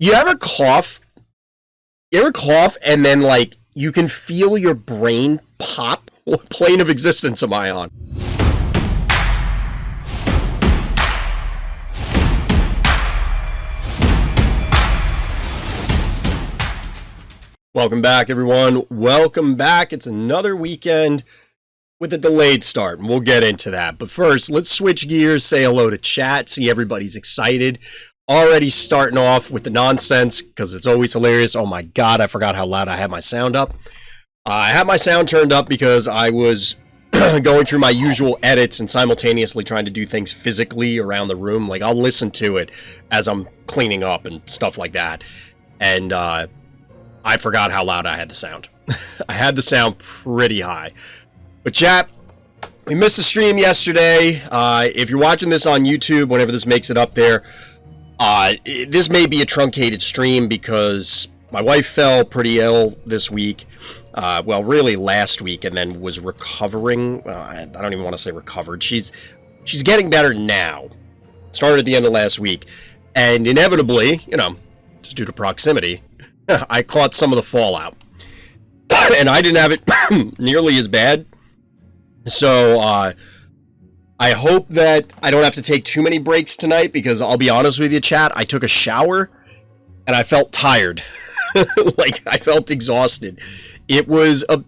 You ever cough? You ever cough and then, like, you can feel your brain pop? What plane of existence am I on? Welcome back, everyone. Welcome back. It's another weekend with a delayed start, and we'll get into that. But first, let's switch gears, say hello to chat, see everybody's excited. Already starting off with the nonsense, because it's always hilarious. Oh my god, I forgot how loud I had my sound up. I had my sound turned up because I was going through my usual edits and simultaneously trying to do things physically around the room. Like, I'll listen to it as I'm cleaning up and stuff like that. And I forgot how loud I had the sound. I had the sound pretty high. But chat, we missed the stream yesterday. If you're watching this on YouTube, whenever this makes it up there, this may be a truncated stream because my wife fell pretty ill this week. Well, really last week, and then was recovering. I don't even want to say recovered. She's getting better now. Started at the end of last week. And inevitably, you know, just due to proximity, I caught some of the fallout. And I didn't have it nearly as bad. So, I hope that I don't have to take too many breaks tonight, because I'll be honest with you, chat, I took a shower and I felt tired. Like, I felt exhausted. It was a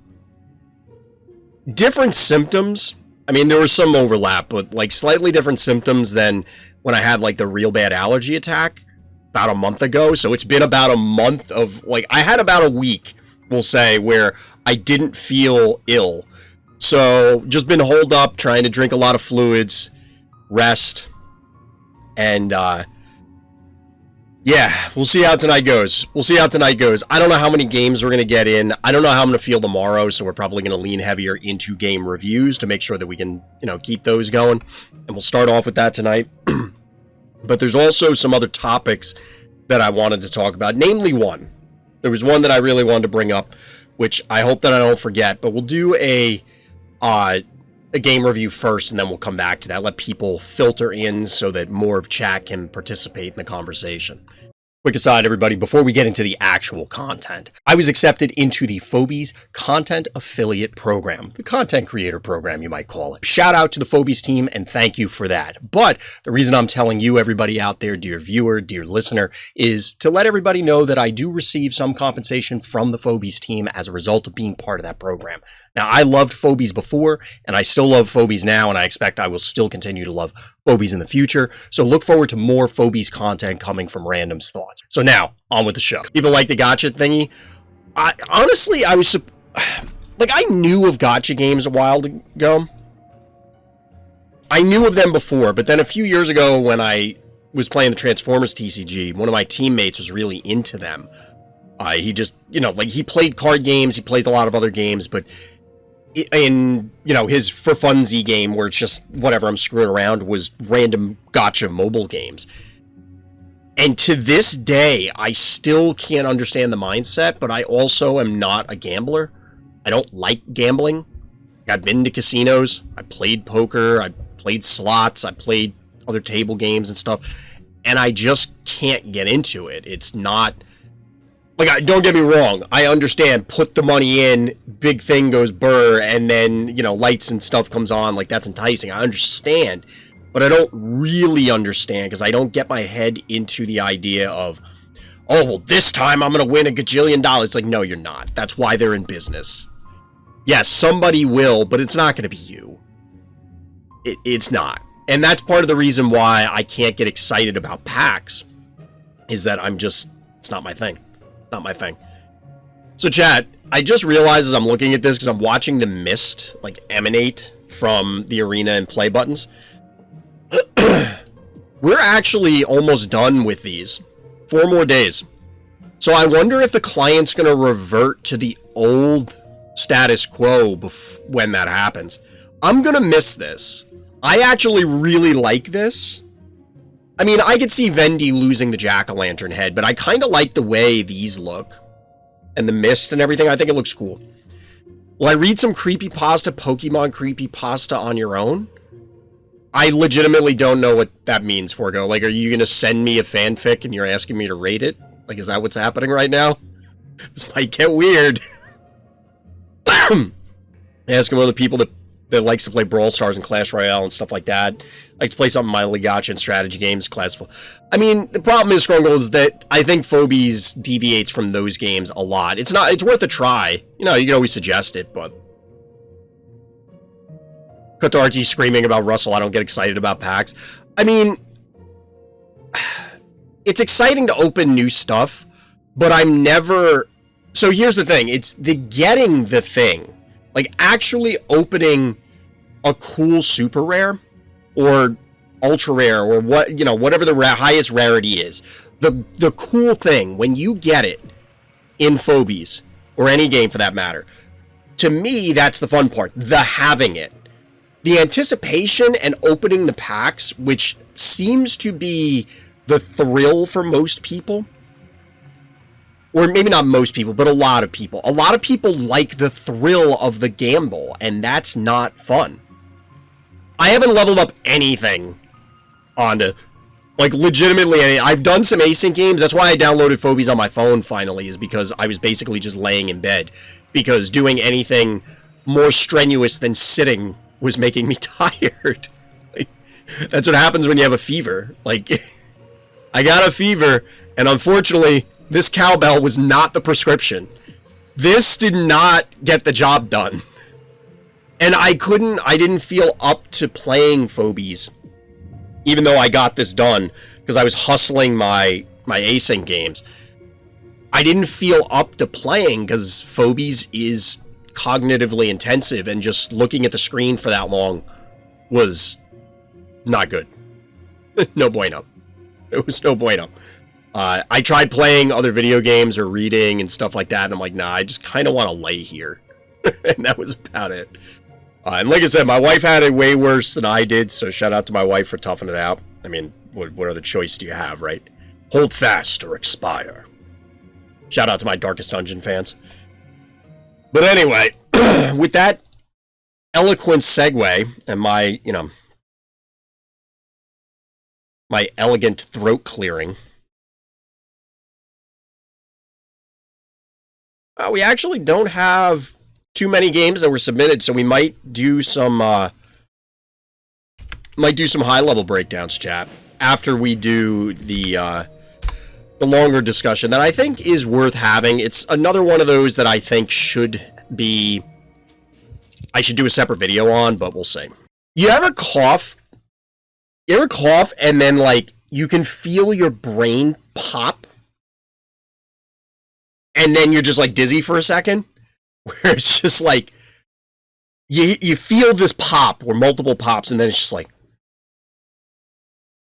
different symptoms. I mean, there was some overlap, but like slightly different symptoms than when I had like the real bad allergy attack about a month ago. So it's been about a month of, like, I had about a week, we'll say, where I didn't feel ill. So, just been holed up, trying to drink a lot of fluids, rest, and, yeah, we'll see how tonight goes. I don't know how many games we're going to get in. I don't know how I'm going to feel tomorrow, so we're probably going to lean heavier into game reviews to make sure that we can, you know, keep those going. And we'll start off with that tonight. But there's also some other topics that I wanted to talk about, namely one. There was one that I really wanted to bring up, which I hope that I don't forget, but we'll do a game review first, and then we'll come back to that. Let people filter in so that more of chat can participate in the conversation. Quick aside, everybody, before we get into the actual content, I was accepted into the Phobies Content Affiliate Program, the content creator program, you might call it. Shout out to the Phobies team, and thank you for that. But the reason I'm telling you, everybody out there, dear viewer, dear listener, is to let everybody know that I do receive some compensation from the Phobies team as a result of being part of that program. Now, I loved Phobies before, and I still love Phobies now, and I expect I will still continue to love Phobies in the future. So look forward to more Phobies content coming from Random's Thoughts. So now, on with the show. People like the gotcha thingy. Honestly, I was like, I knew of gotcha games a while ago. I knew of them before, but then a few years ago when I was playing the Transformers TCG, one of my teammates was really into them. He just, you know, like, he played card games, he plays a lot of other games, but in, you know, his for funzy game where it's just whatever I'm screwing around was random gotcha mobile games. And to this day, I still can't understand the mindset, but I also am not a gambler. I don't like gambling. I've been to casinos, I played poker, I played slots, I played other table games and stuff, and I just can't get into it. It's not... Like, don't get me wrong, I understand, put the money in, big thing goes burr, and then, you know, lights and stuff comes on, like, that's enticing. I understand, but I don't really understand, because I don't get my head into the idea of, oh, well, this time I'm going to win $1 gajillion. It's like, no, you're not. That's why they're in business. Yes, somebody will, but it's not going to be you. It's not. And that's part of the reason why I can't get excited about packs, is that it's not my thing. Not my thing. So chat, I just realized as I'm looking at this, because I'm watching the mist like emanate from the arena and play buttons. We're actually almost done with these. 4 more days. So I wonder if the client's going to revert to the old status quo when that happens. I'm going to miss this. I actually really like this. I mean, I could see Vendy losing the jack-o'-lantern head, but I kind of like the way these look. And the mist and everything. I think it looks cool. Will I read some creepypasta, Pokemon creepypasta on your own? I legitimately don't know what that means, Forgo. Like, are you going to send me a fanfic and you're asking me to rate it? Like, is that what's happening right now? This might get weird. Ask one of the people that likes to play Brawl Stars and Clash Royale and stuff like that. Like to play something mildly gotcha and strategy games, classful. I mean, the problem is, Stronghold, is that I think Phobies deviates from those games a lot. It's worth a try. You know, you can always suggest it, but... Kratosss screaming about Russell, I don't get excited about packs. I mean... It's exciting to open new stuff, but I'm never... So here's the thing, it's the getting the thing. Like, actually opening a cool super rare, or ultra rare, or what, you know, whatever the highest rarity is. The cool thing, when you get it in Phobies, or any game for that matter, to me, that's the fun part, the having it. The anticipation and opening the packs, which seems to be the thrill for most people, or maybe not most people, but a lot of people. A lot of people like the thrill of the gamble, and that's not fun. I haven't leveled up anything on the... Like, legitimately, I've done some async games. That's why I downloaded Phobies on my phone, finally, is because I was basically just laying in bed. Because doing anything more strenuous than sitting was making me tired. Like, that's what happens when you have a fever. Like, I got a fever, and unfortunately... This cowbell was not the prescription. This did not get the job done. And I didn't feel up to playing Phobies. Even though I got this done, because I was hustling my async games. I didn't feel up to playing, because Phobies is cognitively intensive, and just looking at the screen for that long was not good. No bueno. It was no bueno. I tried playing other video games or reading and stuff like that, and I'm like, nah, I just kind of want to lay here. And that was about it. And like I said, my wife had it way worse than I did, so shout out to my wife for toughing it out. I mean, what other choice do you have, right? Hold fast or expire. Shout out to my Darkest Dungeon fans. But anyway, with that eloquent segue and my, you know, my elegant throat clearing, we actually don't have too many games that were submitted, so we might do some high-level breakdowns, chat, after we do the longer discussion that I think is worth having. It's another one of those that I think I should do a separate video on, but we'll see. You ever cough? You ever cough and then, like, you can feel your brain pop? And then you're just, like, dizzy for a second? Where it's just, like, you feel this pop, or multiple pops, and then it's just like,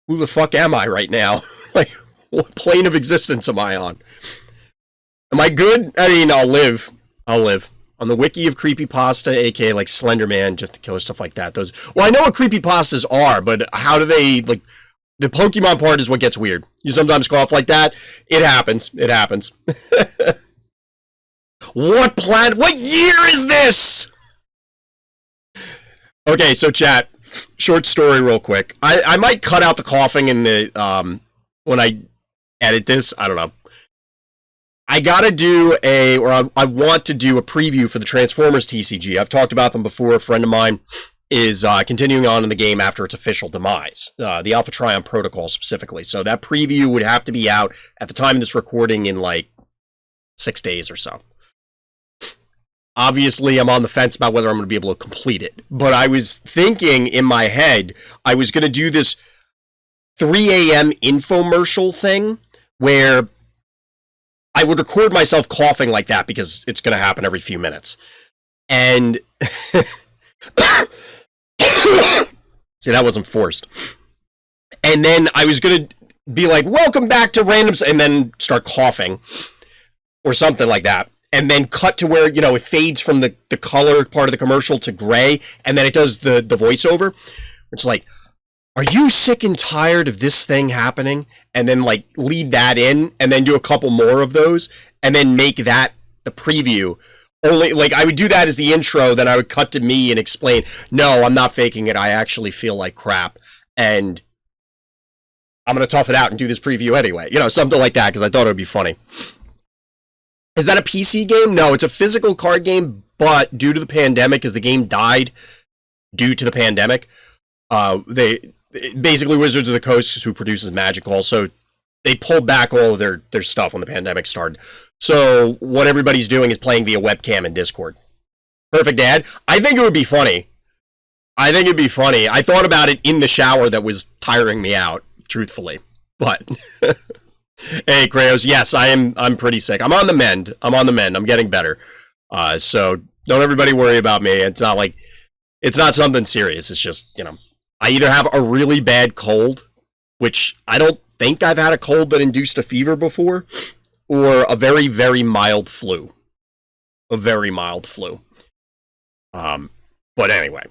who the fuck am I right now? Like, what plane of existence am I on? Am I good? I mean, I'll live. On the wiki of creepypasta, aka, like, Slenderman, Jeff the Killer, stuff like that. Well, I know what creepypastas are, but how do they, like... The Pokemon part is what gets weird. You sometimes cough like that. It happens. It happens. What year is this? Okay, so chat. Short story real quick. I might cut out the coughing in the, when I edit this. I don't know. I gotta do I want to do a preview for the Transformers TCG. I've talked about them before. A friend of mine is continuing on in the game after its official demise, the Alpha Trion Protocol specifically. So that preview would have to be out at the time of this recording in like 6 days or so. Obviously, I'm on the fence about whether I'm going to be able to complete it, but I was thinking in my head, I was going to do this 3 a.m. infomercial thing where I would record myself coughing like that because it's going to happen every few minutes. And see, that wasn't forced. And then I was going to be like, welcome back to Randoms, and then start coughing or something like that. And then cut to where, you know, it fades from the color part of the commercial to gray, and then it does the voiceover. It's like, are you sick and tired of this thing happening? And then, like, lead that in, and then do a couple more of those, and then make that the preview. Only, like, I would do that as the intro, then I would cut to me and explain, no, I'm not faking it, I actually feel like crap. And I'm going to tough it out and do this preview anyway. You know, something like that, because I thought it would be funny. Is that a PC game? No, it's a physical card game, but due to the pandemic, as the game died due to the pandemic, basically Wizards of the Coast, who produces Magic also, they pulled back all of their stuff when the pandemic started. So what everybody's doing is playing via webcam and Discord. Perfect ad. I think it would be funny. I thought about it in the shower that was tiring me out, truthfully. But hey, Kratosss, yes, I'm pretty sick. I'm on the mend. I'm getting better. So don't everybody worry about me. It's not something serious. It's just, you know, I either have a really bad cold, which I don't think I've had a cold that induced a fever before, or a very, very mild flu. But anyway.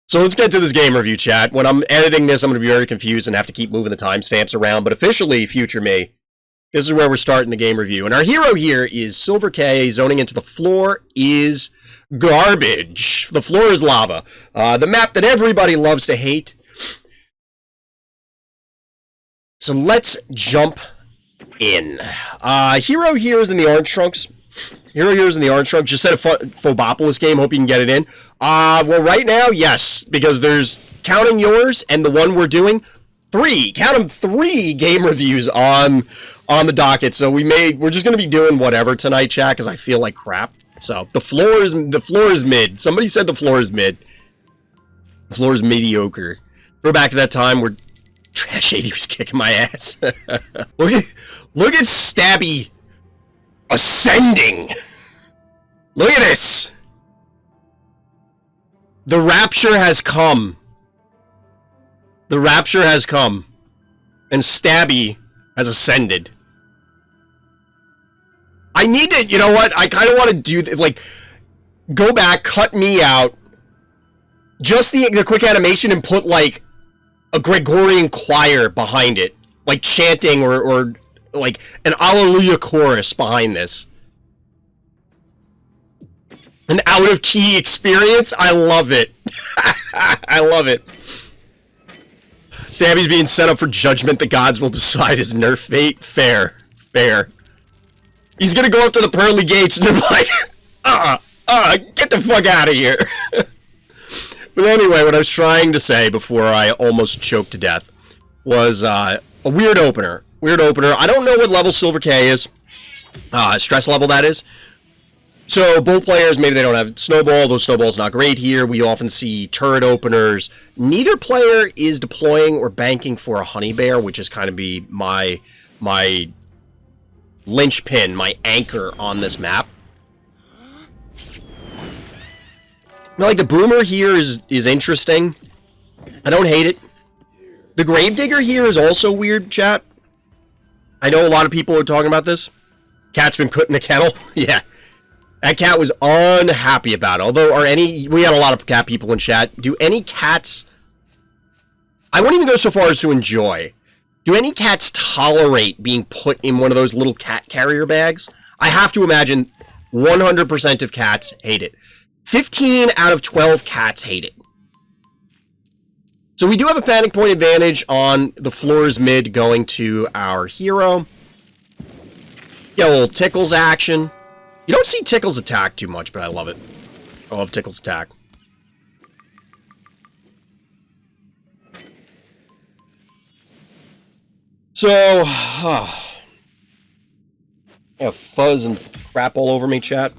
So let's get to this game review, chat. When I'm editing this, I'm going to be very confused and have to keep moving the timestamps around. But officially, future me, this is where we're starting the game review. And our hero here is SilverK, zoning into the floor is garbage. The floor is lava. The map that everybody loves to hate. So let's jump in. Hero here is in the orange trunks. Just said a Phobopolis game. Hope you can get it in. Well, right now, yes, because there's, counting yours and the one we're doing, 3 game reviews on the docket. So we're just gonna be doing whatever tonight, chat, because I feel like crap. So the floor is mid. Somebody said the floor is mid. The floor is mediocre. Go back to that time where Trash 80 was kicking my ass. look at Stabby ascending. Look at this. The rapture has come. And Stabby has ascended. I need to, you know what? I kind of want to do this, like, go back, cut me out, just the quick animation, and put, like, a Gregorian choir behind it. Like, chanting or like, an Alleluia chorus behind this. An out-of-key experience? I love it. I love it. Stabby's being set up for judgment. The gods will decide his nerf fate. Fair. He's gonna go up to the pearly gates and they're like, get the fuck out of here. But anyway, what I was trying to say before I almost choked to death was a weird opener. I don't know what level SilverK is. Stress level, that is. So both players, maybe they don't have snowball. Those snowballs not great here. We often see turret openers. Neither player is deploying or banking for a honey bear, which is kind of be my linchpin, my anchor on this map. Now, like, the boomer here is interesting. I don't hate it. The gravedigger here is also weird, chat. I know a lot of people are talking about this. Cat's been put in a kennel. Yeah. That cat was unhappy about it. Although, we had a lot of cat people in chat. Do any cats, I won't even go so far as to enjoy. Do any cats tolerate being put in one of those little cat carrier bags? I have to imagine 100% of cats hate it. 15 out of 12 cats hate it. So we do have a panic point advantage on the floor's mid going to our hero. Yeah, a little Tickles action. You don't see Tickles attack too much, but I love it. I love Tickles attack. So, yeah, fuzz and crap all over me, chat.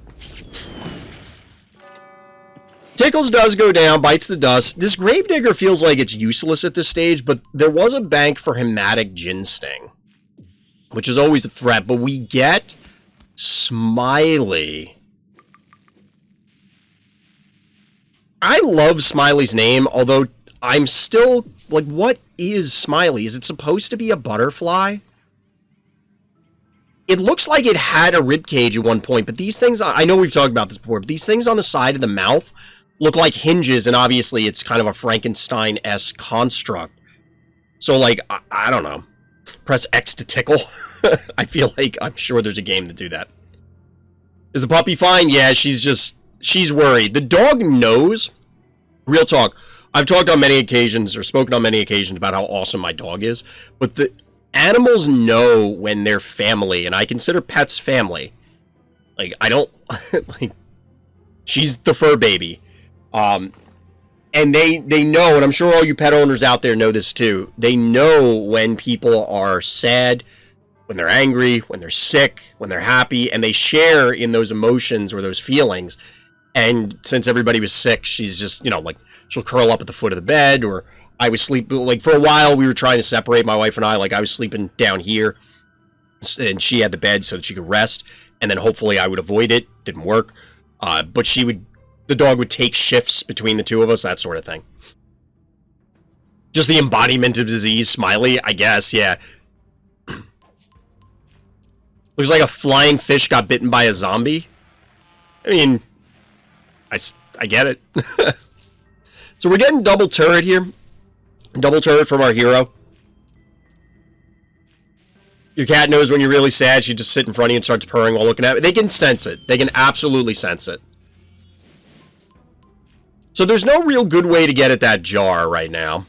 Tickles does go down, bites the dust. This Gravedigger feels like it's useless at this stage, but there was a bank for Hematic Gin Sting, which is always a threat, but we get Smiley. I love Smiley's name, although I'm still, like, what is Smiley? Is it supposed to be a butterfly? It looks like it had a ribcage at one point, but these things, I know we've talked about this before, but these things on the side of the mouth look like hinges, and obviously it's kind of a Frankenstein-esque construct. So, like, I don't know. Press X to tickle. I feel like I'm sure there's a game to do that. Is the puppy fine? Yeah, she's worried. The dog knows, real talk, I've talked on many occasions, or spoken on many occasions, about how awesome my dog is, but the animals know when they're family, and I consider pets family. Like, I don't, like, she's the fur baby. And they know, and I'm sure all you pet owners out there know this too, they know when people are sad, when they're angry, when they're sick, when they're happy, and they share in those emotions or those feelings. And since everybody was sick, she's just, you know, like, she'll curl up at the foot of the bed, or I was sleeping, like, for a while we were trying to separate, my wife and I, like, I was sleeping down here, and she had the bed so that she could rest, and then hopefully I would avoid it. Didn't work. But the dog would take shifts between the two of us, that sort of thing. Just the embodiment of disease, Smiley, I guess, yeah. Looks like a flying fish got bitten by a zombie. I mean, I get it. So we're getting double turret here. Double turret from our hero. Your cat knows when you're really sad. She just sits in front of you and starts purring while looking at it. They can sense it. They can absolutely sense it. So there's no real good way to get at that jar right now,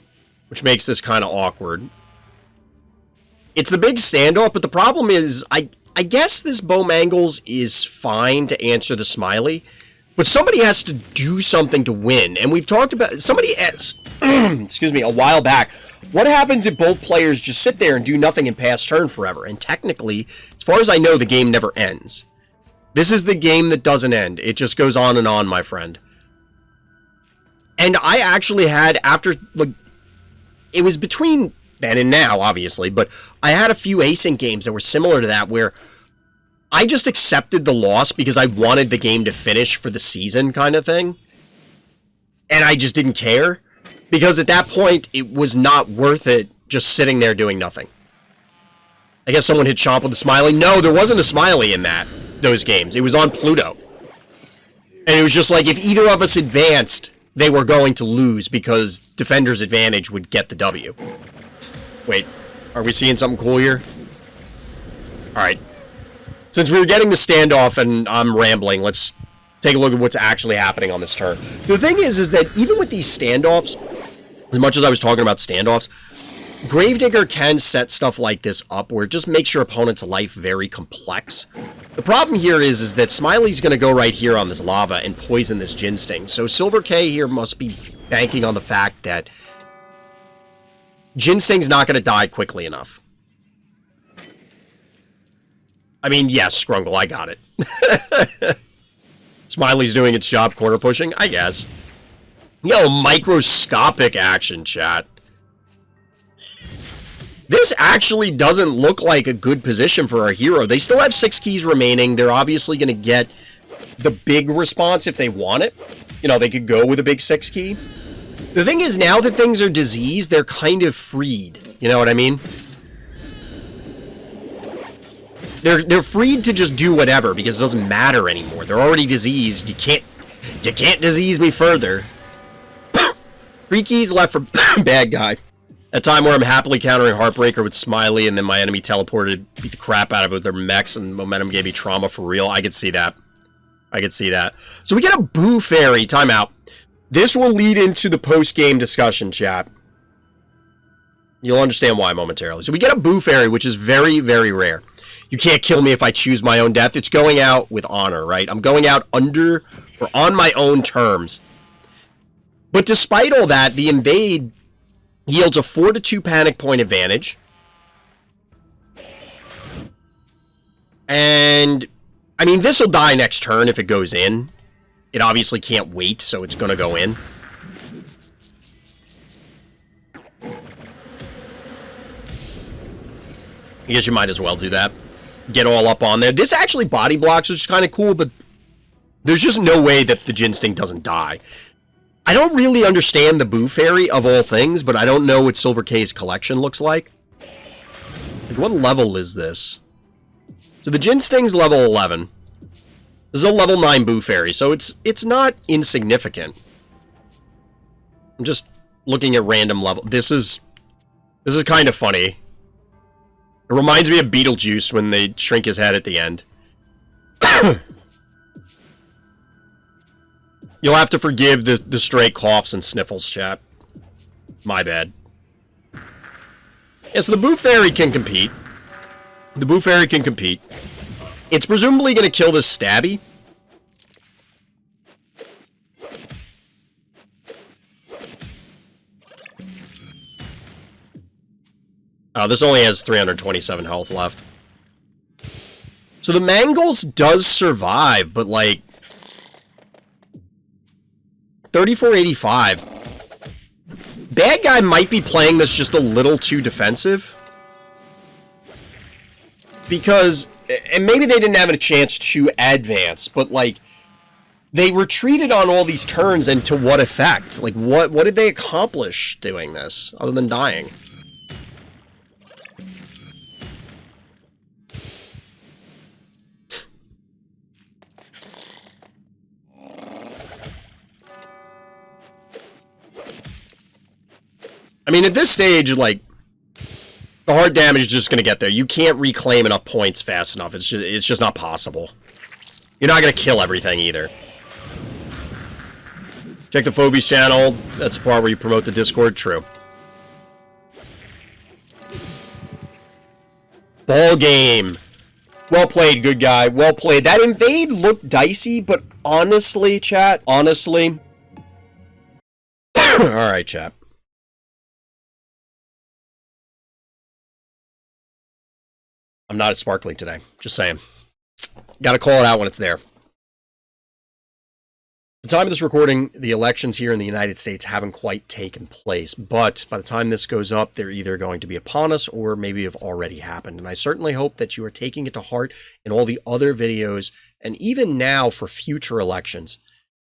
which makes this kind of awkward. It's the big standoff, but the problem is, I guess this Bowmangles is fine to answer the Smiley, but somebody has to do something to win. And we've talked about, somebody asked, excuse me, a while back, what happens if both players just sit there and do nothing and pass turn forever? And technically, as far as I know, the game never ends. This is the game that doesn't end. It just goes on and on, my friend. And I actually had, after, like, it was between then and now, obviously, but I had a few async games that were similar to that, where I just accepted the loss because I wanted the game to finish for the season kind of thing. And I just didn't care. Because at that point, it was not worth it just sitting there doing nothing. I guess someone hit Chomp with a Smiley. No, there wasn't a Smiley in those games. It was on Pluto. And it was just like, if either of us advanced, they were going to lose because Defender's advantage would get the W. Wait, are we seeing something cool here? Alright. Since we were getting the standoff and I'm rambling, let's take a look at what's actually happening on this turn. The thing is that even with these standoffs, as much as I was talking about standoffs, Gravedigger can set stuff like this up where it just makes your opponent's life very complex. The problem here is that Smiley's going to go right here on this lava and poison this Ginsting. So SilverK here must be banking on the fact that Ginsting's not going to die quickly enough. I mean, yes, Scrungle, I got it. Smiley's doing its job, corner pushing, I guess. Yo, microscopic action, chat. This actually doesn't look like a good position for our hero. They still have 6 keys remaining. They're obviously going to get the big response if they want it. You know, they could go with a big 6 key. The thing is, now that things are diseased, they're kind of freed. You know what I mean? They're freed to just do whatever because it doesn't matter anymore. They're already diseased. You can't disease me further. 3 keys left for bad guy. A time where I'm happily countering Heartbreaker with Smiley, and then my enemy teleported, beat the crap out of it with their mechs, and momentum gave me trauma for real. I could see that. I could see that. So we get a Boo Fairy. Timeout. This will lead into the post-game discussion, chat. You'll understand why momentarily. So we get a Boo Fairy, which is very, very rare. You can't kill me if I choose my own death. It's going out with honor, right? I'm going out under or on my own terms. But despite all that, the invade yields a 4-2 panic point advantage. And, I mean, this will die next turn if it goes in. It obviously can't wait, so it's going to go in. I guess you might as well do that. Get all up on there. This actually body blocks, which is kind of cool, but there's just no way that the Ginsting doesn't die. I don't really understand the Boo Fairy of all things, but I don't know what SilverK's collection looks like. Like, what level is this? So the Ginsting's level 11. This is a level 9 Boo Fairy, so it's not insignificant. I'm just looking at random level. This is kind of funny. It reminds me of Beetlejuice when they shrink his head at the end. You'll have to forgive the stray coughs and sniffles, chat. My bad. Yeah, so the Boo Fairy can compete. The Boo Fairy can compete. It's presumably going to kill this Stabby. Oh, this only has 327 health left. So the Mangles does survive, but like 3485. Bad guy might be playing this just a little too defensive. Because, and maybe they didn't have a chance to advance, but like, they retreated on all these turns, and to what effect? Like, what did they accomplish doing this, other than dying? I mean, at this stage, like, the hard damage is just going to get there. You can't reclaim enough points fast enough. It's just not possible. You're not going to kill everything either. Check the Phobies channel. That's the part where you promote the Discord. True. Ball game. Well played, good guy. Well played. That invade looked dicey, but honestly, chat, honestly. Alright, chat. I'm not as sparkly today. Just saying. Gotta call it out when it's there. At the time of this recording, the elections here in the United States haven't quite taken place, but by the time this goes up, they're either going to be upon us or maybe have already happened. And I certainly hope that you are taking it to heart in all the other videos, and even now for future elections,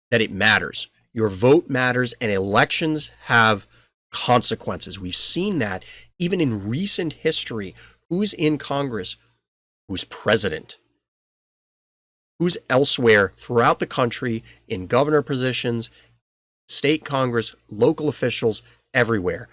that it matters. Your vote matters, and elections have consequences. We've seen that even in recent history. Who's in Congress? Who's president? Who's elsewhere throughout the country in governor positions, state Congress, local officials, everywhere?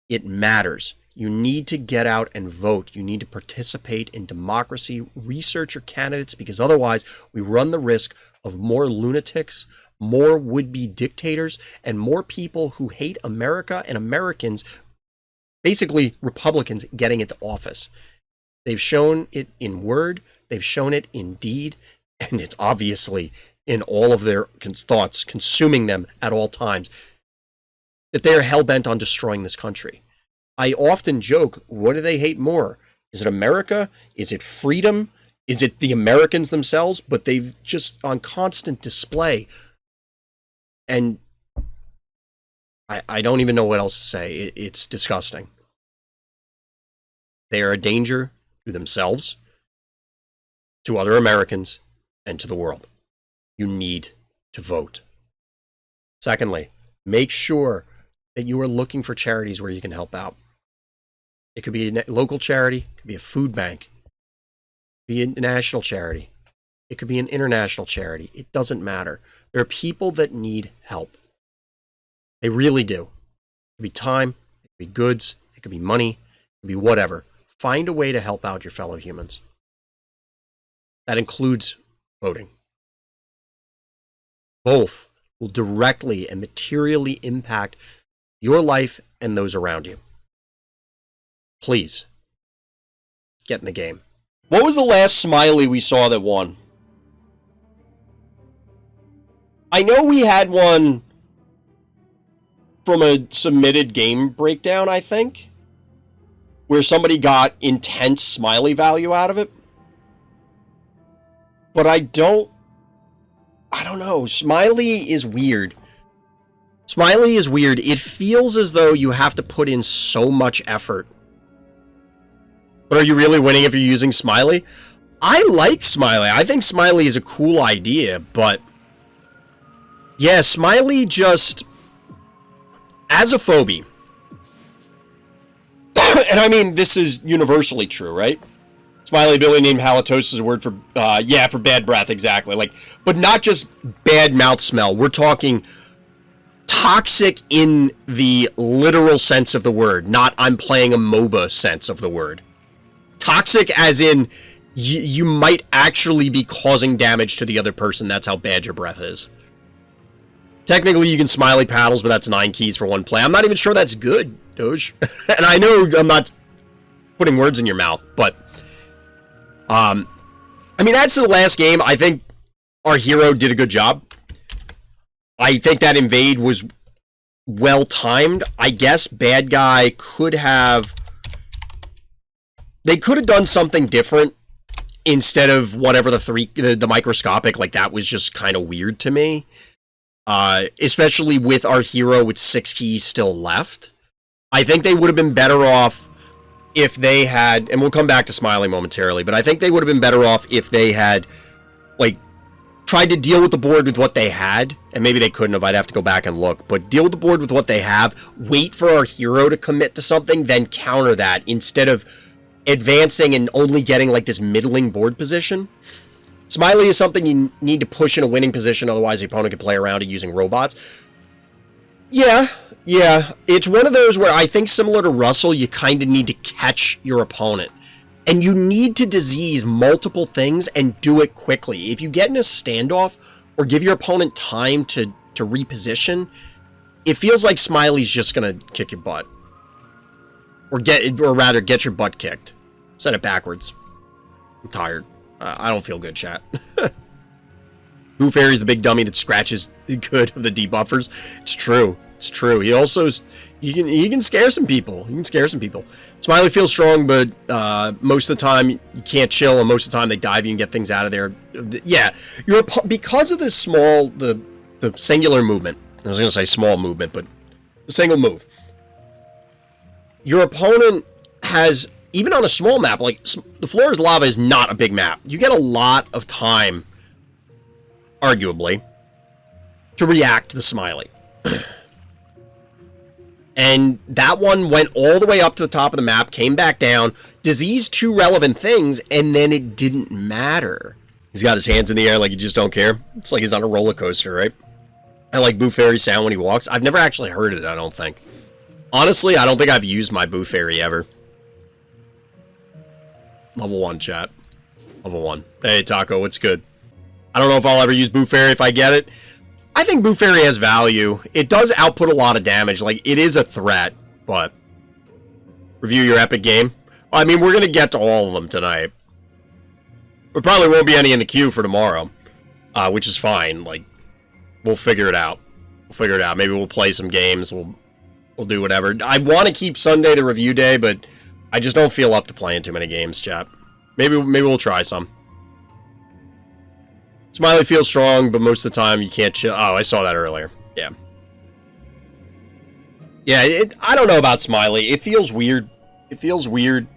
It matters. You need to get out and vote. You need to participate in democracy. Research your candidates, because otherwise we run the risk of more lunatics, more would-be dictators, and more people who hate America and Americans, basically Republicans, getting into office. They've shown it in word, they've shown it in deed, and it's obviously in all of their thoughts, consuming them at all times, that they are hell-bent on destroying this country. I often joke, what do they hate more? Is it America? Is it freedom? Is it the Americans themselves? But they've just on constant display. And I don't even know what else to say. It's disgusting. They are a danger to themselves, to other Americans, and to the world. You need to vote. Secondly, make sure that you are looking for charities where you can help out. It could be a local charity, it could be a food bank, it could be a national charity, it could be an international charity. It doesn't matter. There are people that need help. They really do. It could be time, it could be goods, it could be money, it could be whatever. Find a way to help out your fellow humans. That includes voting. Both will directly and materially impact your life and those around you. Please, get in the game. What was the last Smiley we saw that won? I know we had one from a submitted game breakdown, I think, where somebody got intense Smiley value out of it. But I don't know. Smiley is weird. Smiley is weird. It feels as though you have to put in so much effort. But are you really winning if you're using Smiley? I like Smiley. I think Smiley is a cool idea, but yeah, Smiley just, as a Phobie, and I mean, this is universally true, right? Smiley ability named halitosis is a word for, yeah, for bad breath, exactly. Like, but not just bad mouth smell. We're talking toxic in the literal sense of the word, not I'm playing a MOBA sense of the word. Toxic as in, you might actually be causing damage to the other person. That's how bad your breath is. Technically, you can Smiley paddles, but that's 9 keys for 1 play. I'm not even sure that's good, Doge. And I know I'm not putting words in your mouth, but... I mean, as to the last game, I think our hero did a good job. I think that invade was well-timed. I guess bad guy could have... They could have done something different instead of whatever the microscopic. Like, that was just kind of weird to me. Especially with our hero with 6 keys still left. I think they would have been better off if they had, and we'll come back to Smiley momentarily, but I think they would have been better off if they had, like, tried to deal with the board with what they had, and maybe they couldn't have, I'd have to go back and look, but deal with the board with what they have, wait for our hero to commit to something, then counter that, instead of advancing and only getting, like, this middling board position. Smiley is something you need to push in a winning position, otherwise the opponent can play around it using robots. Yeah, it's one of those where I think similar to Russell, you kind of need to catch your opponent. And you need to disease multiple things and do it quickly. If you get in a standoff or give your opponent time to reposition, it feels like Smiley's just going to kick your butt. Or rather, get your butt kicked. Set it backwards. I'm tired. I don't feel good, chat. Boo Fairy's the big dummy that scratches good of the debuffers. It's true. It's true. He also he can scare some people. He can scare some people. Smiley feels strong, but most of the time you can't chill, and most of the time they dive you and get things out of there. Yeah, because of the singular movement. I was going to say small movement, but the single move. Your opponent has, even on a small map, like the Floor is Lava is not a big map. You get a lot of time, arguably, to react to the Smiley. And that one went all the way up to the top of the map, came back down, diseased 2 relevant things, and then it didn't matter. He's got his hands in the air like he just don't care. It's like he's on a roller coaster, right? I like Boo Fairy's sound when he walks. I've never actually heard it, I don't think. Honestly, I don't think I've used my Boo Fairy ever. Level 1, chat. Level 1. Hey, Taco, what's good? I don't know if I'll ever use Boo Fairy if I get it. I think Boo Fairy has value. It does output a lot of damage. Like, it is a threat, but... Review your epic game. I mean, we're going to get to all of them tonight. There probably won't be any in the queue for tomorrow. Which is fine. Like, we'll figure it out. We'll figure it out. Maybe we'll play some games. We'll do whatever. I want to keep Sunday the review day, but I just don't feel up to playing too many games, chat. Maybe we'll try some. Smiley feels strong, but most of the time you can't chill. Oh, I saw that earlier. Yeah. Yeah, I don't know about Smiley. It feels weird. It feels weird.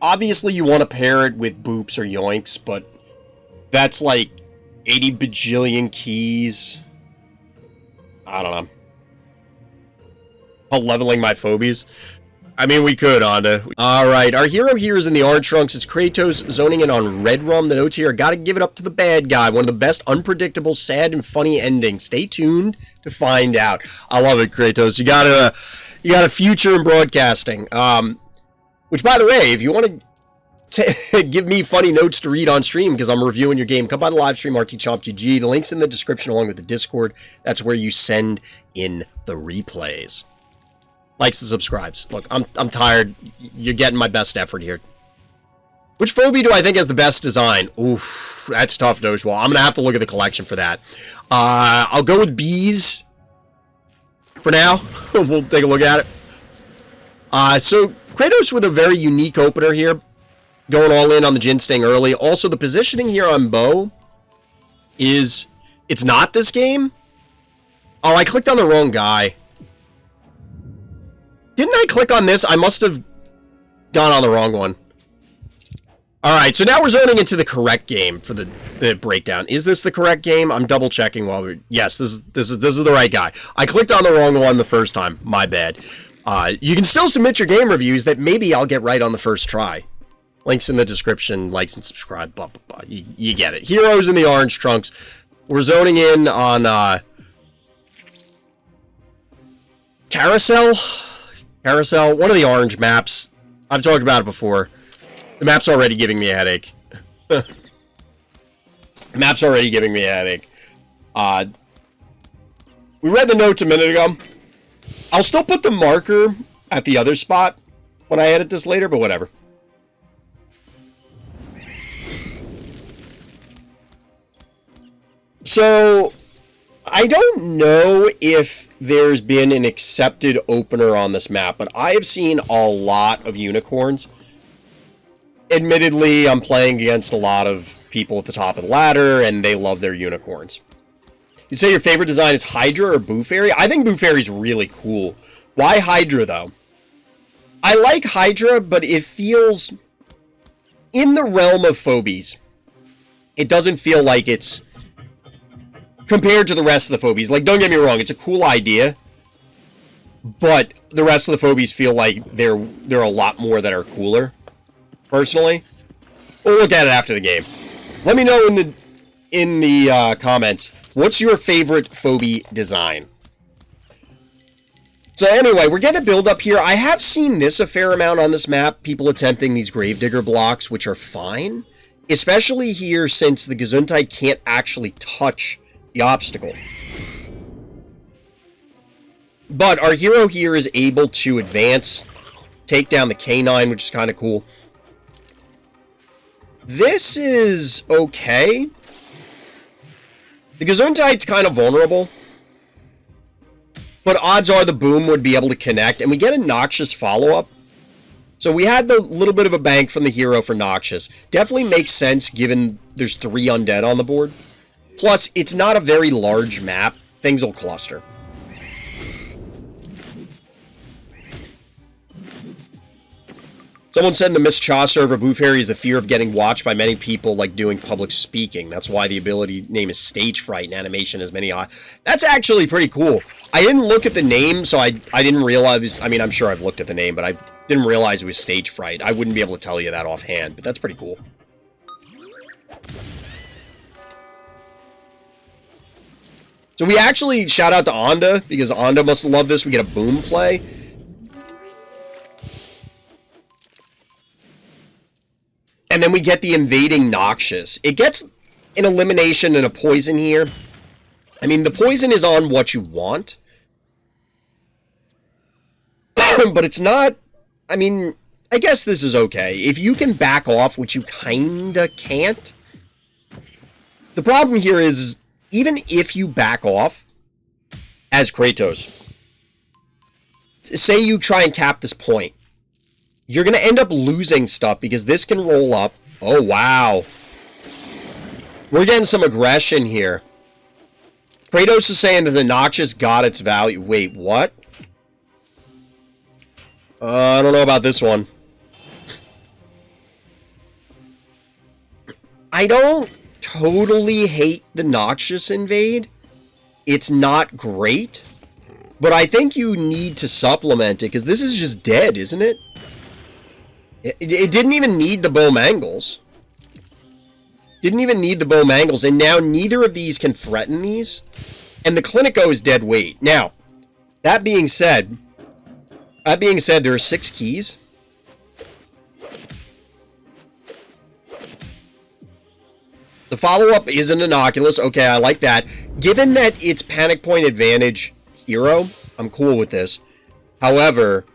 Obviously, you want to pair it with Boops or Yoinks, but that's like 80 bajillion keys. I don't know. Leveling my Phobies. I mean, we could, Honda. Alright, our hero here is in the orange trunks. It's Kratosss zoning in on Red Rum. The notes here, gotta give it up to the bad guy. One of the best unpredictable, sad, and funny endings. Stay tuned to find out. I love it, Kratosss. You got a future in broadcasting. Which, by the way, if you want to give me funny notes to read on stream because I'm reviewing your game, come by the live stream, RTChompGG. The link's in the description along with the Discord. That's where you send in the replays. Likes and subscribes. Look, I'm tired. You're getting my best effort here. Which Phobie do I think has the best design? Oof, that's tough, dogewhal. I'm going to have to look at the collection for that. I'll go with bees for now. We'll take a look at it. So, Kratosss with a very unique opener here. Going all in on the Gin Sting early. Also, the positioning here on Bo is... It's not this game. Oh, I clicked on the wrong guy. Didn't I click on this? I must have gone on the wrong one. Alright, so now we're zoning into the correct game for the breakdown. Is this the correct game? I'm double checking while we're... Yes, this is the right guy. I clicked on the wrong one the first time. My bad. You can still submit your game reviews that maybe I'll get right on the first try. Links in the description, likes and subscribe, blah, blah, blah. You get it. Heroes in the orange trunks. We're zoning in on Carousel, one of the orange maps. I've talked about it before. The map's already giving me a headache. The map's already giving me a headache. We read the notes a minute ago. I'll still put the marker at the other spot when I edit this later, but whatever. So, I don't know if there's been an accepted opener on this map, but I have seen a lot of unicorns. Admittedly, I'm playing against a lot of people at the top of the ladder, and they love their unicorns. You'd say your favorite design is Hydra or Boo Fairy? I think Boo Fairy's really cool. Why Hydra, though? I like Hydra, but it feels in the realm of Phobies. It doesn't feel like it's compared to the rest of the Phobies. Like, don't get me wrong, it's a cool idea, but the rest of the Phobies feel like there are a lot more that are cooler, personally. We'll look at it after the game. Let me know in the comments, what's your favorite Phobie design? So anyway, we're getting a build up here. I have seen this a fair amount on this map, people attempting these Gravedigger blocks, which are fine, especially here since the Gesundheit can't actually touch the obstacle. But our hero here is able to advance, take down the K9, which is kind of cool. This is okay. The Gesundheit's kind of vulnerable, but odds are the boom would be able to connect, and we get a Noxious follow-up. So we had the little bit of a bank from the hero for Noxious. Definitely makes sense given there's 3 undead on the board. Plus, it's not a very large map. Things will cluster. Someone said in the Miss Cha server, Boo Fairy is the fear of getting watched by many people, like doing public speaking. That's why the ability name is Stage Fright and animation has many eyes. That's actually pretty cool. I didn't look at the name, so I didn't realize... I mean, I'm sure I've looked at the name, but I didn't realize it was Stage Fright. I wouldn't be able to tell you that offhand, but that's pretty cool. So we actually shout out to Onda, because Onda must love this. We get a boom play. And then we get the invading Noxious. It gets an elimination and a poison here. I mean, the poison is on what you want. But it's not... I mean, I guess this is okay. If you can back off, which you kinda can't. The problem here is, even if you back off as Kratosss, say you try and cap this point, you're going to end up losing stuff because this can roll up. Oh, wow. We're getting some aggression here. Kratosss is saying that the Noxious got its value. Wait, what? I don't know about this one. I don't totally hate the Noxious invade. It's not great. But I think you need to supplement it, because this is just dead, isn't it? It didn't even need the bow mangles. Didn't even need the bow mangles, and now neither of these can threaten these. And the Clinico is dead weight. Now, that being said, there are 6 keys. The follow-up is an Inoculus. Okay, I like that. Given that it's Panic Point Advantage hero, I'm cool with this. However,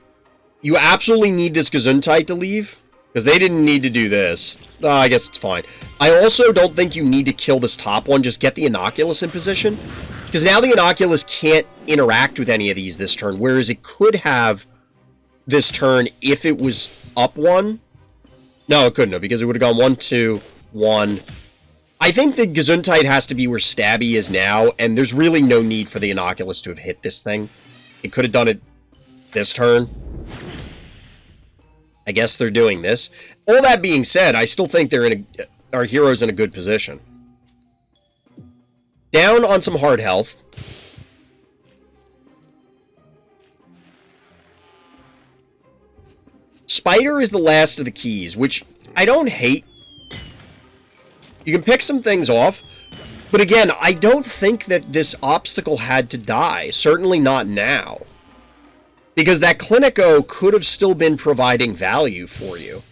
you absolutely need this Gesundheit to leave, because they didn't need to do this. I guess it's fine. I also don't think you need to kill this top one. Just get the Inoculus in position, because now the Inoculus can't interact with any of these this turn, whereas it could have this turn if it was up 1. No, it couldn't have, because it would have gone 1, 2, 1. I think the Gesundheit has to be where Stabby is now, and there's really no need for the Inoculus to have hit this thing. It could have done it this turn. I guess they're doing this. All that being said, I still think our hero's in a good position. Down on some hard health. Spider is the last of the keys, which I don't hate. You can pick some things off, but again, I don't think that this obstacle had to die. Certainly not now. Because that Clinico could have still been providing value for you.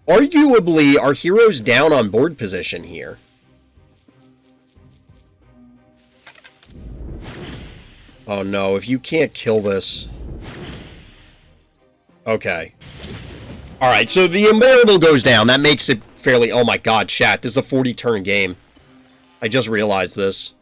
Arguably, our hero's down on board position here. Oh no, if you can't kill this... Okay. Alright, so the unbearable goes down. That makes it fairly... Oh my god, chat. This is a 40-turn game. I just realized this.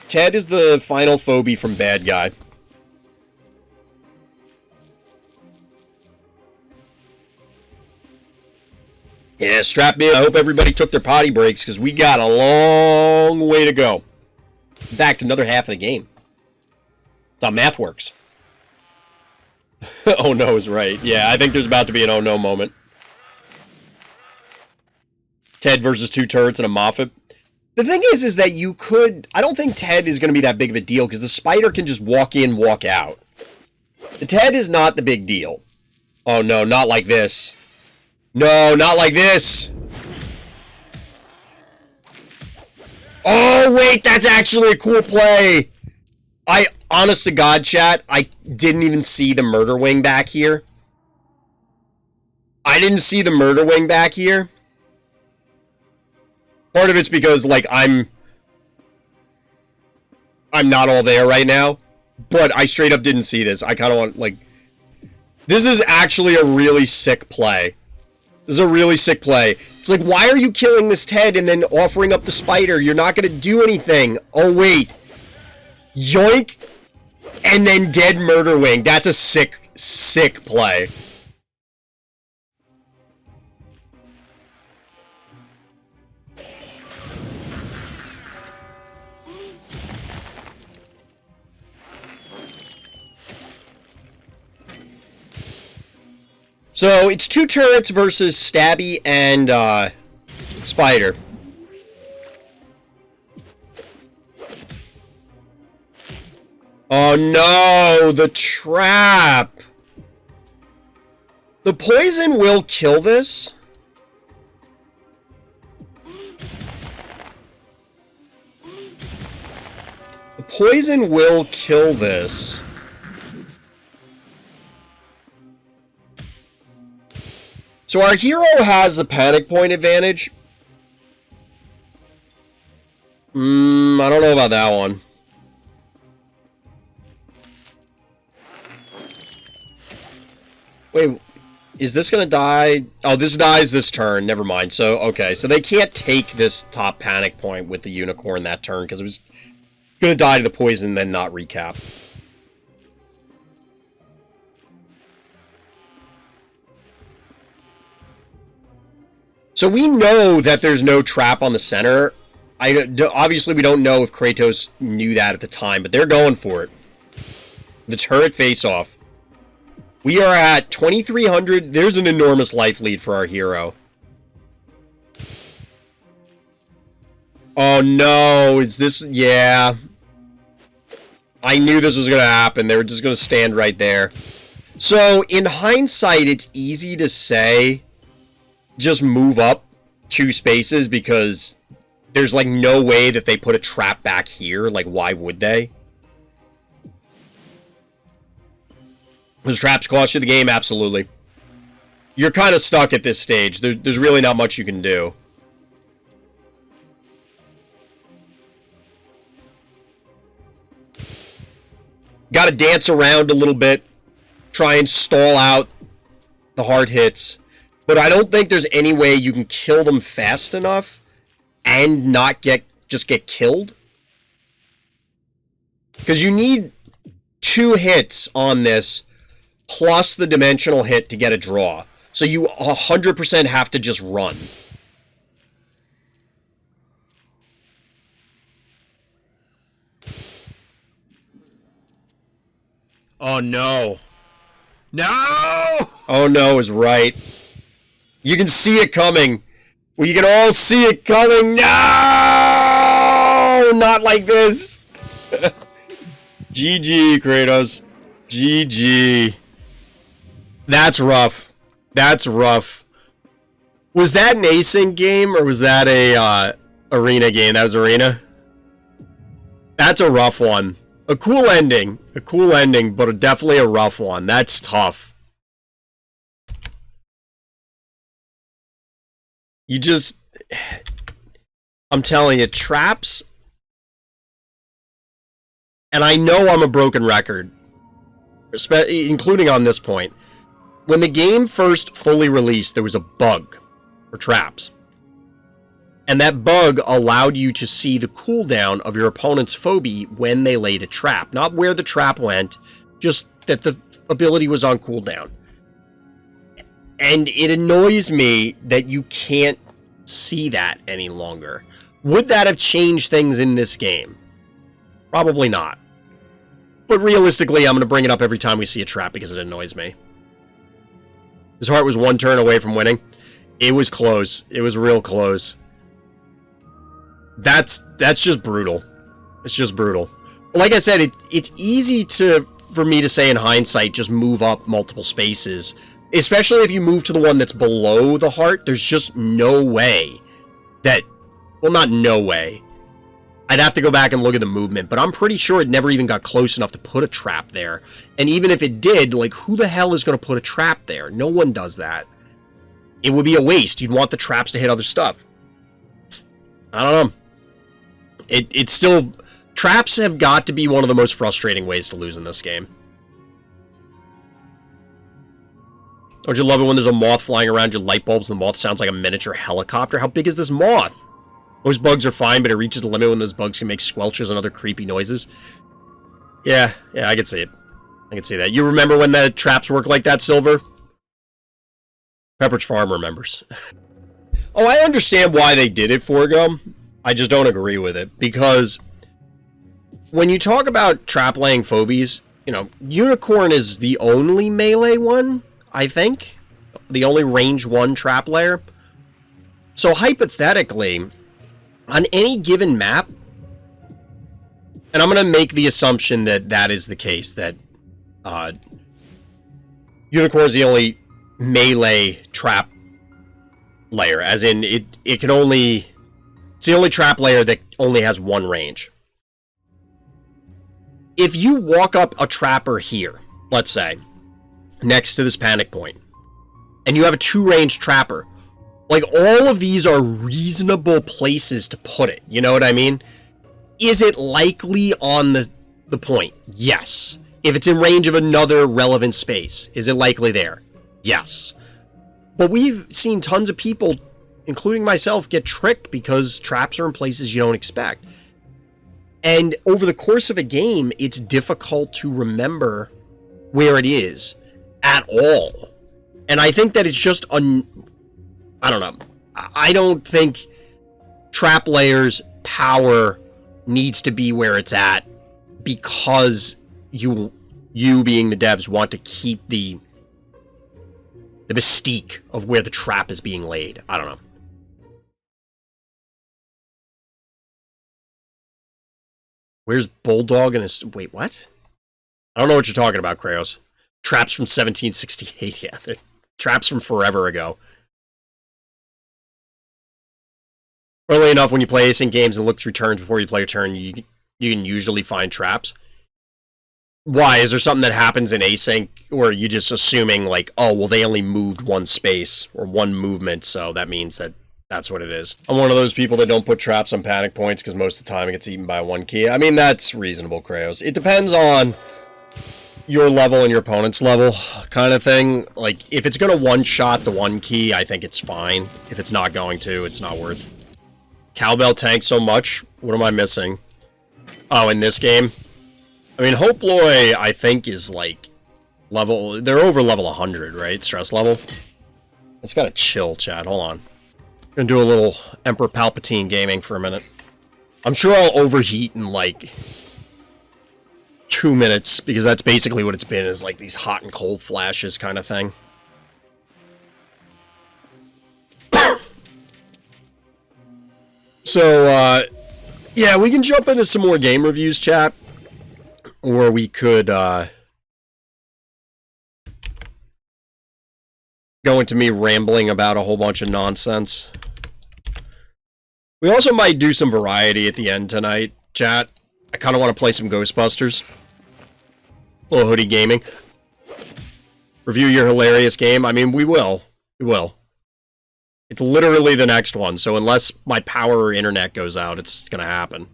Ted is the final Phobie from Bad Guy. Yeah, strap me in. I hope everybody took their potty breaks, because we got a long way to go. In fact, another half of the game. That's how math works. Oh no is right. Yeah, I think there's about to be an oh no moment. Ted versus 2 turrets and a Moffat. The thing is that you could... I don't think Ted is going to be that big of a deal, because the spider can just walk in, walk out. The Ted is not the big deal. Oh no, not like this. No, not like this! Oh, wait, that's actually a cool play! Honest to God, chat, I didn't even see the murder wing back here. I didn't see the murder wing back here. Part of it's because, like, I'm not all there right now. But I straight up didn't see this. I kind of want, like... This is actually a really sick play. This is a really sick play. It's like, why are you killing this Ted and then offering up the spider? You're not going to do anything. Oh, wait. Yoink. And then dead murder wing. That's a sick, sick play. So, it's 2 turrets versus Stabby and, Spider. Oh no, the trap! The poison will kill this? The poison will kill this. So our hero has the panic point advantage. I don't know about that one. Wait, is this gonna die? Oh, this dies this turn. Never mind. So, okay. So they can't take this top panic point with the unicorn that turn, because it was gonna die to the poison, then not recap. So we know that there's no trap on the center. Obviously, we don't know if Kratosss knew that at the time, but they're going for it. The turret face-off. We are at 2,300. There's an enormous life lead for our hero. Oh no, is this... Yeah. I knew this was going to happen. They were just going to stand right there. So, in hindsight, it's easy to say... just move up 2 spaces, because there's like no way that they put a trap back here. Like, why would they? Does traps cost you the game? Absolutely. You're kind of stuck at this stage. There's really not much you can do. Got to dance around a little bit. Try and stall out the hard hits. But I don't think there's any way you can kill them fast enough and not just get killed. Because you need 2 hits on this plus the dimensional hit to get a draw. So you 100% have to just run. Oh no. No! Oh no is right. You can see it coming. Well, you can all see it coming. No! Not like this. GG, Kratosss. GG. That's rough. That's rough. Was that an async game, or was that a arena game? That was arena? That's a rough one. A cool ending. A cool ending, but definitely a rough one. That's tough. You just... I'm telling you, traps... And I know I'm a broken record, including on this point. When the game first fully released, there was a bug for traps. And that bug allowed you to see the cooldown of your opponent's Phobie when they laid a trap. Not where the trap went, just that the ability was on cooldown. And it annoys me that you can't see that any longer. Would that have changed things in this game? Probably not. But realistically, I'm going to bring it up every time we see a trap because it annoys me. His heart was one turn away from winning. It was close. It was real close. That's just brutal. It's just brutal. Like I said, it's easy for me to say in hindsight, just move up multiple spaces. Especially if you move to the one that's below the heart. There's just no way that... Well, not no way. I'd have to go back and look at the movement, but I'm pretty sure it never even got close enough to put a trap there. And even if it did, like, who the hell is going to put a trap there? No one does that. It would be a waste. You'd want the traps to hit other stuff. I don't know. It's still... Traps have got to be one of the most frustrating ways to lose in this game. Don't you love it when there's a moth flying around your light bulbs and the moth sounds like a miniature helicopter? How big is this moth? Most bugs are fine, but it reaches the limit when those bugs can make squelches and other creepy noises. Yeah, I can see it. I can see that. You remember when the traps work like that, Silver? Pepperidge Farm remembers. Oh, I understand why they did it, Forgo. I just don't agree with it, because when you talk about trap-laying phobies, you know, Unicorn is the only melee one, I think. The only range 1 trap layer. So hypothetically, on any given map, and I'm going to make the assumption that that is the case, that Unicorn is the only melee trap layer, as in it can only... It's the only trap layer that only has one range. If you walk up a trapper here, let's say, next to this panic point, and you have a 2-range trapper, like, all of these are reasonable places to put it, you know what I mean? Is it likely on the point? Yes. If it's in range of another relevant space, is it likely there? Yes. But we've seen tons of people, including myself, get tricked because traps are in places you don't expect. And over the course of a game, it's difficult to remember where it is at all. And I think that it's just I don't know. I don't think trap layers power needs to be where it's at because you being the devs want to keep the mystique of where the trap is being laid. I don't know. Where's Bulldog and his... Wait, what? I don't know what you're talking about, Kratosss. Traps from 1768. Yeah, they're traps from forever ago. Early enough, when you play async games and look through turns before you play a turn, you can usually find traps. Why? Is there something that happens in async where you're just assuming, like, oh, well, they only moved one space or one movement, so that means that that's what it is. I'm one of those people that don't put traps on panic points because most of the time it gets eaten by one key. I mean, that's reasonable, Kratosss. It depends on your level and your opponent's level kind of thing. Like, if it's going to one-shot the one key, I think it's fine. If it's not going to, it's not worth. Cowbell tanks so much. What am I missing? Oh, in this game? I mean, Hoploy, I think, is like level... They're over level 100, right? Stress level. It's gotta chill, chat. Hold on. Gonna do a little Emperor Palpatine gaming for a minute. I'm sure I'll overheat in like 2 minutes, because that's basically what it's been, is like these hot and cold flashes kind of thing. So, yeah, we can jump into some more game reviews, chat. Or we could, go into me rambling about a whole bunch of nonsense. We also might do some variety at the end tonight, chat. I kind of want to play some Ghostbusters. A little hoodie gaming. Review your hilarious game. I mean, we will. We will. It's literally the next one, so unless my power or internet goes out, it's gonna happen.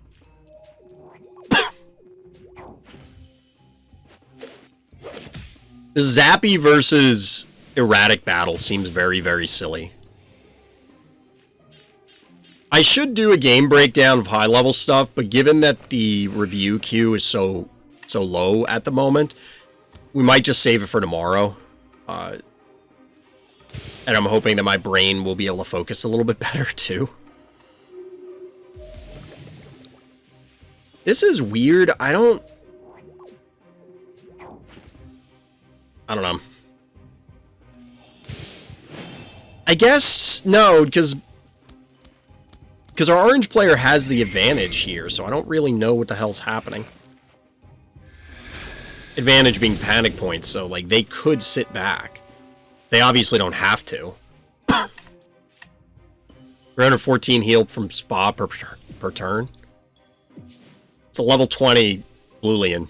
The Zappy versus Erratic battle seems very, very silly. I should do a game breakdown of high-level stuff, but given that the review queue is so low at the moment, we might just save it for tomorrow. And I'm hoping that my brain will be able to focus a little bit better, too. This is weird. I don't know. I guess, no, because our orange player has the advantage here, so I don't really know what the hell's happening. Advantage being panic points, so, like, they could sit back. They obviously don't have to. 314 heal from Spa per turn. It's a level 20 Bluelian.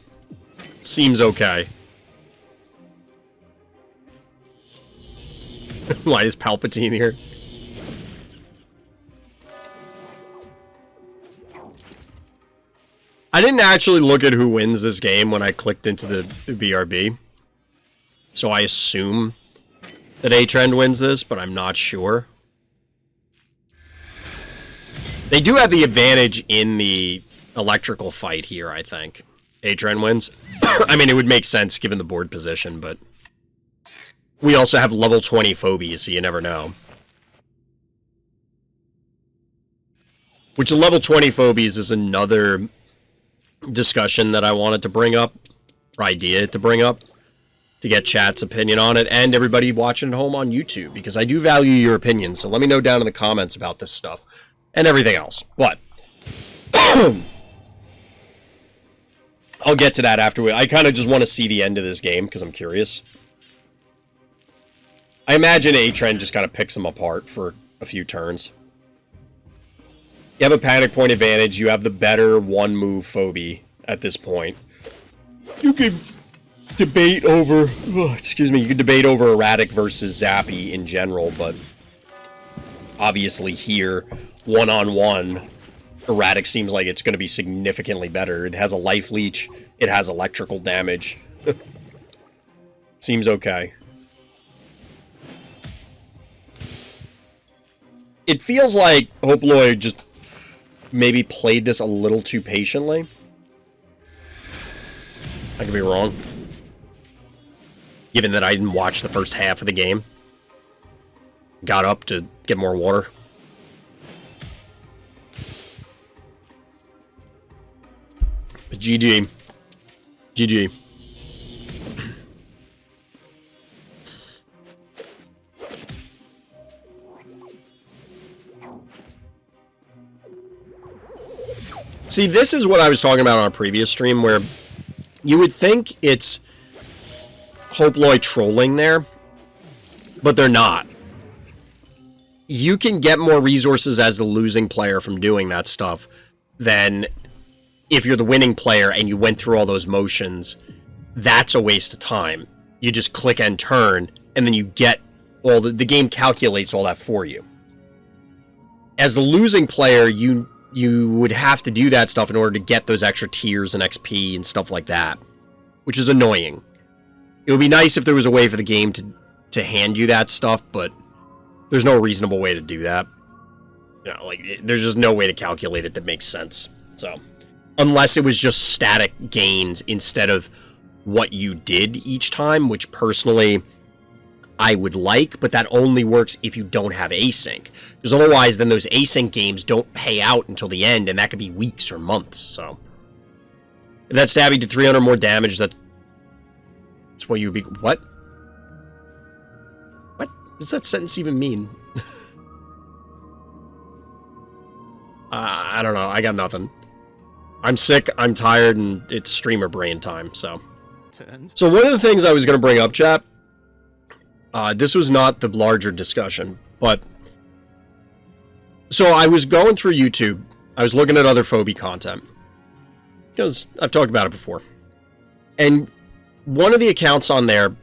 Seems okay. Why is Palpatine here? I didn't actually look at who wins this game when I clicked into the BRB. So I assume that A-Trend wins this, but I'm not sure. They do have the advantage in the electrical fight here, I think. A-Trend wins. I mean, it would make sense given the board position, but we also have level 20 Phobies, so you never know. Which, the level 20 Phobies is another discussion that I wanted to bring up, or idea to bring up, to get chat's opinion on it, and everybody watching at home on YouTube, because I do value your opinion, so let me know down in the comments about this stuff, and everything else. But I'll get to that after I kind of just want to see the end of this game, because I'm curious. I imagine A-Trend just kind of picks them apart for a few turns. You have a panic point advantage, you have the better one-move Phobie at this point. You could debate over, you could debate over Erratic versus Zappy in general, but obviously here, one-on-one, Erratic seems like it's going to be significantly better. It has a life leech, it has electrical damage. Seems okay. It feels like Hoploid just maybe played this a little too patiently. I could be wrong. Given that I didn't watch the first half of the game. Got up to get more water. But GG. GG. See, this is what I was talking about on a previous stream, where you would think it's Hoploid trolling there, but they're not. You can get more resources as the losing player from doing that stuff than if you're the winning player and you went through all those motions. That's a waste of time. You just click and turn, and then you get all the game calculates all that for you. As the losing player, you would have to do that stuff in order to get those extra tiers and XP and stuff like that, which is annoying. It would be nice if there was a way for the game to hand you that stuff, but there's no reasonable way to do that. You know, like, there's just no way to calculate it that makes sense. So, unless it was just static gains instead of what you did each time, which personally I would like, but that only works if you don't have async. Because otherwise, then those async games don't pay out until the end, and that could be weeks or months, so. If that stabbing did 300 more damage, that's what you would be... What? What does that sentence even mean? I don't know, I got nothing. I'm sick, I'm tired, and it's streamer brain time, so. So one of the things I was going to bring up, chat, this was not the larger discussion, but... So I was going through YouTube, I was looking at other Phobie content, because I've talked about it before. And one of the accounts on there,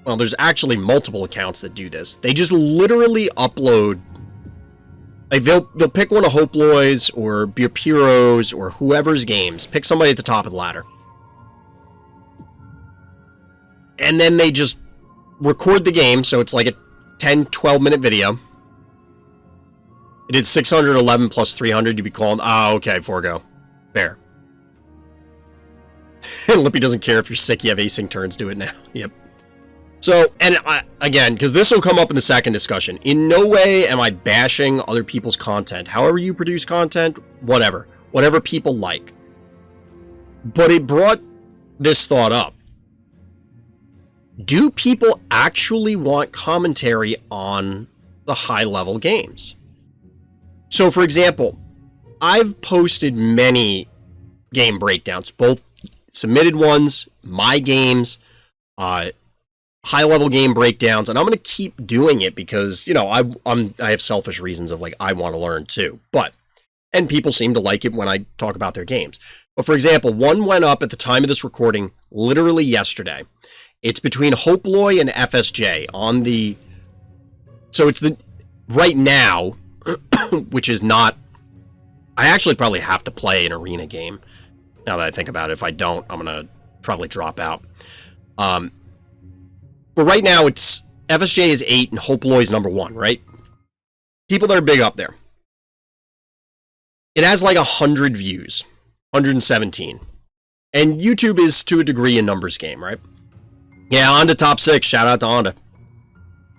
well, there's actually multiple accounts that do this. They just literally upload Like, they'll pick one of Hoploy's or Bierpiro's or whoever's games. Pick somebody at the top of the ladder. And then they just record the game, so it's like a 10, 12-minute video. It did 611 plus 300, you'd be calling, okay, forego. Fair. Lippy doesn't care if you're sick, you have async turns, do it now. Yep. So, and again, because this will come up in the second discussion, in no way am I bashing other people's content. However you produce content, whatever. Whatever people like. But it brought this thought up. Do people actually want commentary on the high-level games? So, for example, I've posted many game breakdowns, both submitted ones, my games, high-level game breakdowns, and I'm going to keep doing it because, you know, I have selfish reasons of, like, I want to learn too. And people seem to like it when I talk about their games. But, for example, one went up at the time of this recording literally yesterday. It's between Hoploy and FSJ on the... So it's the... Right now, which is not... I actually probably have to play an arena game. Now that I think about it. If I don't, I'm going to probably drop out. But right now, it's... FSJ is 8 and Hoploy is number 1, right? People that are big up there. It has like 100 views. 117. And YouTube is, to a degree, a numbers game, right? Yeah, on to top 6. Shout out to Onda.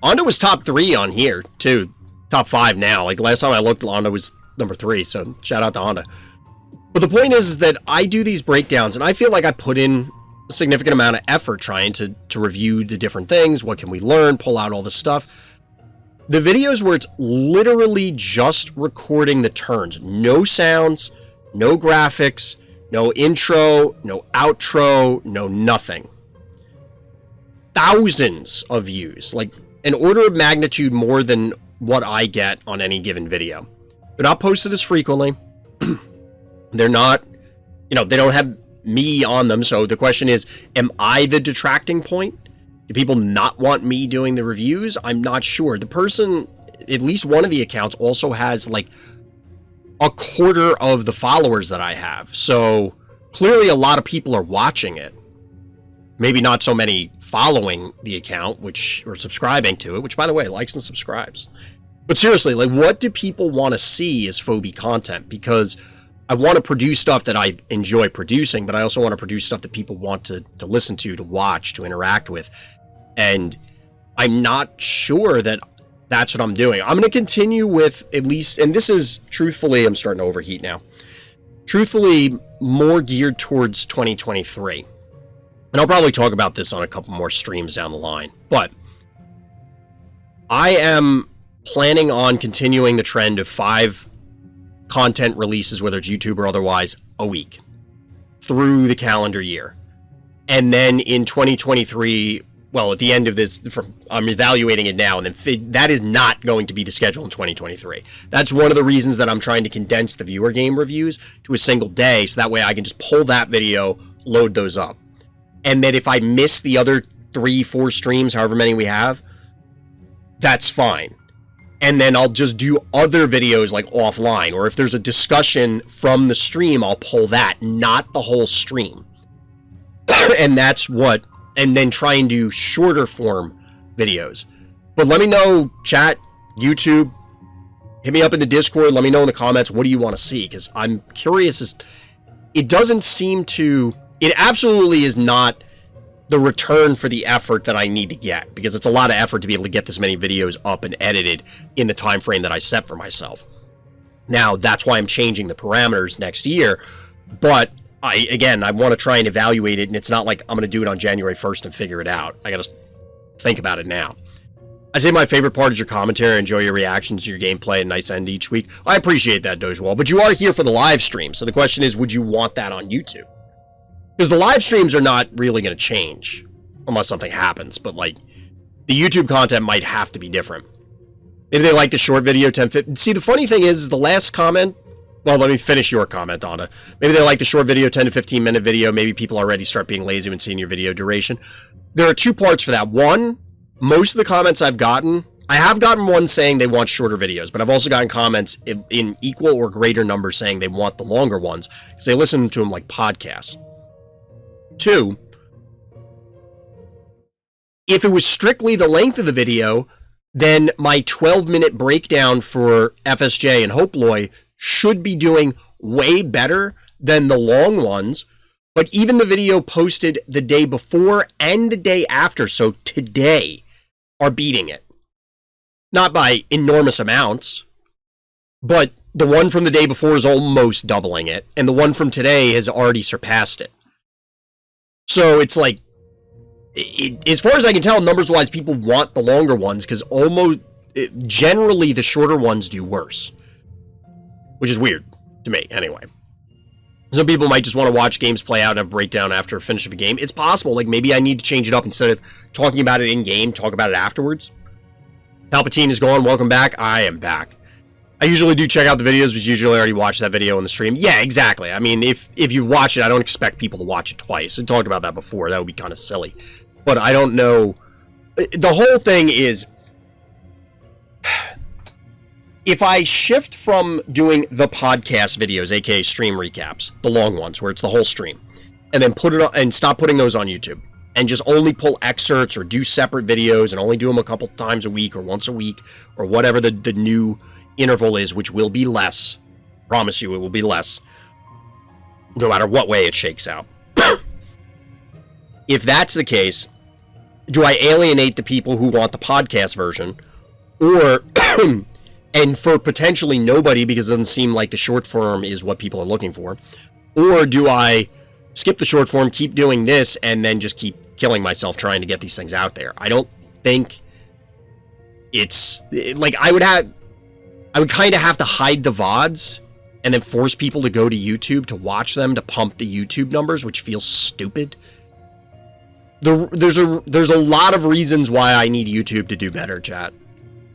Onda was top 3 on here, too. Top 5 now. Like, last time I looked, Onda was number 3, so shout out to Onda. But the point is that I do these breakdowns, and I feel like I put in a significant amount of effort trying to review the different things. What can we learn? Pull out all this stuff. The videos where it's literally just recording the turns. No sounds, no graphics, no intro, no outro, no nothing. Thousands of views, like an order of magnitude more than what I get on any given video. They're not posted as frequently. They're not, you know, they don't have me on them. So the question is, am I the detracting point? Do people not want me doing the reviews? I'm not sure. The person, at least one of the accounts, also has like a quarter of the followers that I have. So clearly a lot of people are watching it. Maybe not so many following the account, or subscribing to it, which, by the way, likes and subscribes. But seriously, like, what do people want to see as Phobie content? Because I want to produce stuff that I enjoy producing, but I also want to produce stuff that people want to listen to watch, to interact with. And I'm not sure that that's what I'm doing. I'm going to continue with at least, and this is, truthfully, I'm starting to overheat now. Truthfully, more geared towards 2023. And I'll probably talk about this on a couple more streams down the line. But I am planning on continuing the trend of 5 content releases, whether it's YouTube or otherwise, a week through the calendar year. And then in 2023, well, at the end of this, I'm evaluating it now, and then that is not going to be the schedule in 2023. That's one of the reasons that I'm trying to condense the viewer game reviews to a single day, so that way I can just pull that video, load those up. And then if I miss the other 3-4 streams, however many we have, that's fine. And then I'll just do other videos like offline, or if there's a discussion from the stream, I'll pull that, not the whole stream. And that's what, and then try and do shorter form videos. But let me know, chat, YouTube, hit me up in the Discord, let me know in the comments, what do you want to see? Because I'm curious, it doesn't seem to... It absolutely is not the return for the effort that I need to get, because it's a lot of effort to be able to get this many videos up and edited in the time frame that I set for myself. Now, that's why I'm changing the parameters next year, but I want to try and evaluate it, and it's not like I'm going to do it on January 1st and figure it out. I got to think about it now. I say my favorite part is your commentary. I enjoy your reactions to your gameplay, a nice end each week. I appreciate that, dogewhal, but you are here for the live stream, so the question is, would you want that on YouTube? Because the live streams are not really going to change unless something happens, but like the YouTube content might have to be different. Maybe they like the short video, 10-15. See, the funny thing is the last comment, well, let me finish your comment on it. Maybe they like the short video, 10 to 15 minute video. Maybe people already start being lazy when seeing your video duration. There are 2 parts for that. One, most of the comments I've gotten I have gotten one saying they want shorter videos, but I've also gotten comments in equal or greater numbers saying they want the longer ones because they listen to them like podcasts. 2, if it was strictly the length of the video, then my 12-minute breakdown for FSJ and Hoploy should be doing way better than the long ones. But even the video posted the day before and the day after, so today, are beating it. Not by enormous amounts, but the one from the day before is almost doubling it, and the one from today has already surpassed it. So it's like, as far as I can tell, numbers-wise, people want the longer ones, because generally the shorter ones do worse. Which is weird to me, anyway. Some people might just want to watch games play out and have a breakdown after a finish of a game. It's possible, like maybe I need to change it up instead of talking about it in-game, talk about it afterwards. Palpatine is gone, welcome back. I am back. I usually do check out the videos, but usually already watched that video on the stream. Yeah, exactly. I mean, if you watch it, I don't expect people to watch it twice. I talked about that before. That would be kind of silly. But I don't know. The whole thing is, if I shift from doing the podcast videos, aka stream recaps, the long ones where it's the whole stream, and then put it on, and stop putting those on YouTube, and just only pull excerpts or do separate videos and only do them a couple times a week or once a week or whatever the new interval is, which will be less. Promise you it will be less. No matter what way it shakes out. If that's the case, do I alienate the people who want the podcast version? Or... and for potentially nobody, because it doesn't seem like the short form is what people are looking for. Or do I skip the short form, keep doing this, and then just keep killing myself trying to get these things out there? I don't think it's... like, I would kind of have to hide the VODs and then force people to go to YouTube to watch them to pump the YouTube numbers, which feels stupid. There's a lot of reasons why I need YouTube to do better, chat.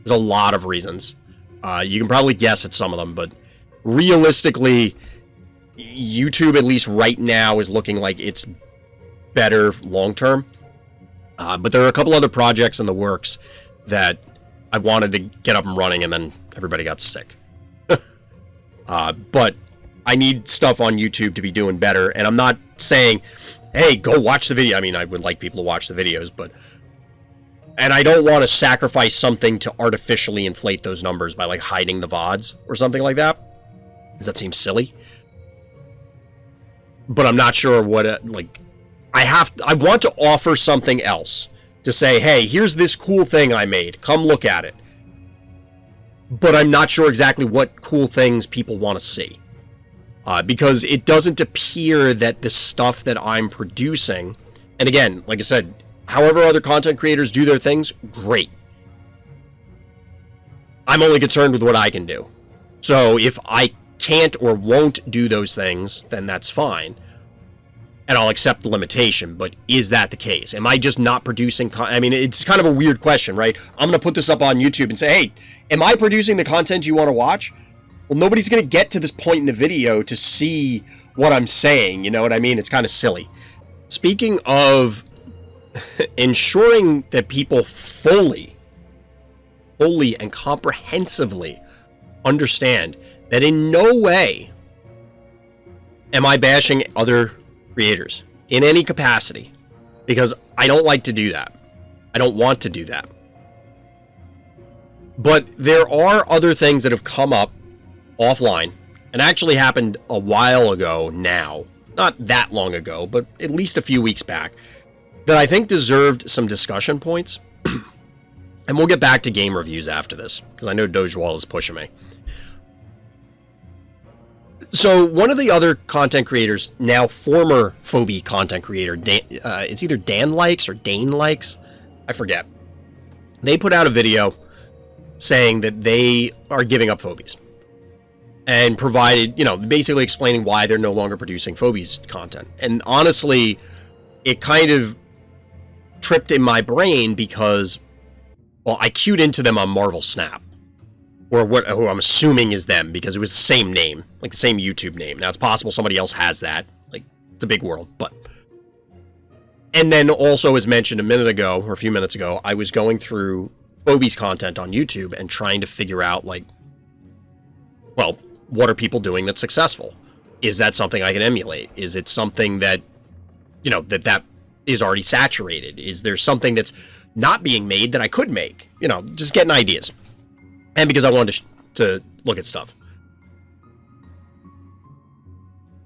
There's a lot of reasons. You can probably guess at some of them, but realistically, YouTube, at least right now, is looking like it's better long-term. But there are a couple other projects in the works that I wanted to get up and running, and then everybody got sick. But I need stuff on YouTube to be doing better, and I'm not saying, hey, go watch the video. I mean, I would like people to watch the videos, but... and I don't want to sacrifice something to artificially inflate those numbers by, like, hiding the VODs or something like that. Does that seem silly? But I'm not sure what, I want to offer something else. To say, hey, here's this cool thing I made. Come look at it. But I'm not sure exactly what cool things people want to see. Because it doesn't appear that the stuff that I'm producing... and again, like I said... however other content creators do their things, great. I'm only concerned with what I can do. So if I can't or won't do those things, then that's fine. And I'll accept the limitation, but is that the case? Am I just not producing I mean, it's kind of a weird question, right? I'm going to put this up on YouTube and say, hey, am I producing the content you want to watch? Well, nobody's going to get to this point in the video to see what I'm saying, you know what I mean? It's kind of silly. Speaking of... ensuring that people fully and comprehensively understand that in no way am I bashing other creators in any capacity, because I don't like to do that. I don't want to do that. But there are other things that have come up offline, and actually happened a while ago now, not that long ago, but at least a few weeks back, that I think deserved some discussion points. And we'll get back to game reviews after this, because I know dogewhal is pushing me. So, one of the other content creators, now former Phobie content creator, it's either Dan Likes or Dane Likes, I forget. They put out a video saying that they are giving up Phobies. And provided, basically explaining why they're no longer producing Phobies content. And honestly, it kind of tripped in my brain because, well, I queued into them on Marvel Snap, or who I'm assuming is them, because it was the same name, like the same YouTube name. Now, it's possible somebody else has that. Like, it's a big world, but... and then also, as mentioned a minute ago, or a few minutes ago, I was going through Phobies content on YouTube and trying to figure out, like, well, what are people doing that's successful? Is that something I can emulate? Is it something that, you know, that is already saturated? Is there something that's not being made that I could make? You know, just getting ideas. And because I wanted to look at stuff.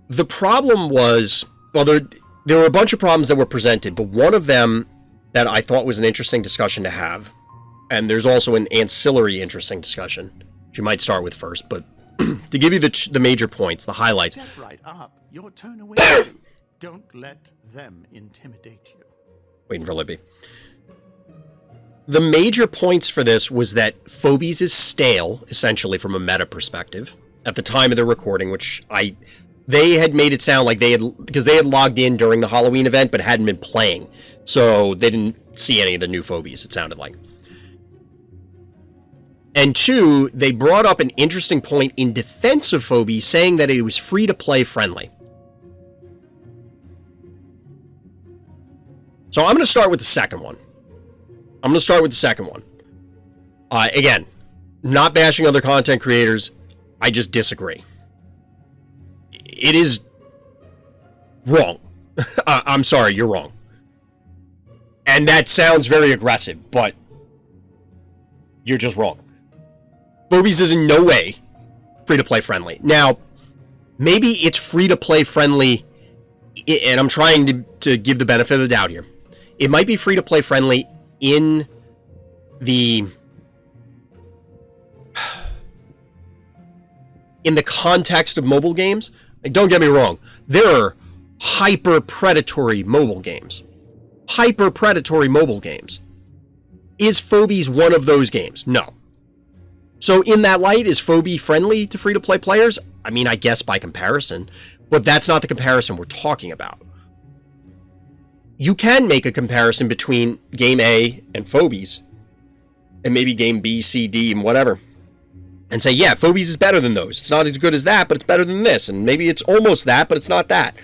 The problem was, well, there were a bunch of problems that were presented, but one of them that I thought was an interesting discussion to have, and there's also an ancillary interesting discussion, which you might start with first, but to give you the major points, the highlights. Step right up. Your tone away. Don't let them intimidate you. Waiting for Libby. The major points for this was that Phobies is stale, essentially from a meta perspective, at the time of the recording, which they had made it sound like because they had logged in during the Halloween event, but hadn't been playing, so they didn't see any of the new Phobies, it sounded like. And two, they brought up an interesting point in defense of Phobie, saying that it was free-to-play friendly. So I'm going to start with the second one. Again, not bashing other content creators. I just disagree. It is wrong. I'm sorry, you're wrong. And that sounds very aggressive, but you're just wrong. Phobies is in no way free-to-play friendly. Now, maybe it's free-to-play friendly, and I'm trying to give the benefit of the doubt here. It might be free-to-play friendly in the context of mobile games. Don't get me wrong. There are hyper-predatory mobile games. Hyper-predatory mobile games. Is Phobies one of those games? No. So in that light, is Phobie friendly to free-to-play players? I mean, I guess by comparison, but that's not the comparison we're talking about. You can make a comparison between Game A and Phobies, and maybe Game B, C, D, and whatever, and say, yeah, Phobies is better than those. It's not as good as that, but it's better than this, and maybe it's almost that, but it's not that.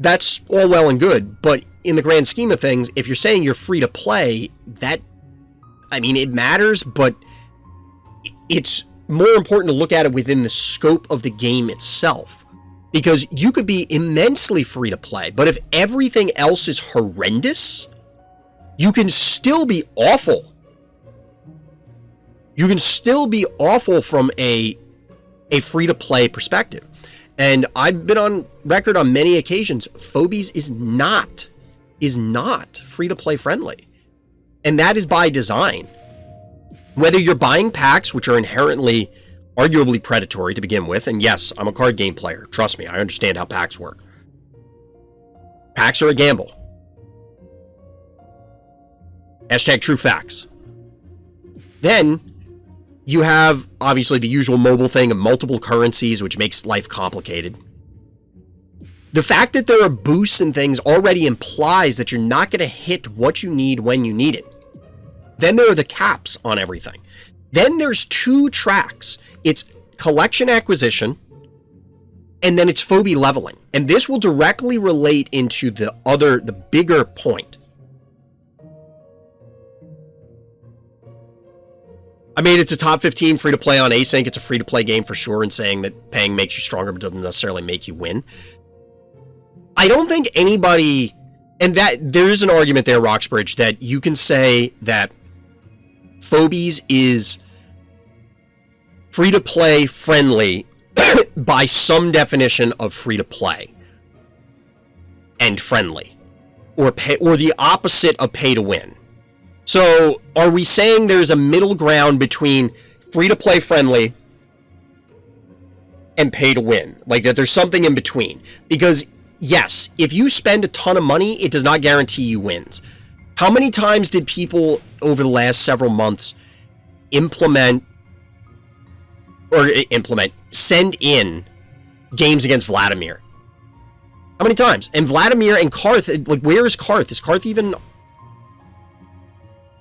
That's all well and good, but in the grand scheme of things, if you're saying you're free-to-play, that, I mean, it matters, but it's more important to look at it within the scope of the game itself. Because you could be immensely free to play, but if everything else is horrendous, you can still be awful. You can still be awful from a free-to-play perspective. And I've been on record on many occasions, Phobies is not free-to-play friendly. And that is by design. Whether you're buying packs, which are inherently, arguably predatory to begin with, and yes, I'm a card game player. Trust me, I understand how packs work. Packs are a gamble. Hashtag true facts. Then, you have, obviously, the usual mobile thing of multiple currencies, which makes life complicated. The fact that there are boosts and things already implies that you're not going to hit what you need when you need it. Then there are the caps on everything. Then there's two tracks. It's collection acquisition, and then it's Phobie leveling. And this will directly relate into the bigger point. I mean, it's a top 15 free-to-play on Async. It's a free-to-play game for sure, and saying that paying makes you stronger but doesn't necessarily make you win. I don't think anybody... And that there is an argument there, Roxbridge, that you can say that Phobies is free-to-play friendly by some definition of free-to-play and friendly, or the opposite of pay-to-win. So, are we saying there's a middle ground between free-to-play friendly and pay-to-win? Like that there's something in between? Because, yes, if you spend a ton of money, it does not guarantee you wins. How many times did people over the last several months send in games against Vladimir? How many times? And Vladimir and Karth, like, where is Karth? Is Karth even...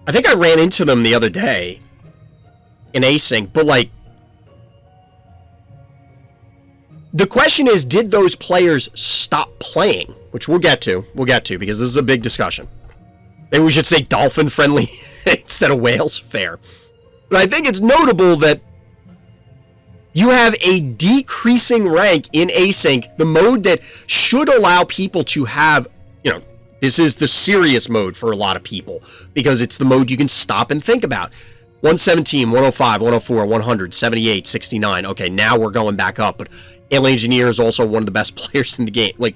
I think I ran into them the other day in Async, but, like, the question is, did those players stop playing? Which we'll get to, because this is a big discussion. Maybe we should say dolphin-friendly instead of whales. Fair. But I think it's notable that you have a decreasing rank in async, the mode that should allow people to have, you know, this is the serious mode for a lot of people, because it's the mode you can stop and think about. 117, 105, 104, 100, 78, 69. Okay, now we're going back up, but Alien Engineer is also one of the best players in the game. Like,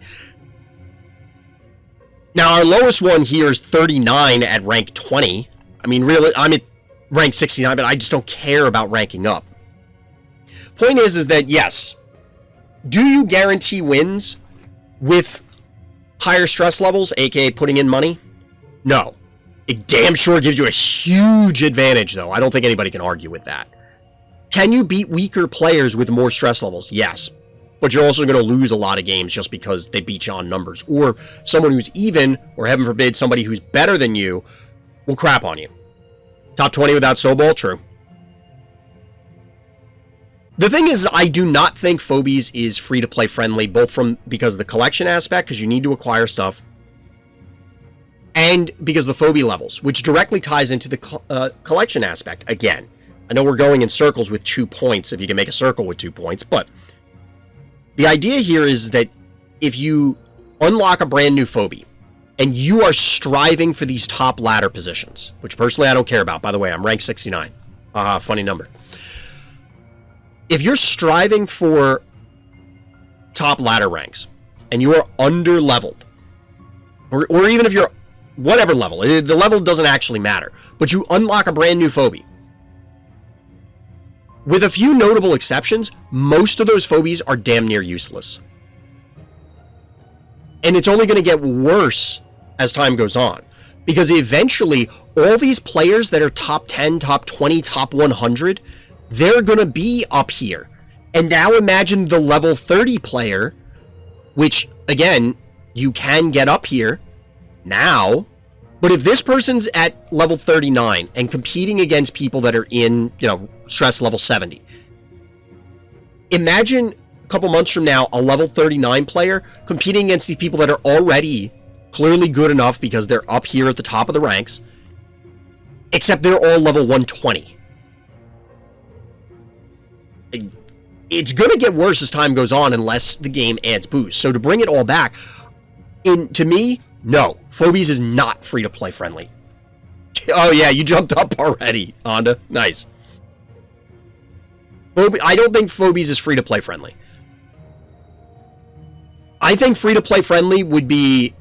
now our lowest one here is 39 at rank 20. I mean, really, I'm at rank 69, but I just don't care about ranking up. Point is that, yes, do you guarantee wins with higher stress levels, aka putting in money? No. It damn sure gives you a huge advantage, though. I don't think anybody can argue with that. Can you beat weaker players with more stress levels? Yes. But you're also going to lose a lot of games just because they beat you on numbers. Or someone who's even, or heaven forbid, somebody who's better than you will crap on you. Top 20 without snowball? True. The thing is, I do not think Phobies is free-to-play friendly, both because of the collection aspect, because you need to acquire stuff, and because of the Phobie levels, which directly ties into the collection aspect. Again, I know we're going in circles with 2 points, if you can make a circle with 2 points, but the idea here is that if you unlock a brand new Phobie, and you are striving for these top ladder positions, which personally I don't care about, by the way, I'm rank 69. Funny number. If you're striving for top ladder ranks, and you are under-leveled, or even if you're whatever level, the level doesn't actually matter, but you unlock a brand new Phobie. With a few notable exceptions, most of those Phobies are damn near useless. And it's only going to get worse as time goes on, because eventually all these players that are top 10, top 20, top 100, they're going to be up here. And now imagine the level 30 player, which, again, you can get up here now. But if this person's at level 39 and competing against people that are in, you know, stress level 70, imagine a couple months from now a level 39 player competing against these people that are already clearly good enough because they're up here at the top of the ranks, except they're all level 120. It's going to get worse as time goes on unless the game adds boosts. So to bring it all back, to me, no. Phobies is not free-to-play friendly. Oh yeah, you jumped up already, Honda. Nice. I don't think Phobies is free-to-play friendly. I think free-to-play friendly would be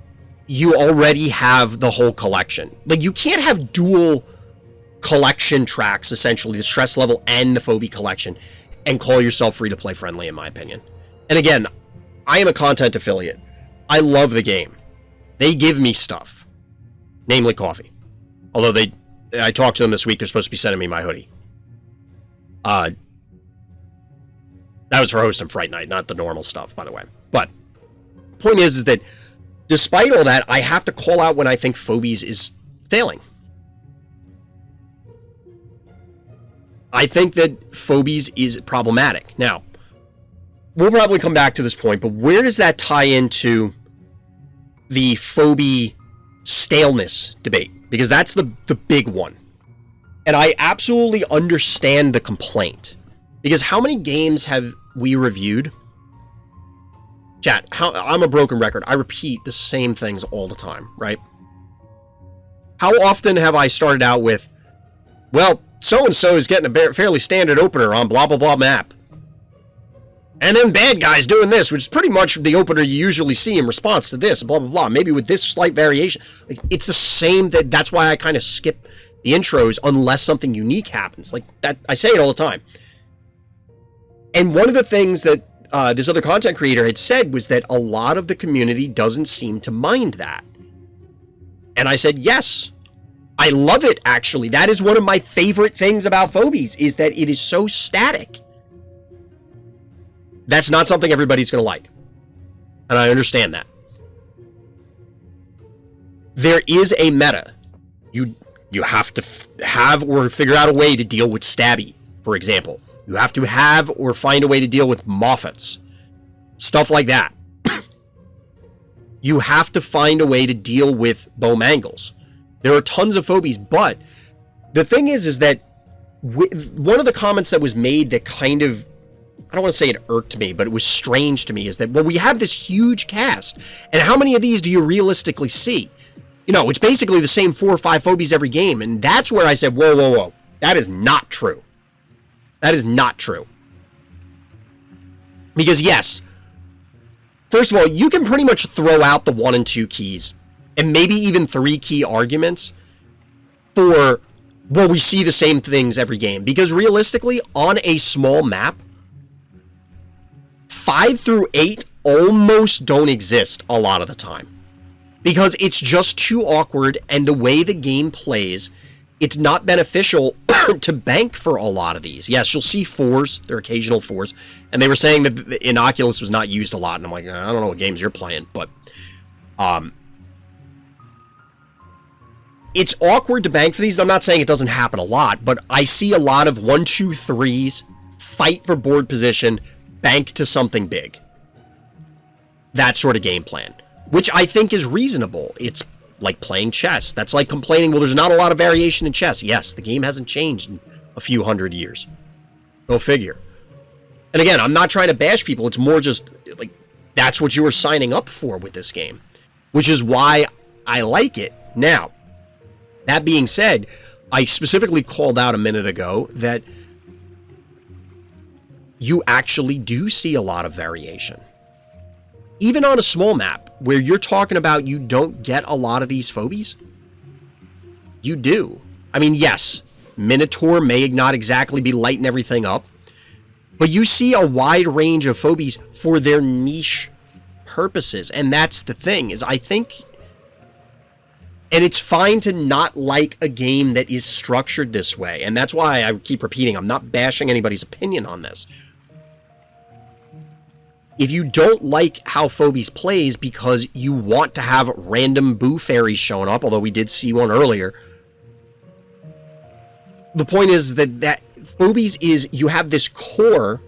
you already have the whole collection. Like, you can't have dual collection tracks, essentially, the stress level and the Phobie collection, and call yourself free-to-play friendly, in my opinion. And again, I am a content affiliate. I love the game. They give me stuff, namely coffee. Although I talked to them this week, they're supposed to be sending me my hoodie. That was for Host and Fright Night, not the normal stuff, by the way. But point is that despite all that, I have to call out when I think Phobies is failing. I think that Phobies is problematic. Now, we'll probably come back to this point, but where does that tie into the Phobie staleness debate? Because that's the big one. And I absolutely understand the complaint. Because how many games have we reviewed? Chat, I'm a broken record. I repeat the same things all the time, right? How often have I started out with, well, so-and-so is getting a fairly standard opener on blah, blah, blah map. And then bad guys doing this, which is pretty much the opener you usually see in response to this, blah, blah, blah. Maybe with this slight variation. Like, it's the same. That's why I kind of skip the intros unless something unique happens. Like, that, I say it all the time. And one of the things that this other content creator had said was that a lot of the community doesn't seem to mind that. And I said, yes. I love it, actually. That is one of my favorite things about Phobies, is that it is so static. That's not something everybody's going to like. And I understand that. There is a meta. You have to have or figure out a way to deal with Stabby, for example. You have to have or find a way to deal with Moffats. Stuff like that. You have to find a way to deal with Bowmangles. There are tons of Phobies, but the thing is that one of the comments that was made that kind of, I don't want to say it irked me, but it was strange to me, is that, well, we have this huge cast, and how many of these do you realistically see? You know, it's basically the same 4 or 5 Phobies every game, and that's where I said, whoa, whoa, whoa. That is not true. That is not true. Because, yes, first of all, you can pretty much throw out the 1 and 2 keys, and maybe even 3 key arguments for, well, we see the same things every game. Because realistically, on a small map, 5 through 8 almost don't exist a lot of the time. Because it's just too awkward, and the way the game plays, it's not beneficial to bank for a lot of these. Yes, you'll see 4s, they're occasional 4s, and they were saying that the Innocuous was not used a lot, and I'm like, I don't know what games you're playing, but it's awkward to bank for these, and I'm not saying it doesn't happen a lot, but I see a lot of 1, 2, 3s, fight for board position, bank to something big. That sort of game plan, which I think is reasonable. It's like playing chess. That's like complaining, well, there's not a lot of variation in chess. Yes, the game hasn't changed in a few 100 years. Go figure. And again, I'm not trying to bash people. It's more just, like, that's what you were signing up for with this game, which is why I like it. Now, that being said, I specifically called out a minute ago that you actually do see a lot of variation. Even on a small map, where you're talking about you don't get a lot of these Phobies, you do. I mean, yes, Minotaur may not exactly be lighting everything up, but you see a wide range of Phobies for their niche purposes, and that's the thing, is I think, and it's fine to not like a game that is structured this way, and that's why I keep repeating, I'm not bashing anybody's opinion on this. If you don't like how Phobies plays because you want to have random boo fairies showing up, although we did see one earlier, the point is that Phobies is, you have this core,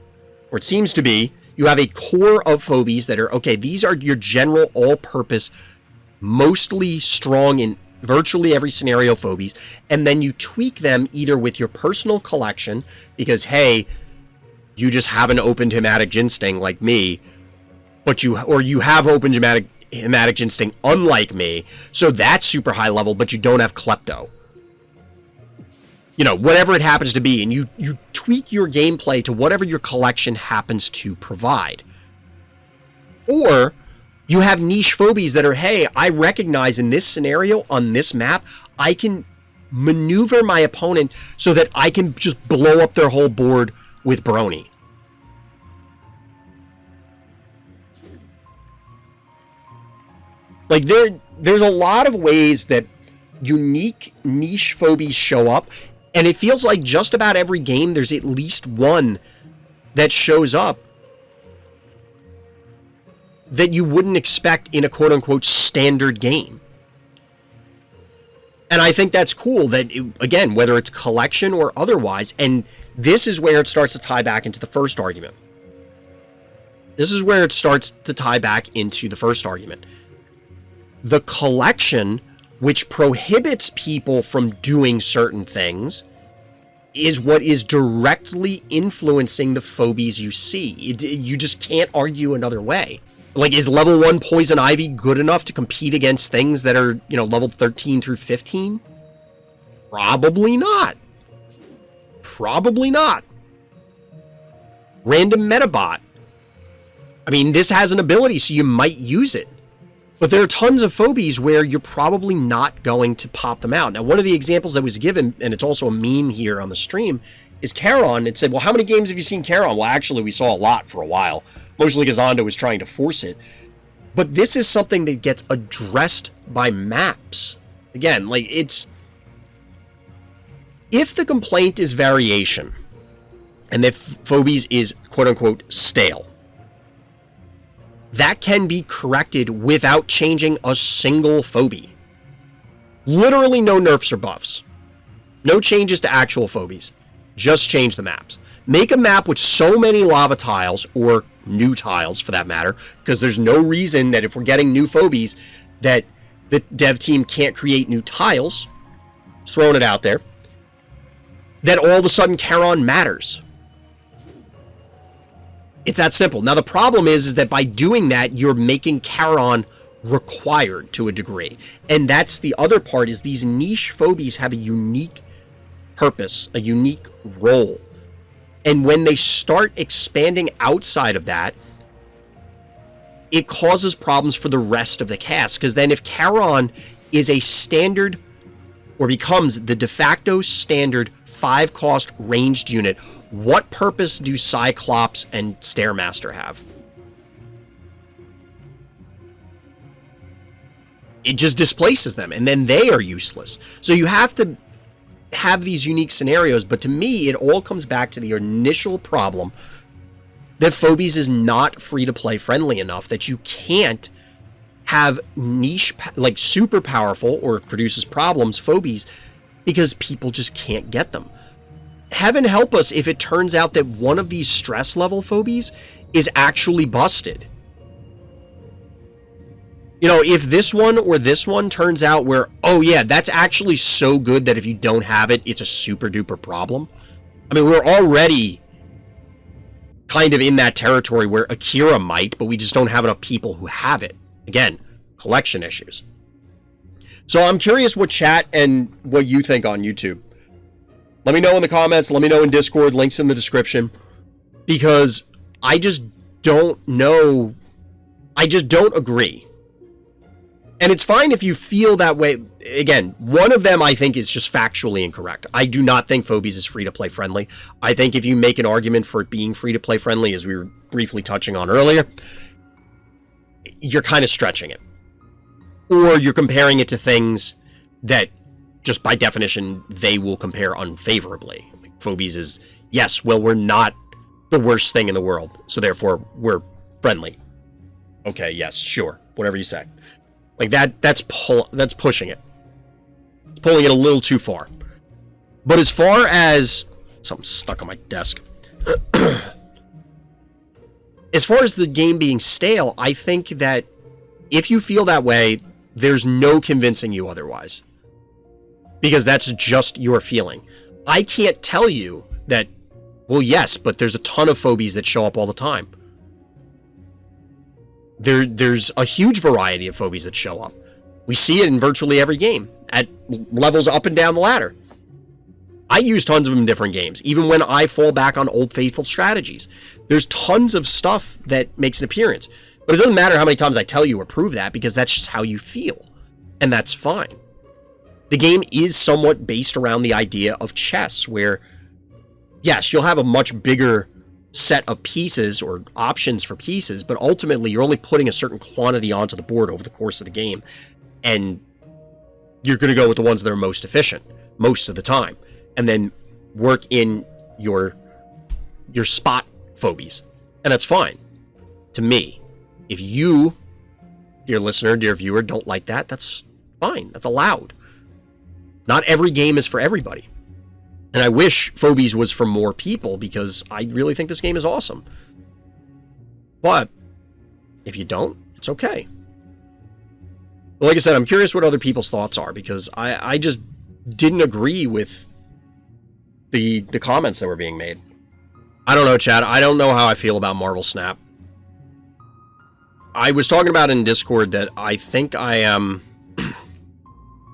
or it seems to be, you have a core of Phobies that are, okay, these are your general all-purpose, mostly strong in virtually every scenario Phobies, and then you tweak them either with your personal collection, because, hey, you just haven't opened Hematic Ginsting like me, but you have opened Hematic Ginsting unlike me, so that's super high level, but you don't have Klepto. You know, whatever it happens to be, and you tweak your gameplay to whatever your collection happens to provide. Or you have niche Phobies that are, hey, I recognize in this scenario, on this map, I can maneuver my opponent so that I can just blow up their whole board with Brony. Like, there's a lot of ways that unique niche Phobies show up, and it feels like just about every game there's at least one that shows up that you wouldn't expect in a quote-unquote standard game. And I think that's cool that, again, whether it's collection or otherwise, and this is where it starts to tie back into the first argument. This is where it starts to tie back into the first argument. The collection, which prohibits people from doing certain things, is what is directly influencing the Phobies you see. You just can't argue another way. Like, is level 1 Poison Ivy good enough to compete against things that are, you know, level 13 through 15? Probably not. Probably not. Random Metabot. I mean, this has an ability, so you might use it. But there are tons of Phobies where you're probably not going to pop them out. Now, one of the examples that was given, and it's also a meme here on the stream, is Charon. It said, well, how many games have you seen Charon? Well, actually, we saw a lot for a while. Mostly because Ondo was trying to force it. But this is something that gets addressed by maps. Again, like, it's... If the complaint is variation, and if Phobies is, quote-unquote, stale, that can be corrected without changing a single Phobie. Literally no nerfs or buffs. No changes to actual Phobies. Just change the maps. Make a map with so many lava tiles, or new tiles for that matter, because there's no reason that if we're getting new Phobies, that the dev team can't create new tiles, just throwing it out there, then all of a sudden Charon matters. It's that simple. Now, the problem is that by doing that, you're making Charon required to a degree. And that's the other part, is these niche phobies have a unique purpose, a unique role. And when they start expanding outside of that, it causes problems for the rest of the cast. Because then if Charon is a standard, or becomes the de facto standard 5-cost ranged unit, what purpose do Cyclops and Stairmaster have? It just displaces them, and then they are useless. So you have to have these unique scenarios, but to me, it all comes back to the initial problem that Phobies is not free-to-play friendly enough, that you can't have niche, like super powerful or produces problems, Phobies, because people just can't get them. Heaven help us if it turns out that one of these stress level Phobies is actually busted. You know, if this one or this one turns out where, oh yeah, that's actually so good that if you don't have it, it's a super duper problem. I mean, we're already kind of in that territory where Akira might, but we just don't have enough people who have it. Again, collection issues. So I'm curious what chat and what you think on YouTube. Let me know in the comments. Let me know in Discord. Links in the description. Because I just don't know. I just don't agree. And it's fine if you feel that way. Again, one of them I think is just factually incorrect. I do not think Phobies is free-to-play friendly. I think if you make an argument for it being free-to-play friendly, as we were briefly touching on earlier, you're kind of stretching it. Or you're comparing it to things that, just by definition, they will compare unfavorably. Like Phobies is, yes, well, we're not the worst thing in the world, so therefore we're friendly. Okay, yes, sure, whatever you say. Like that's pushing it. It's pulling it a little too far. But as far as something stuck on my desk. As far as the game being stale, I think that if you feel that way, there's no convincing you otherwise. Because that's just your feeling. I can't tell you that, well, yes, but there's a ton of Phobies that show up all the time. There's a huge variety of Phobies that show up. We see it in virtually every game, at levels up and down the ladder. I use tons of them in different games, even when I fall back on old faithful strategies. There's tons of stuff that makes an appearance. But it doesn't matter how many times I tell you or prove that, because that's just how you feel. And that's fine. The game is somewhat based around the idea of chess, where, yes, you'll have a much bigger set of pieces or options for pieces, but ultimately you're only putting a certain quantity onto the board over the course of the game, and you're going to go with the ones that are most efficient most of the time, and then work in your spot Phobies, and that's fine to me. If you, dear listener, dear viewer, don't like that, that's fine, that's allowed. Not every game is for everybody. And I wish Phobies was for more people, because I really think this game is awesome. But if you don't, it's okay. But like I said, I'm curious what other people's thoughts are, because I just didn't agree with the comments that were being made. I don't know, Chad. I don't know how I feel about Marvel Snap. I was talking about in Discord that I think I am,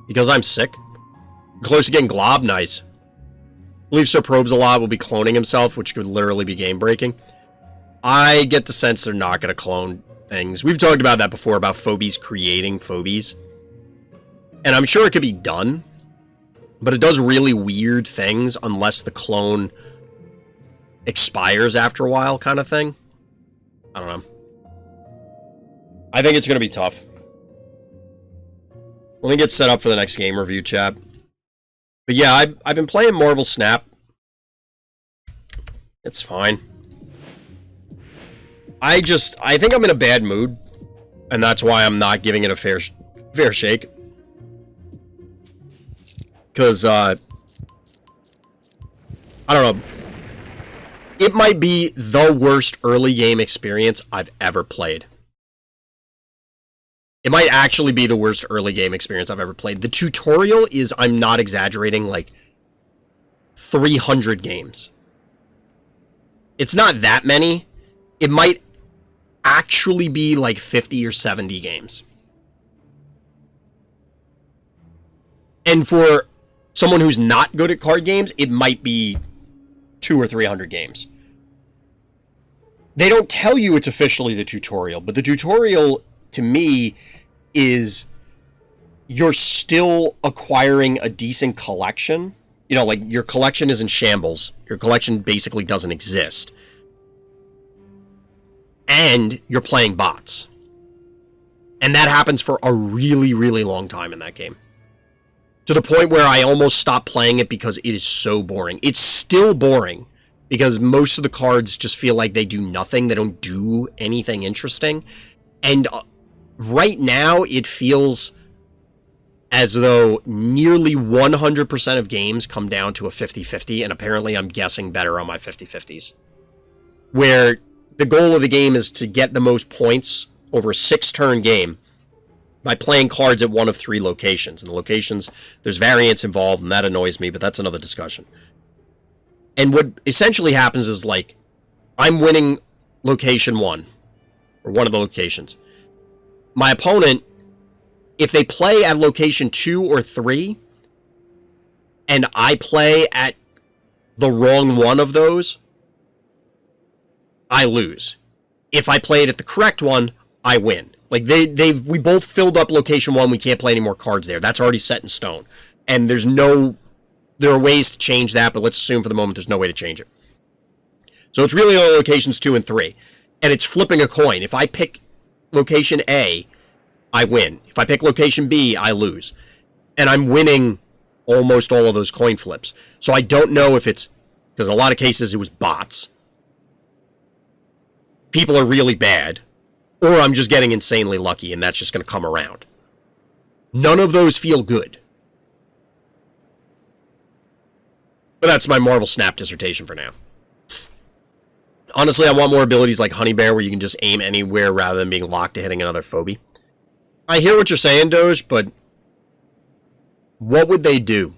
because I'm sick, close to getting Glob nice. I believe Sir Probes a lot will be cloning himself, which could literally be game-breaking. I get the sense they're not going to clone things. We've talked about that before, about Phobies creating Phobies. And I'm sure it could be done, but it does really weird things unless the clone expires after a while, kind of thing. I don't know. I think it's going to be tough. Let me get set up for the next game review, chat. But yeah, I've been playing Marvel Snap. It's fine. I think I'm in a bad mood, and that's why I'm not giving it a fair shake. Because, I don't know. It might be the worst early game experience I've ever played. It might actually be the worst early game experience I've ever played. The tutorial is, I'm not exaggerating, like 300 games. It's not that many. It might actually be like 50 or 70 games. And for someone who's not good at card games, it might be 200 or 300 games. They don't tell you it's officially the tutorial, but the tutorial, to me, is you're still acquiring a decent collection. You know, like, your collection is in shambles. Your collection basically doesn't exist. And you're playing bots. And that happens for a really, really long time in that game. To the point where I almost stopped playing it because it is so boring. It's still boring because most of the cards just feel like they do nothing. They don't do anything interesting. And right now, it feels as though nearly 100% of games come down to a 50-50, and apparently I'm guessing better on my 50-50s. Where the goal of the game is to get the most points over a 6-turn game by playing cards at one of 3 locations. And the locations, there's variance involved, and that annoys me, but that's another discussion. And what essentially happens is, like, I'm winning location 1, or one of the locations. My opponent, if they play at location 2 or 3, and I play at the wrong one of those, I lose. If I play it at the correct one, I win. Like, we both filled up location 1, we can't play any more cards there. That's already set in stone. And there are ways to change that, but let's assume for the moment there's no way to change it. So it's really only locations 2 and 3. And it's flipping a coin. If I pick location A, I win. If I pick location B, I lose. And I'm winning almost all of those coin flips. So I don't know if it's, because in a lot of cases it was bots. People are really bad. Or I'm just getting insanely lucky and that's just going to come around. None of those feel good. But that's my Marvel Snap dissertation for now. Honestly, I want more abilities like Honey Bear where you can just aim anywhere rather than being locked to hitting another Phobie. I hear what you're saying, Doge, but what would they do?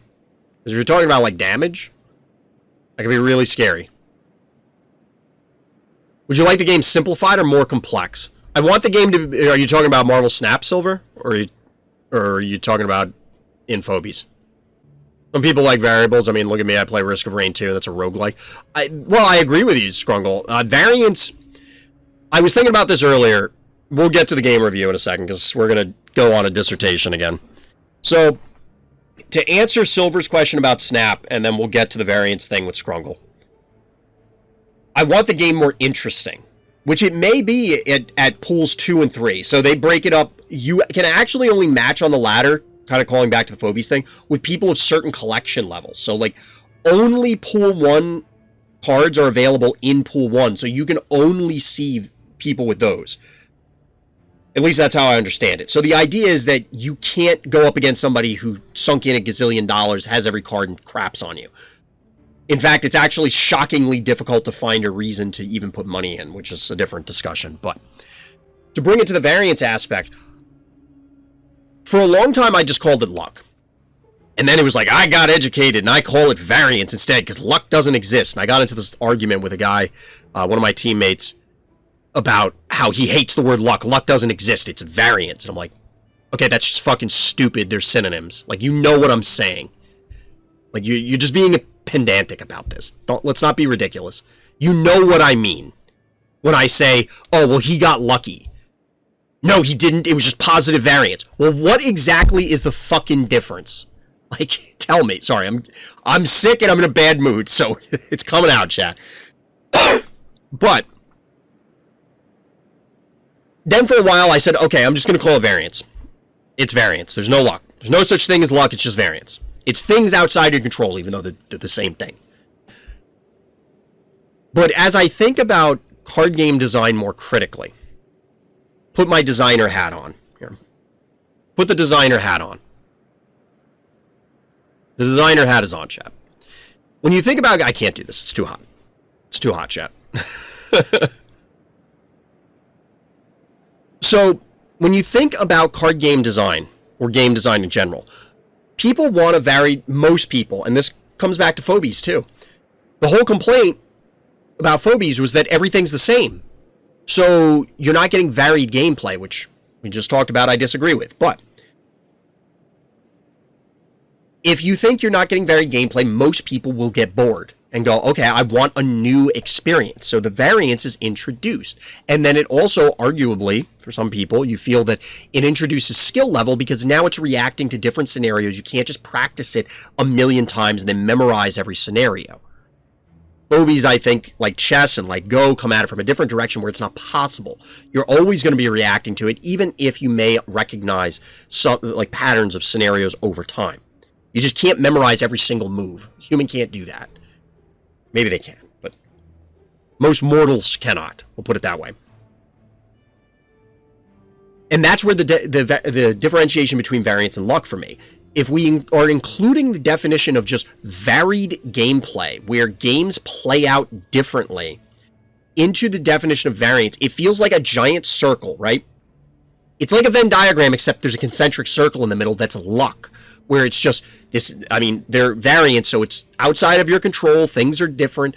Because if you're talking about, like, damage, that could be really scary. Would you like the game simplified or more complex? I want the game to be... Are you talking about Marvel Snap, Silver? Or are you talking about in Phobies? Some people like variables. I mean, look at me. I play Risk of Rain 2. That's a roguelike. Well, I agree with you, Scrungle. Variance... I was thinking about this earlier. We'll get to the game review in a second, because we're going to go on a dissertation again. So, to answer Silver's question about Snap, and then we'll get to the variance thing with Scrungle. I want the game more interesting, which it may be at pools 2 and 3. So they break it up. You can actually only match on the ladder, kind of calling back to the Phobies thing, with people of certain collection levels. So, like, only pool 1 cards are available in pool 1, so you can only see people with those. At least that's how I understand it. So the idea is that you can't go up against somebody who sunk in $1 gazillion, has every card, and craps on you. In fact, it's actually shockingly difficult to find a reason to even put money in, which is a different discussion. But to bring it to the variance aspect, for a long time I just called it luck. And then it was like, I got educated and I call it variance instead because luck doesn't exist. And I got into this argument with a guy, one of my teammates, about how he hates the word luck. Luck doesn't exist. It's variance. And I'm like, okay, that's just fucking stupid. They're synonyms. Like, you know what I'm saying. Like, you're just being pedantic about this. Let's not be ridiculous. You know what I mean when I say, oh, well, he got lucky. No, he didn't. It was just positive variance. Well, what exactly is the fucking difference? Like, tell me. Sorry, I'm sick and I'm in a bad mood, so it's coming out, chat. But then for a while I said, okay, I'm just going to call it variance. It's variance. There's no luck. There's no such thing as luck. It's just variance. It's things outside your control, even though they're the same thing. But as I think about card game design more critically, put my designer hat on. Here. Put the designer hat on. The designer hat is on, chat. When you think about... I can't do this. It's too hot. It's too hot, chat. So, when you think about card game design, or game design in general, people want to vary, most people, and this comes back to Phobies too. The whole complaint about Phobies was that everything's the same. So you're not getting varied gameplay, which we just talked about, I disagree with. But if you think you're not getting varied gameplay, most people will get bored and go, okay, I want a new experience. So the variance is introduced. And then it also, arguably, for some people, you feel that it introduces skill level because now it's reacting to different scenarios. You can't just practice it a million times and then memorize every scenario. Phobies, I think, like chess and like Go, come at it from a different direction where it's not possible. You're always going to be reacting to it, even if you may recognize some like patterns of scenarios over time. You just can't memorize every single move. Human can't do that. Maybe they can, but most mortals cannot. We'll put it that way. And that's where the differentiation between variance and luck for me. If we are including the definition of just varied gameplay, where games play out differently, into the definition of variance, it feels like a giant circle, right? It's like a Venn diagram, except there's a concentric circle in the middle that's luck, where it's just this, I mean, they're variants, so it's outside of your control, things are different,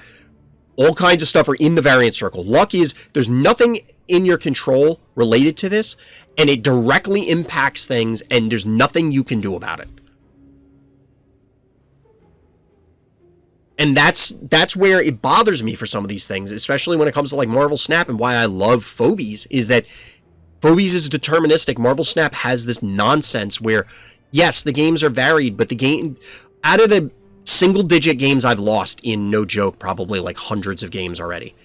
all kinds of stuff are in the variance circle. Luck is, there's nothing in your control related to this, and it directly impacts things, and there's nothing you can do about it. And that's where it bothers me for some of these things, especially when it comes to like Marvel Snap, and why I love Phobies, is that Phobies is deterministic. Marvel Snap has this nonsense where, yes, the games are varied, but the game, out of the single-digit games I've lost in, no joke, probably like hundreds of games already.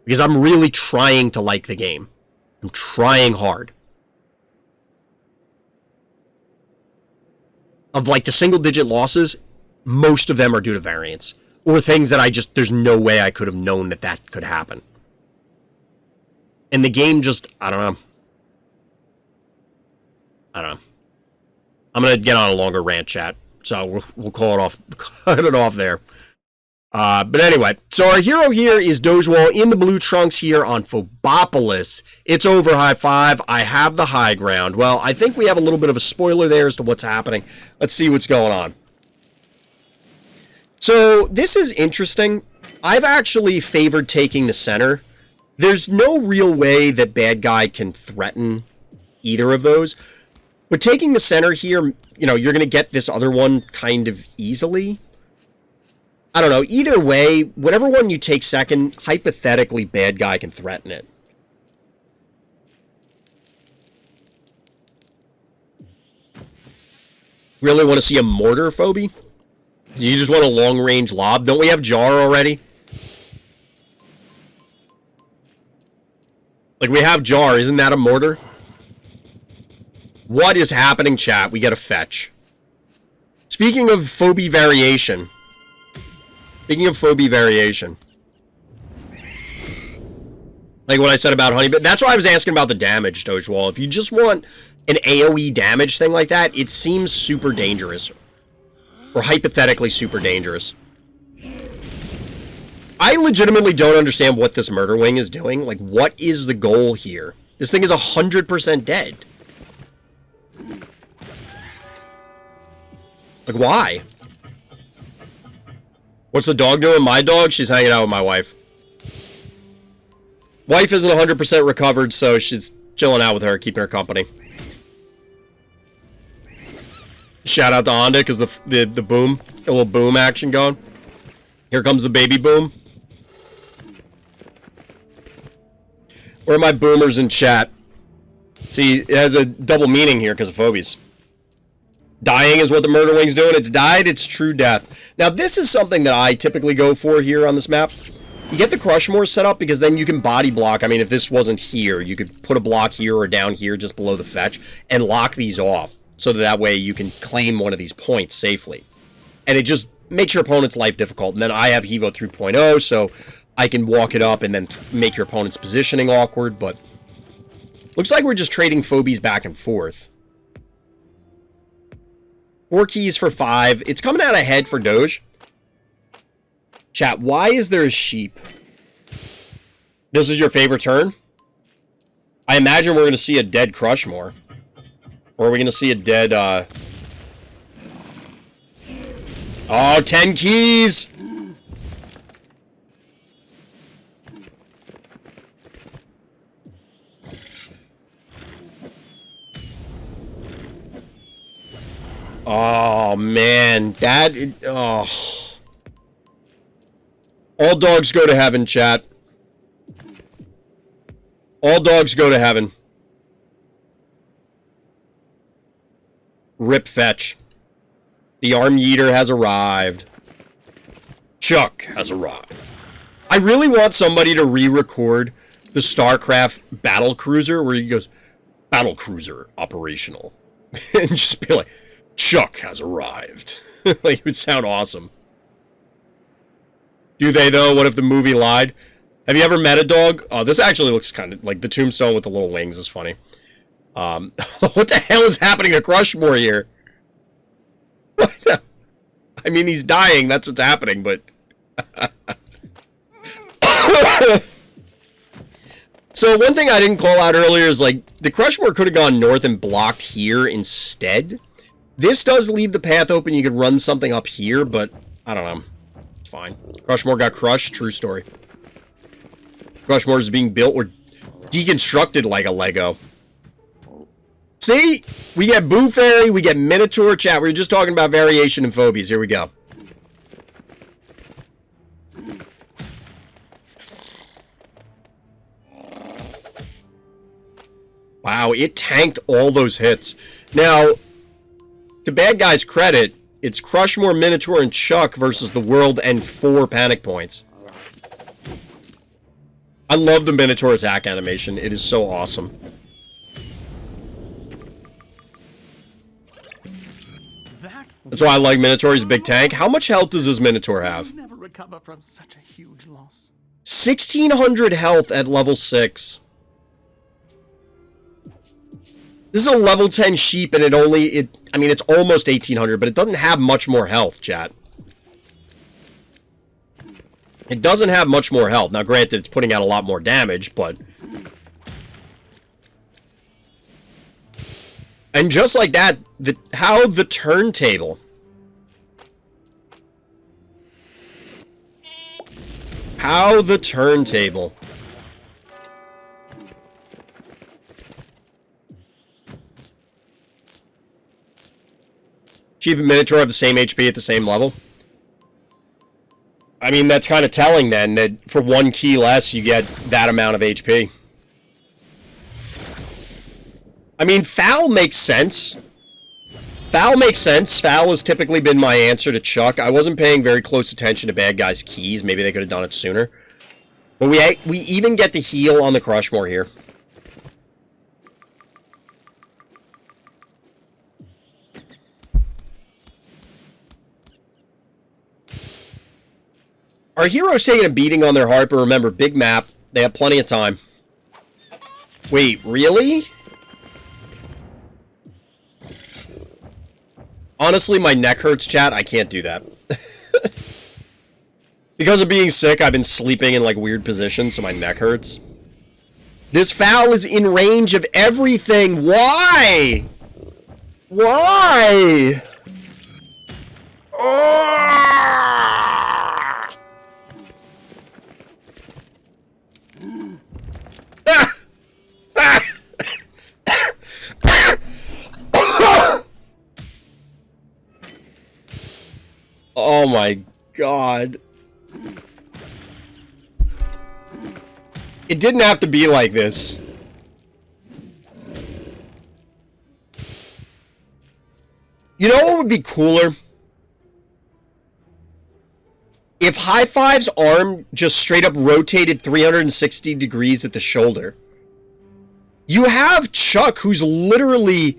Because I'm really trying to like the game. I'm trying hard. Of like the single-digit losses, most of them are due to variance. Or things that I just, there's no way I could have known that that could happen. And the game just, I don't know. I'm going to get on a longer rant, chat. So we'll call it off, cut it off there. But anyway, so our hero here is dogewhal in the blue trunks here on Phobopolis. It's over, high five. I have the high ground. Well, I think we have a little bit of a spoiler there as to what's happening. Let's see what's going on. So this is interesting. I've actually favored taking the center. There's no real way that bad guy can threaten either of those. But taking the center here, you know, you're going to get this other one kind of easily. I don't know. Either way, whatever one you take second, hypothetically, bad guy can threaten it. Really want to see a mortar, Phobie? You just want a long-range lob? Don't we have Jar already? Like, we have Jar. Isn't that a mortar? What is happening, chat? We get a fetch. Speaking of Phobie variation. Like what I said about Honey, but that's why I was asking about the damage, dogewhal. If you just want an AoE damage thing like that, it seems super dangerous. Or hypothetically super dangerous. I legitimately don't understand what this Murder Wing is doing. Like, what is the goal here? This thing is 100% dead. Like, why? What's the dog doing? My dog? She's hanging out with my wife. Wife isn't 100% recovered, so she's chilling out with her, keeping her company. Shout out to Honda, because the boom, a little boom action going. Here comes the baby boom. Where are my boomers in chat? See, it has a double meaning here because of Phobies. Dying is what the Murder Wing's doing. It's died, it's true death. Now, this is something that I typically go for here on this map. You get the Crushmore set up because then you can body block. I mean, if this wasn't here, you could put a block here or down here just below the fetch and lock these off. So that way you can claim one of these points safely. And it just makes your opponent's life difficult. And then I have Evo 3.0, so I can walk it up and then make your opponent's positioning awkward. But looks like we're just trading Phobies back and forth. 4 keys for 5. It's coming out ahead for Doge. Chat, why is there a sheep? This is your favorite turn? I imagine we're going to see a dead Crushmore. Or are we going to see a dead, Oh, 10 keys! Oh, man. Oh. All dogs go to heaven, chat. All dogs go to heaven. Rip fetch. The arm yeeter has arrived. Chuck has arrived. I really want somebody to re-record the StarCraft battle cruiser where he goes, battle cruiser operational. And just be like, Chuck has arrived. Like, it would sound awesome. Do they, though? What if the movie lied? Have you ever met a dog? Oh, this actually looks kind of like the tombstone with the little wings is funny. What the hell is happening to Crushmore here? I mean, he's dying. That's what's happening, but... So, one thing I didn't call out earlier is, like, the Crushmore could have gone north and blocked here instead. This does leave the path open. You could run something up here, but I don't know. It's fine. Crushmore got crushed. True story. Crushmore is being built or deconstructed like a Lego. See? We get Boo Fairy, we get Minotaur. Chat, we were just talking about variation and phobies. Here we go. Wow, it tanked all those hits. Now, to bad guy's credit, it's Crushmore, Minotaur, and Chuck versus the world and 4 panic points. I love the Minotaur attack animation. It is so awesome. That's why I like Minotaur. He's a big tank. How much health does this Minotaur have? Never recover from such a huge loss. 1,600 health at level 6. This is a level 10 sheep, and I mean, it's almost 1,800, but it doesn't have much more health, chat. It doesn't have much more health. Now, granted, it's putting out a lot more damage, but... And just like that, how the turntable... How the turntable... Sheep and Minotaur have the same HP at the same level. I mean, that's kind of telling then, that for 1 key less, you get that amount of HP. I mean, Foul makes sense. Foul makes sense. Foul has typically been my answer to Chuck. I wasn't paying very close attention to bad guys' keys. Maybe they could have done it sooner. But we even get the heal on the Crushmore here. Our hero's taking a beating on their heart, but remember, big map. They have plenty of time. Wait, really? Honestly, my neck hurts, chat. I can't do that. Because of being sick, I've been sleeping in, like, weird positions, so my neck hurts. This Foul is in range of everything. Why? Why? Oh! Oh my god. It didn't have to be like this. You know what would be cooler? If High Five's arm just straight up rotated 360 degrees at the shoulder. You have Chuck, who's literally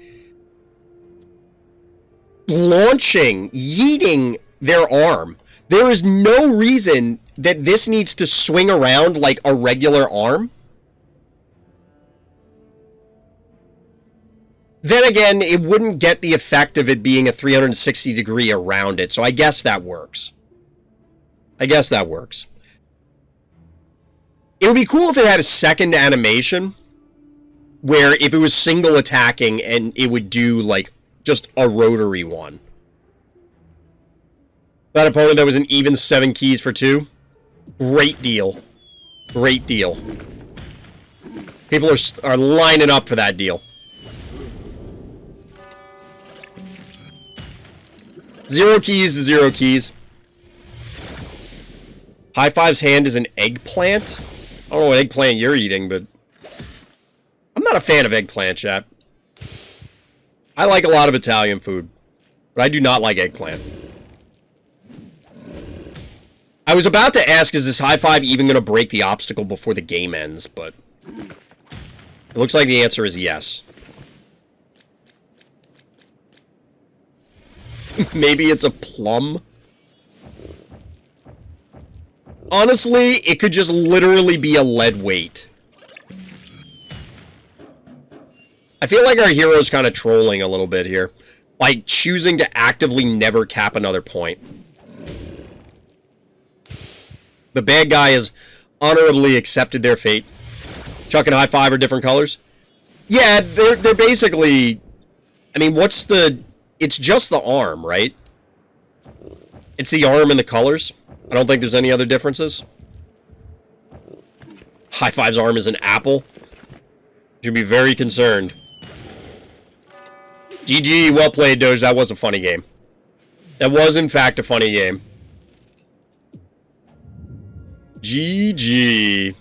launching, yeeting their arm. There is no reason that this needs to swing around like a regular arm. Then again, it wouldn't get the effect of it being a 360 degree around it, so I guess that works. I guess that works. It would be cool if it had a second animation where if it was single attacking and it would do, like, just a rotary one. That opponent that was an even 7 keys for 2. Great deal. Great deal. People are lining up for that deal. 0 keys to 0 keys. High Five's hand is an eggplant. I don't know what eggplant you're eating, but I'm not a fan of eggplant, chat. I like a lot of Italian food, but I do not like eggplant. I was about to ask, is this High Five even going to break the obstacle before the game ends, but it looks like the answer is yes. Maybe it's a plum. Honestly, it could just literally be a lead weight. I feel like our hero's kind of trolling a little bit here by choosing to actively never cap another point. The bad guy has honorably accepted their fate. Chuck and High Five are different colors. Yeah, they're basically... I mean, what's the... It's just the arm, right? It's the arm and the colors. I don't think there's any other differences. High Five's arm is an apple. You should be very concerned. GG, well played, Doge. That was a funny game. That was, in fact, a funny game. GG.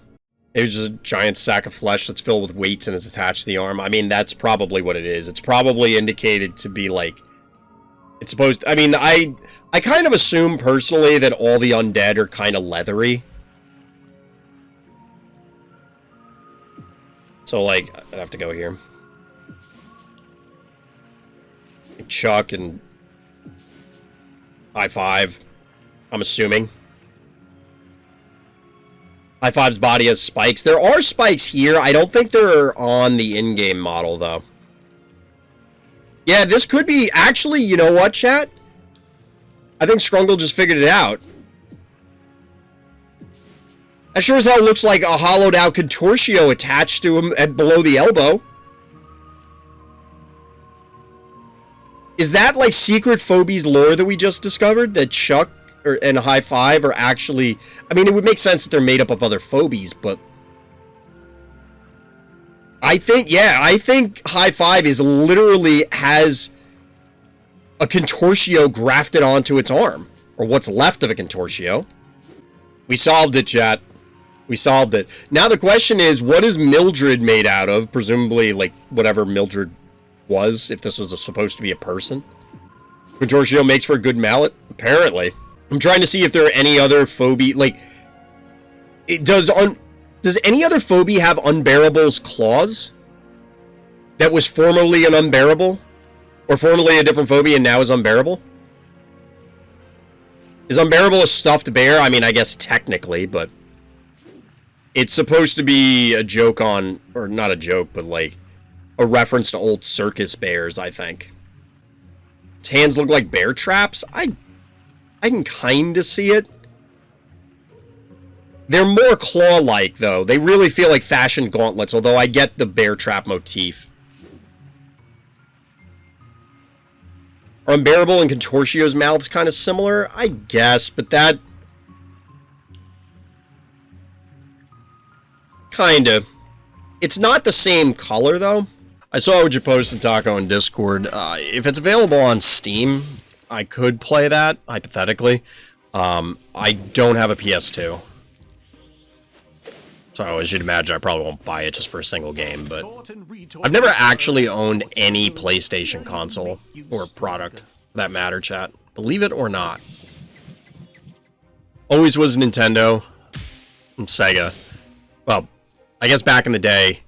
It was just a giant sack of flesh that's filled with weights and is attached to the arm. I mean, that's probably what it is. It's probably indicated to be like... It's supposed to, I mean, I kind of assume personally that all the undead are kind of leathery. So, like, I'd have to go here. Chuck and High Five, I'm assuming. High Five's body has spikes. There are spikes here. I don't think they're on the in-game model, though. Yeah, this could be... Actually, you know what, chat? I think Scrungle just figured it out. That sure as hell looks like a hollowed-out Contortio attached to him at below the elbow. Is that, like, secret Phobie's lore that we just discovered? That Chuck and High Five are actually... I mean, it would make sense that they're made up of other Phobies, but... I think, yeah, I think High Five is literally has a Contortio grafted onto its arm. Or what's left of a Contortio. We solved it, chat. We solved it. Now the question is, what is Mildred made out of? Presumably, like, whatever Mildred was, if this was supposed to be a person. Contortio makes for a good mallet? Apparently. I'm trying to see if there are any other Phobie, like... Does any other Phobie have Unbearable's claws? That was formerly an Unbearable? Or formerly a different Phobie and now is Unbearable? Is Unbearable a stuffed bear? I mean, I guess technically, but... It's supposed to be a joke on... Or not a joke, but like... A reference to old circus bears, I think. Its hands look like bear traps? I can kinda see it. They're more claw-like, though. They really feel like fashioned gauntlets, although I get the bear trap motif. Are Unbearable and Contortio's mouths kind of similar? I guess, but that... Kinda. It's not the same color, though. I saw what you posted, Taco, in Discord. If it's available on Steam, I could play that, hypothetically. I don't have a PS2. So as you'd imagine, I probably won't buy it just for a single game, but... I've never actually owned any PlayStation console, or product, for that matter, chat. Believe it or not. Always was Nintendo, and Sega. Well, I guess back in the day,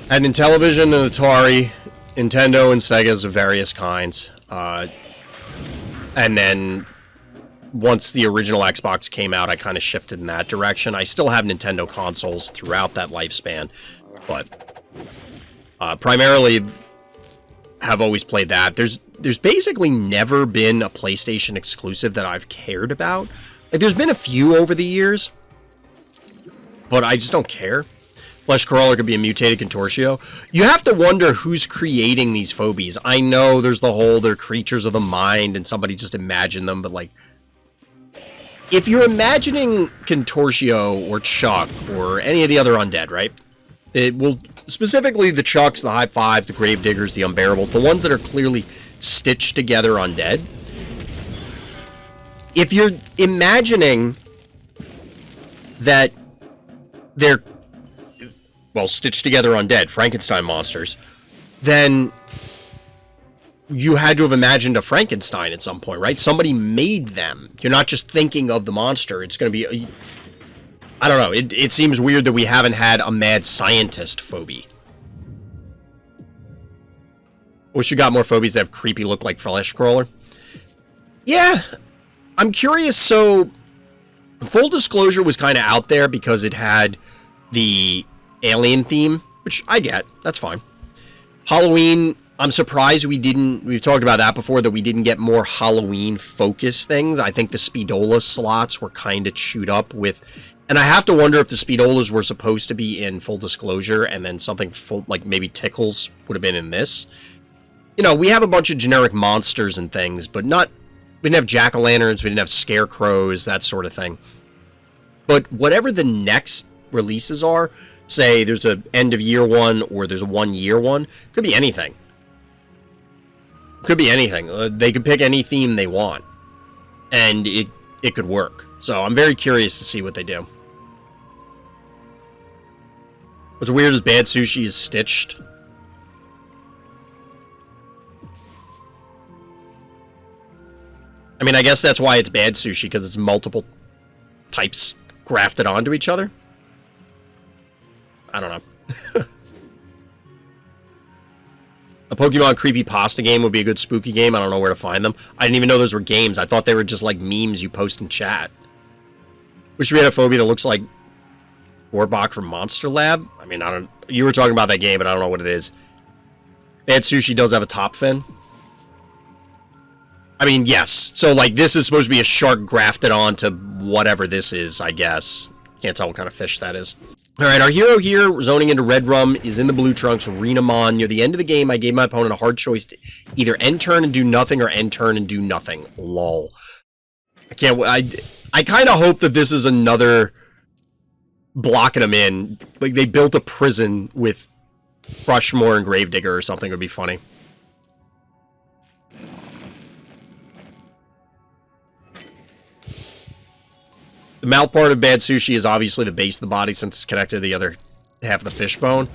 had Intellivision and Atari, Nintendo and Segas of various kinds, and then... Once the original Xbox came out, I kind of shifted in that direction. I still have Nintendo consoles throughout that lifespan, but primarily have always played that. There's basically never been a PlayStation exclusive that I've cared about. Like, there's been a few over the years, but I just don't care. Flesh Crawler could be a mutated Contortio. You have to wonder who's creating these phobies. I know there's the whole, they're creatures of the mind, and somebody just imagined them, but like, if you're imagining Contortio or Chuck or any of the other undead, right? It will, specifically the Chucks, the High Fives, the Gravediggers, the Unbearables, the ones that are clearly stitched together undead. If you're imagining that they're, well, stitched together undead, Frankenstein monsters, then you had to have imagined a Frankenstein at some point, right? Somebody made them. You're not just thinking of the monster. It's going to be, I don't know. It seems weird that we haven't had a mad scientist Phobie. Wish we got more Phobies that have creepy look like Flesh Crawler. Yeah, I'm curious. So, full disclosure was kind of out there because it had the alien theme, which I get. That's fine. Halloween, I'm surprised we've talked about that before, that we didn't get more Halloween-focused things. I think the Speedola slots were kind of chewed up with, and I have to wonder if the Speedolas were supposed to be in Full Disclosure, and then something full, like maybe Tickles would have been in this. You know, we have a bunch of generic monsters and things, but not, we didn't have jack-o'-lanterns, we didn't have scarecrows, that sort of thing. But whatever the next releases are, say there's a end of year one or there's a 1 year one, could be anything. Could be anything. They could pick any theme they want, and it could work. So I'm very curious to see what they do. What's weird is Bad Sushi is stitched. I mean, I guess that's why it's Bad Sushi, because it's multiple types grafted onto each other. I don't know. A Pokemon creepypasta game would be a good spooky game. I don't know where to find them. I didn't even know those were games. I thought they were just like memes you post in chat. Wish we had a Phobie that looks like Gorbok from Monster Lab. I mean, I don't... You were talking about that game, but I don't know what it is. Bad Sushi does have a top fin. I mean, yes. So, like, this is supposed to be a shark grafted onto whatever this is, I guess. Can't tell what kind of fish that is. Alright, our hero here, zoning into Red Rum, is in the blue trunks, Renamon. Near the end of the game, I gave my opponent a hard choice to either end turn and do nothing, or end turn and do nothing. Lol. I kind of hope that this is another blocking them in. Like, they built a prison with Rushmore and Gravedigger or something. It would be funny. The mouth part of Bad Sushi is obviously the base of the body, since it's connected to the other half of the fishbone.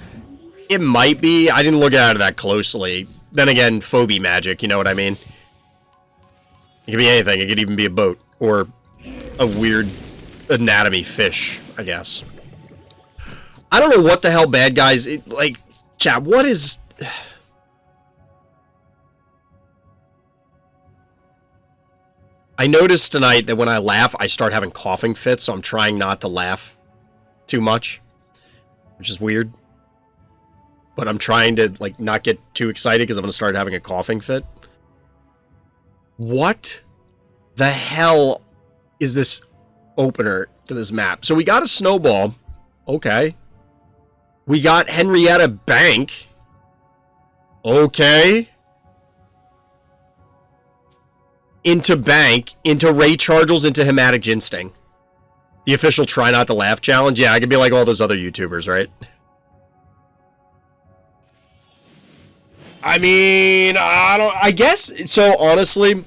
It might be. I didn't look at it that closely. Then again, Phobie magic, you know what I mean? It could be anything. It could even be a boat. Or a weird anatomy fish, I guess. I don't know what the hell bad guys... like, chat, what is... I noticed tonight that when I laugh, I start having coughing fits, so I'm trying not to laugh too much, which is weird. But I'm trying to, like, not get too excited because I'm going to start having a coughing fit. What the hell is this opener to this map? So we got a snowball. Okay. We got Henrietta Bank. Okay. Into Bank, into Ray Chargels, into Hematic Ginsting. The official Try Not to Laugh challenge. Yeah, I could be like all those other YouTubers, right? I mean, I guess, so honestly,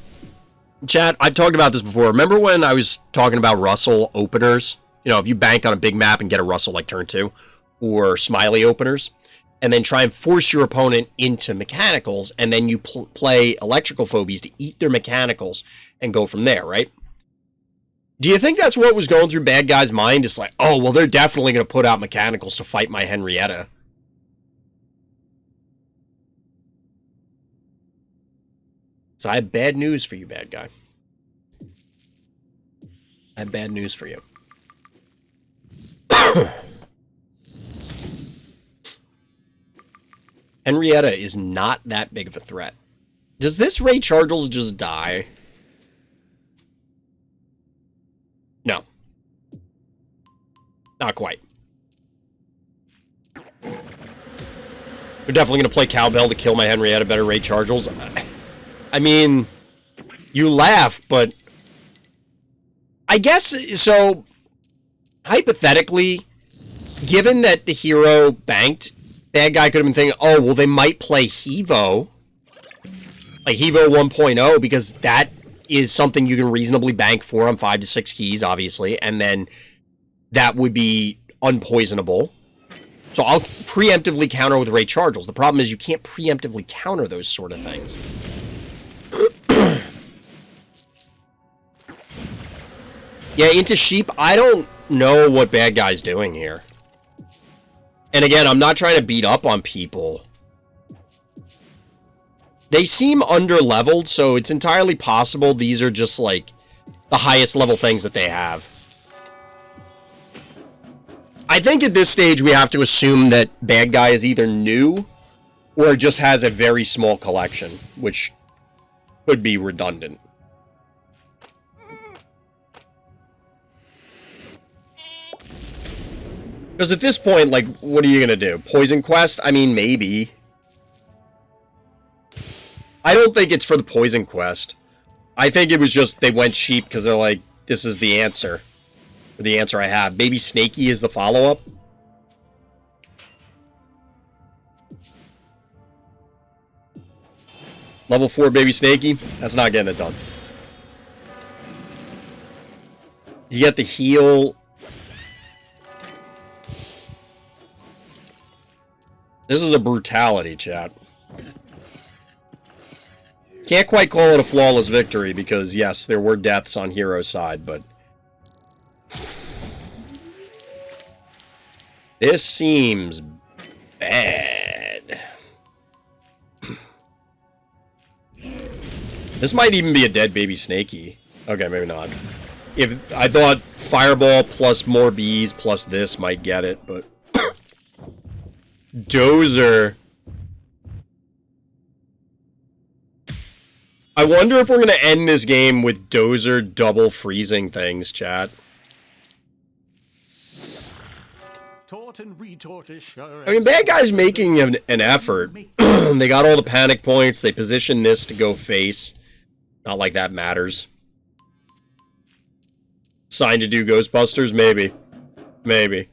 chat, I've talked about this before. Remember when I was talking about Russell openers? You know, if you bank on a big map and get a Russell like turn 2, or Smiley openers, and then try and force your opponent into mechanicals, and then you play electrical phobies to eat their mechanicals and go from there, right? Do you think that's what was going through bad guys' mind? It's like, oh, well, they're definitely going to put out mechanicals to fight my Henrietta. So I have bad news for you, bad guy. I have bad news for you. Henrietta is not that big of a threat. Does this Ray Chargels just die? No. Not quite. They're definitely going to play Cowbell to kill my Henrietta better rate Chargels. I mean, you laugh, but I guess, so, hypothetically, given that the hero banked, bad guy could have been thinking, oh, well, they might play Hevo, like Hevo 1.0, because that is something you can reasonably bank for on 5 to 6 keys, obviously, and then that would be unpoisonable. So I'll preemptively counter with Ray Chargels. The problem is you can't preemptively counter those sort of things. Yeah, into Sheep, I don't know what bad guy's doing here. And again, I'm not trying to beat up on people. They seem under-leveled, so it's entirely possible these are just, like, the highest level things that they have. I think at this stage we have to assume that bad guy is either new or just has a very small collection, which could be redundant. Because at this point, like, what are you going to do? Poison Quest? I mean, maybe. I don't think it's for the Poison Quest. I think it was just they went Sheep because they're like, this is the answer. Or the answer I have. Baby Snakey is the follow-up. Level 4 Baby Snakey? That's not getting it done. You get the heal. This is a brutality, chat. Can't quite call it a flawless victory because, yes, there were deaths on Hero's side, but this seems bad. This might even be a dead Baby Snakey. Okay, maybe not. If I thought Fireball plus more bees plus this might get it, but Dozer. I wonder if we're going to end this game with Dozer double freezing things, chat. Taught and retaught is sure. I mean, bad guys making an effort. They got all the panic points. They position this to go face. Not like that matters. Signed to do Ghostbusters? Maybe. Maybe.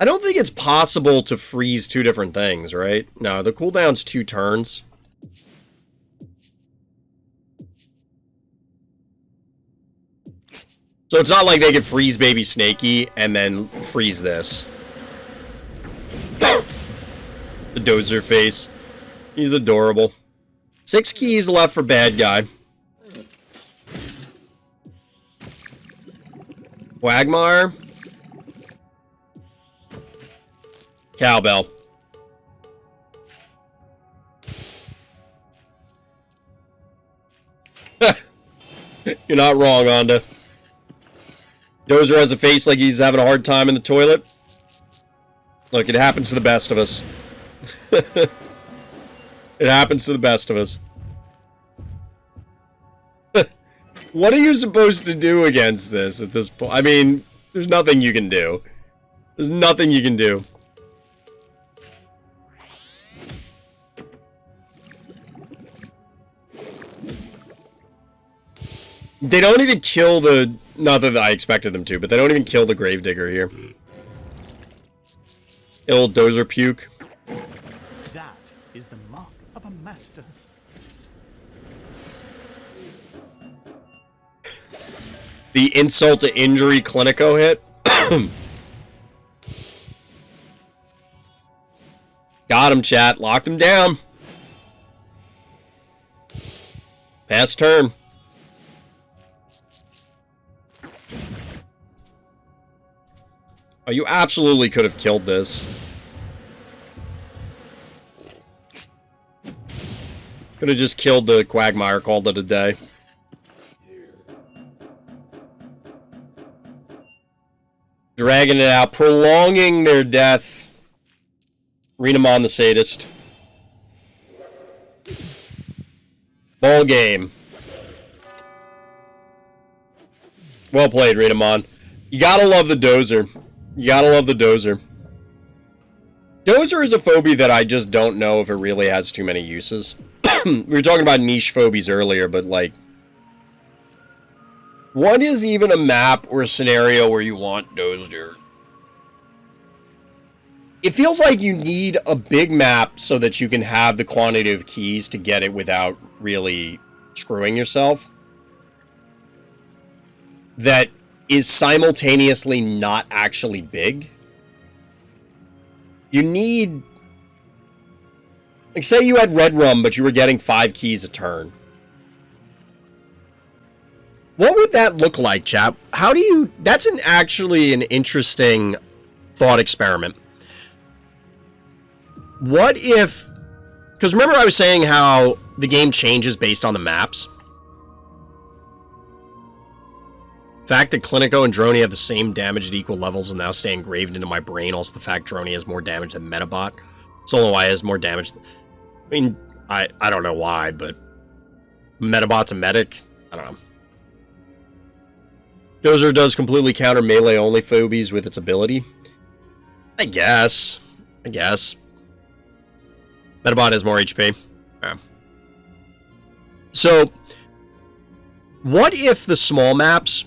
I don't think it's possible to freeze two different things, right? No, the cooldown's 2 turns. So it's not like they could freeze Baby Snakey and then freeze this. The Dozer face. He's adorable. 6 keys left for bad guy. Quagmire. Cowbell. You're not wrong, Onda. Dozer has a face like he's having a hard time in the toilet. Look, it happens to the best of us. It happens to the best of us. What are you supposed to do against this at this point? I mean, there's nothing you can do. There's nothing you can do. They don't even kill the... Not that I expected them to, but they don't even kill the Gravedigger here. Old Dozer puke. That is the mark of a master. The insult to injury Clinico hit. Got him, chat. Locked him down. Pass turn. Oh, you absolutely could have killed this. Could have just killed the Quagmire, called it a day. Dragging it out, prolonging their death. Renamon the sadist. Ball game. Well played, Renamon. You gotta love the Dozer. You gotta love the Dozer. Dozer is a phobie that I just don't know if it really has too many uses. We were talking about niche phobies earlier, but like, what is even a map or a scenario where you want Dozer? It feels like you need a big map so that you can have the quantity of keys to get it without really screwing yourself. That is simultaneously not actually big. You need... Like, say you had Red Rum, but you were getting 5 keys a turn. What would that look like, chap? How do you... That's actually an interesting thought experiment. What if... Because remember I was saying how the game changes based on the maps? The fact that Clinico and Droney have the same damage at equal levels will now stay engraved into my brain. Also, the fact Droney has more damage than Metabot. Solo I has more damage. I mean, I don't know why, but Metabot's a medic. I don't know. Dozer does completely counter melee-only phobies with its ability. I guess. Metabot has more HP. Yeah. So, what if the small maps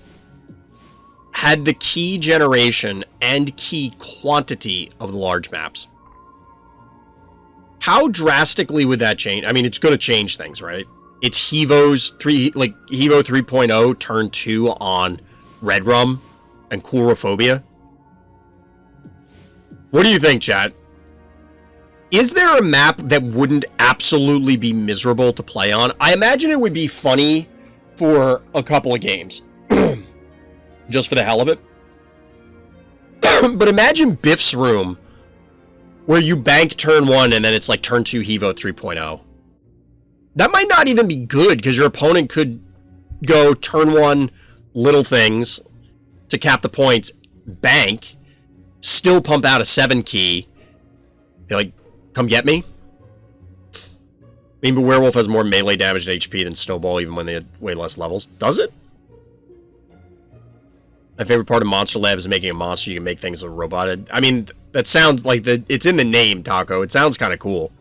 had the key generation and key quantity of the large maps? How drastically would that change? I mean, it's going to change things, right? It's Hevo's Hevo 3.0 turn 2 on Red Rum and Coulrophobia. What do you think, chat? Is there a map that wouldn't absolutely be miserable to play on? I imagine it would be funny for a couple of games. Just for the hell of it. But imagine Biff's Room, where you bank turn 1 and then it's like turn 2 Hevo 3.0. That might not even be good, because your opponent could go turn 1 little things to cap the points, bank, still pump out a 7 key. Be like, come get me? I mean, but Werewolf has more melee damage and HP than Snowball, even when they had way less levels. Does it? My favorite part of Monster Lab is making a monster. You can make things with a robot. I mean, that sounds like it's in the name, Taco. It sounds kind of cool.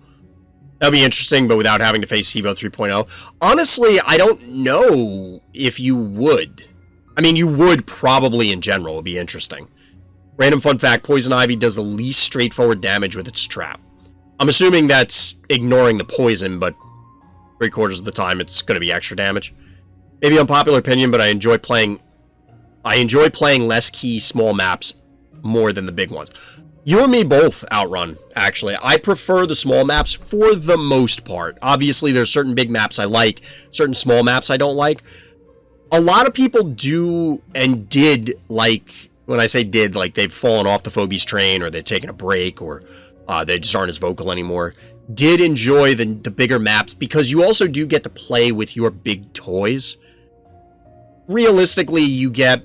That'd be interesting, but without having to face Hevo 3.0. Honestly, I don't know if you would. I mean, you would probably in general. It would be interesting. Random fun fact, Poison Ivy does the least straightforward damage with its trap. I'm assuming that's ignoring the poison, but 3/4 of the time it's going to be extra damage. Maybe unpopular opinion, but I enjoy playing less key small maps more than the big ones. You and me both, Outrun, actually. I prefer the small maps for the most part. Obviously, there's certain big maps I like, certain small maps I don't like. A lot of people do and did like, when I say did, like they've fallen off the Phobies train, or they've taken a break, or they just aren't as vocal anymore, did enjoy the bigger maps, because you also do get to play with your big toys. Realistically, you get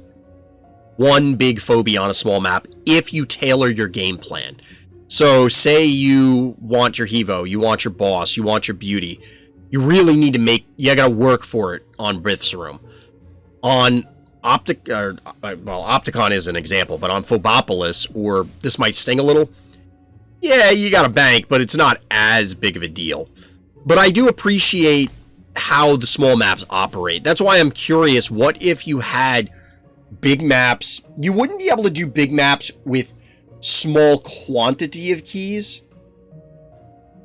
one big phobie on a small map if you tailor your game plan. So say you want your Hevo, you want your boss, you want your beauty. You really need to you gotta work for it on Biff's Room. On Opticon is an example, but on Phobopolis, or this might sting a little, yeah, you gotta bank, but it's not as big of a deal. But I do appreciate how the small maps operate. That's why I'm curious, what if you had big maps? You wouldn't be able to do big maps with small quantity of keys,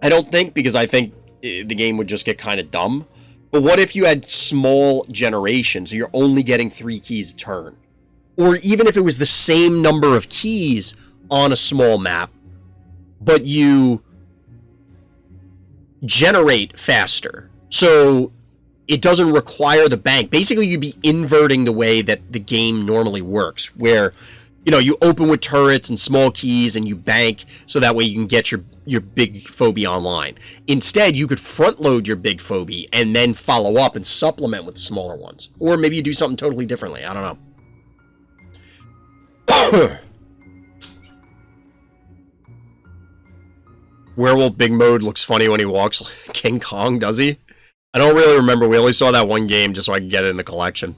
I don't think, because I think the game would just get kind of dumb. But what if you had small generations, so you're only getting 3 keys a turn? Or even if it was the same number of keys on a small map, but you generate faster, so it doesn't require the bank. Basically, you'd be inverting the way that the game normally works, where, you know, you open with turrets and small keys and you bank, so that way you can get your big phobie online. Instead, you could front load your big phobie and then follow up and supplement with smaller ones. Or maybe you do something totally differently. I don't know. Werewolf big mode looks funny when he walks like King Kong, does he? I don't really remember. We only saw that one game just so I could get it in the collection.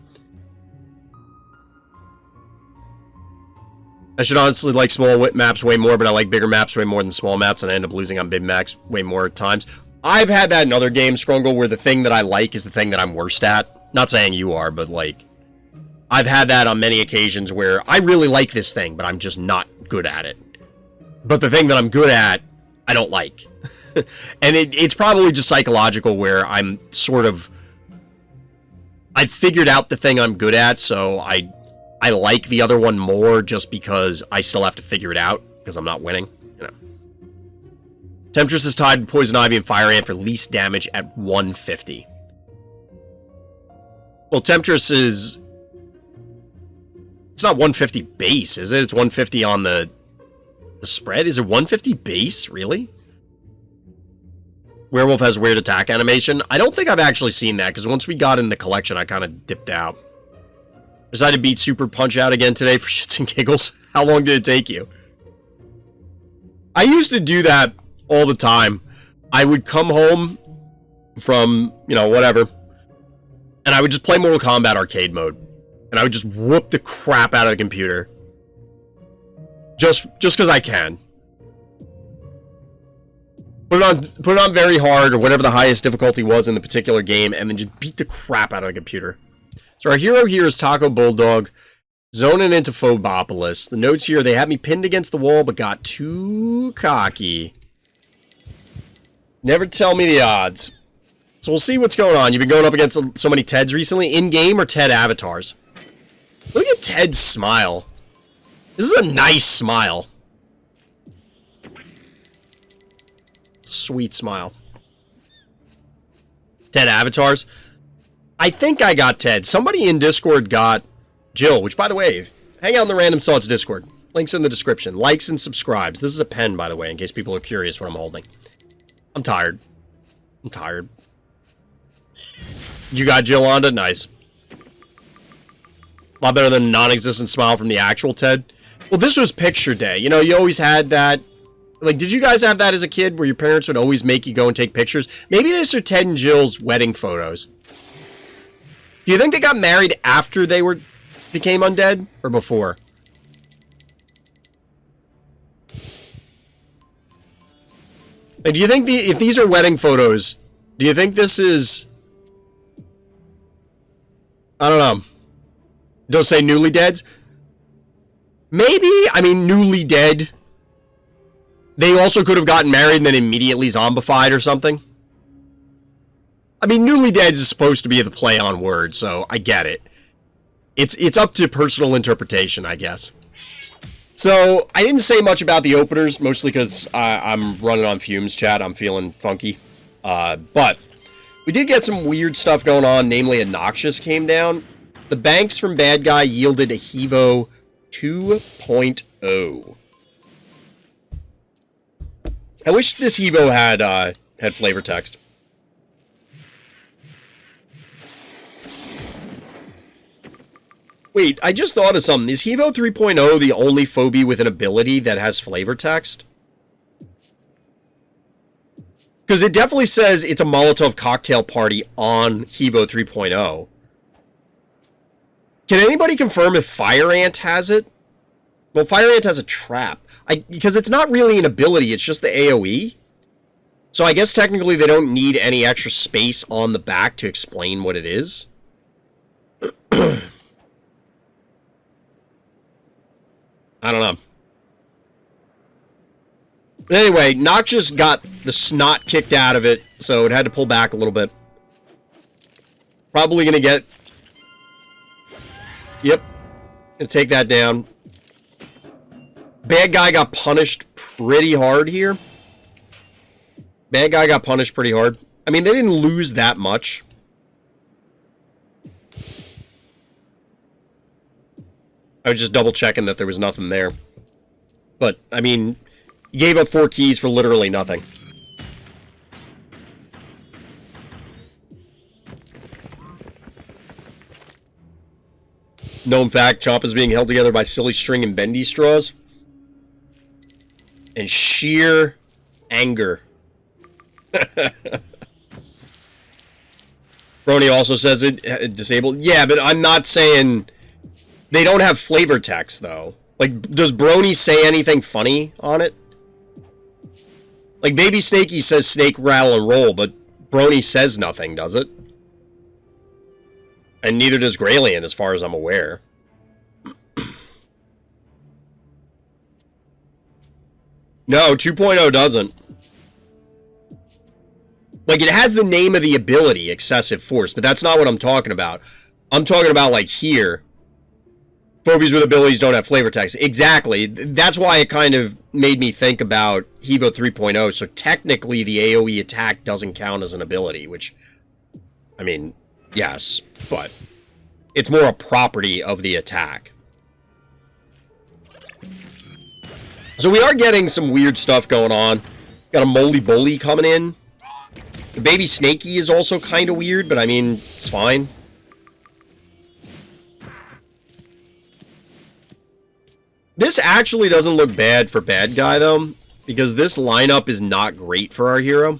I should honestly like small maps way more, but I like bigger maps way more than small maps, and I end up losing on big maps way more times. I've had that in other games, Scrungle, where the thing that I like is the thing that I'm worst at. Not saying you are, but, like, I've had that on many occasions where I really like this thing, but I'm just not good at it. But the thing that I'm good at, I don't like. And it's probably just psychological where I'm sort of... I've figured out the thing I'm good at, so I like the other one more just because I still have to figure it out, because I'm not winning, you know. Temptress is tied with Poison Ivy and Fire Ant for least damage at 150. Well, Temptress is... It's not 150 base, is it? It's 150 on the spread? Is it 150 base? Really? Werewolf has weird attack animation. I don't think I've actually seen that, because once we got in the collection, I kind of dipped out. Decided to beat Super Punch-Out again today for shits and giggles. How long did it take you? I used to do that all the time. I would come home from, you know, whatever, and I would just play Mortal Kombat arcade mode. And I would just whoop the crap out of the computer. Just because I can. Put it on very hard, or whatever the highest difficulty was in the particular game, and then just beat the crap out of the computer. So our hero here is Tacobulldog, zoning into Phobopolis. The notes here, they had me pinned against the wall, but got too cocky. Never tell me the odds. So we'll see what's going on. You've been going up against so many Teds recently, in-game or Ted avatars? Look at Ted's smile. This is a nice smile. It's a sweet smile. Ted avatars. I think I got Ted. Somebody in Discord got Jill, which, by the way, hang out in the Random Thoughts Discord. Links in the description. Likes and subscribes. This is a pen, by the way, in case people are curious what I'm holding. I'm tired. I'm tired. You got Jill Onda? Nice. A lot better than a non-existent smile from the actual Ted. Well, this was picture day. You know, you always had that. Like, did you guys have that as a kid where your parents would always make you go and take pictures? Maybe these are Ted and Jill's wedding photos. Do you think they got married after they became undead or before? And do you think if these are wedding photos, do you think this is... I don't know. Don't say newly deads. Maybe, I mean, newly dead. They also could have gotten married and then immediately zombified or something. I mean, newly dead is supposed to be the play on words, so I get it. It's up to personal interpretation, I guess. So, I didn't say much about the openers, mostly because I'm running on fumes, chat. I'm feeling funky. But we did get some weird stuff going on, namely a Noxious came down. The banks from Bad Guy yielded a Hevo 2.0. I wish this Hevo had flavor text. Wait, I just thought of something. Is Hevo 3.0 the only Phobie with an ability that has flavor text? Because it definitely says it's a Molotov cocktail party on Hevo 3.0. Can anybody confirm if Fire Ant has it? Well, Fire Ant has a trap. Because it's not really an ability, it's just the AoE. So I guess technically they don't need any extra space on the back to explain what it is. I don't know. But anyway, Noxious got the snot kicked out of it, so it had to pull back a little bit. Probably gonna get... Yep. Gonna take that down. Bad Guy got punished pretty hard here. Bad Guy got punished pretty hard. I mean, they didn't lose that much. I was just double checking that there was nothing there. But, I mean, he gave up 4 keys for literally nothing. Known fact, Chomp is being held together by silly string and bendy straws. And sheer anger. Brony also says it disabled. Yeah, but I'm not saying... They don't have flavor text, though. Like, does Brony say anything funny on it? Like, Baby Snakey says snake, rattle, and roll, but Brony says nothing, does it? And neither does Graylien, as far as I'm aware. No, 2.0 doesn't. Like, it has the name of the ability, Excessive Force, but that's not what I'm talking about. I'm talking about, like, here. Phobies with abilities don't have flavor text. Exactly. That's why it kind of made me think about Evo 3.0. So technically, the AoE attack doesn't count as an ability, which, I mean, yes, but it's more a property of the attack. So we are getting some weird stuff going on. Got a Moly Bully coming in. The Baby Snakey is also kind of weird, but I mean, it's fine. This actually doesn't look bad for bad guy, though, because this lineup is not great for our hero.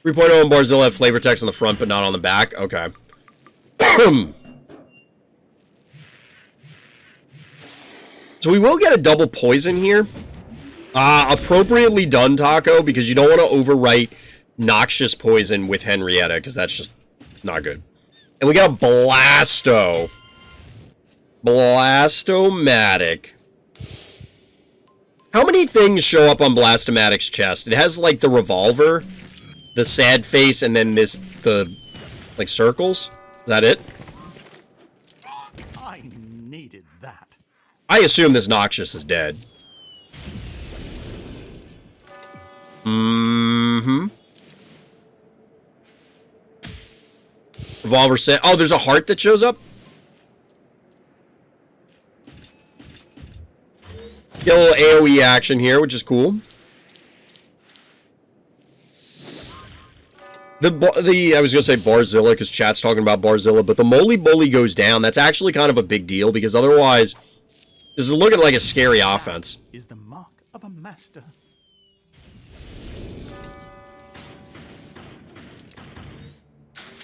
3.0 and Barzilla have flavor text on the front, but not on the back. Okay. So we will get a double poison here. Appropriately done, Taco, because you don't want to overwrite Noxious Poison with Henrietta, because that's just not good. And we got a Blasto. Blastomatic. How many things show up on Blastomatic's chest? It has, like, the revolver, the sad face, and then the like, circles? Is that it? I needed that. I assume this Noxious is dead. Mm-hmm. Revolver set. Oh, there's a heart that shows up? Get a little AoE action here, which is cool. I was going to say Barzilla, because chat's talking about Barzilla, but the Moly Bully goes down. That's actually kind of a big deal, because otherwise, this is looking like a scary offense. Is the mark of a master.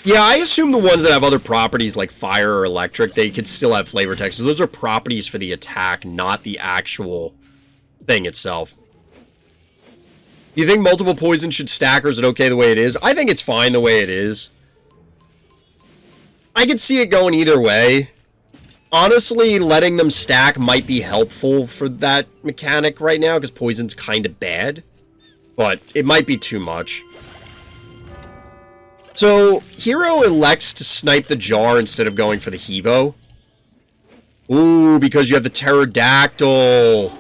Yeah, I assume the ones that have other properties like fire or electric, they could still have flavor text. So those are properties for the attack, not the actual thing itself. Do you think multiple poison should stack, or is it okay the way it is? I think it's fine the way it is. I could see it going either way. Honestly, letting them stack might be helpful for that mechanic right now, because poison's kind of bad. But it might be too much. So, Hero elects to snipe the jar instead of going for the Hevo. Ooh, because you have the Pterodactyl.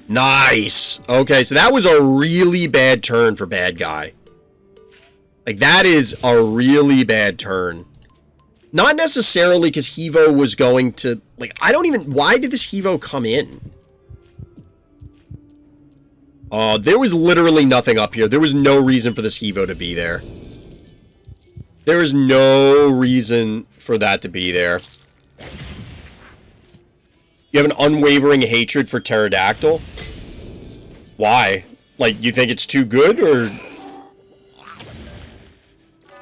Nice. Okay, so that was a really bad turn for bad guy. Like, that is a really bad turn. Not necessarily because Hevo was going to... Like, I don't even... Why did this Hevo come in? There was literally nothing up here. There was no reason for this Hevo to be there. There is no reason for that to be there. You have an unwavering hatred for Pterodactyl? Why? Like, you think it's too good, or...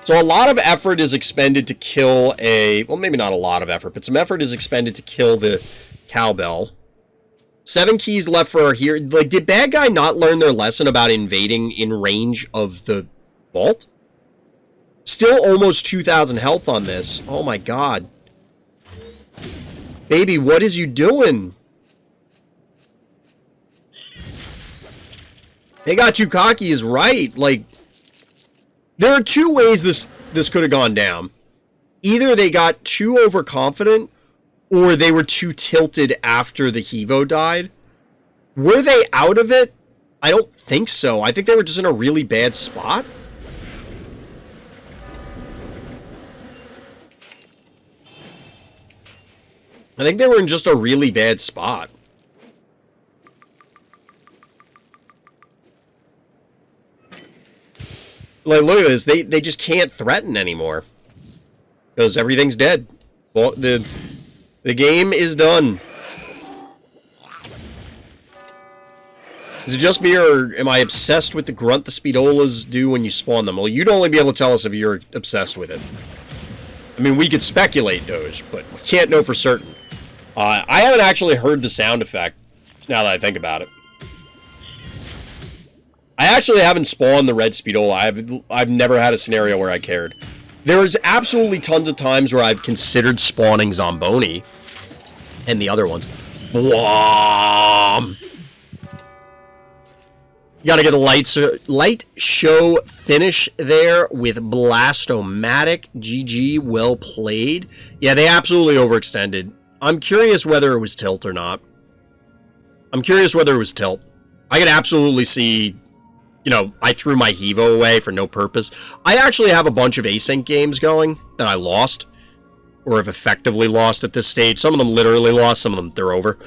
So a lot of effort is expended to kill a... Well, maybe not a lot of effort, but some effort is expended to kill the cowbell. 7 keys left for our hero. Like, did bad guy not learn their lesson about invading in range of the vault? Still almost 2,000 health on this. Oh my god. Baby, what is you doing? They got you cocky is right. Like, there are two ways this could have gone down. Either they got too overconfident, or they were too tilted after the Hevo died. Were they out of it? I don't think so. I think they were just in a really bad spot. I think they were in just a really bad spot. Like, look at this. They just can't threaten anymore. Because everything's dead. Well, the game is done. Is it just me, or am I obsessed with the grunt the Speedolas do when you spawn them? Well, you'd only be able to tell us if you're obsessed with it. I mean, we could speculate, Doge, but we can't know for certain. I haven't actually heard the sound effect, now that I think about it. I actually haven't spawned the red Speedola. I've never had a scenario where I cared. There's absolutely tons of times where I've considered spawning Zomboni and the other ones. Bwom! You gotta get a light show finish there with Blastomatic. GG, well played. Yeah, they absolutely overextended. I'm curious whether it was tilt or not. I could absolutely see, you know, I threw my Hevo away for no purpose. I actually have a bunch of async games going that I lost, or have effectively lost at this stage. Some of them literally lost, some of them they're over.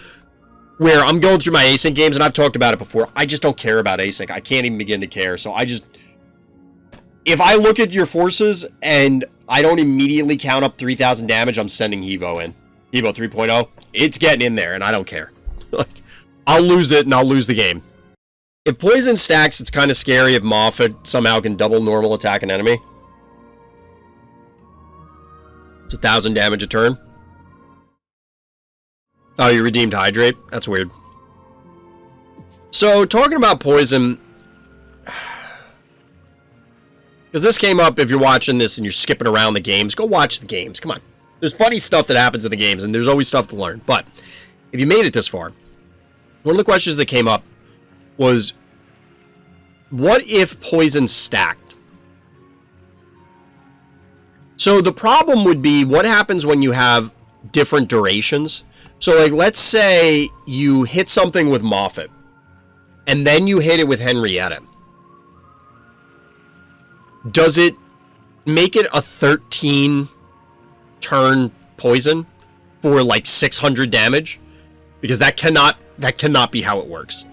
Where I'm going through my async games, and I've talked about it before, I just don't care about async. I can't even begin to care, so I just... If I look at your forces, and I don't immediately count up 3,000 damage, I'm sending Hevo in. Hevo 3.0, it's getting in there, and I don't care. Like, I'll lose it, and I'll lose the game. If poison stacks, it's kind of scary if Moffat somehow can double normal attack an enemy. It's 1,000 damage a turn. Oh, you redeemed Hydrate? That's weird. So, talking about poison... Because this came up, if you're watching this and you're skipping around the games, go watch the games. Come on. There's funny stuff that happens in the games, and there's always stuff to learn. But, if you made it this far, one of the questions that came up was, what if poison stacked? So the problem would be, what happens when you have different durations? So, like, let's say you hit something with Moffat, and then you hit it with Henrietta. Does it make it a 13 turn poison for like 600 damage? Because that cannot be how it works.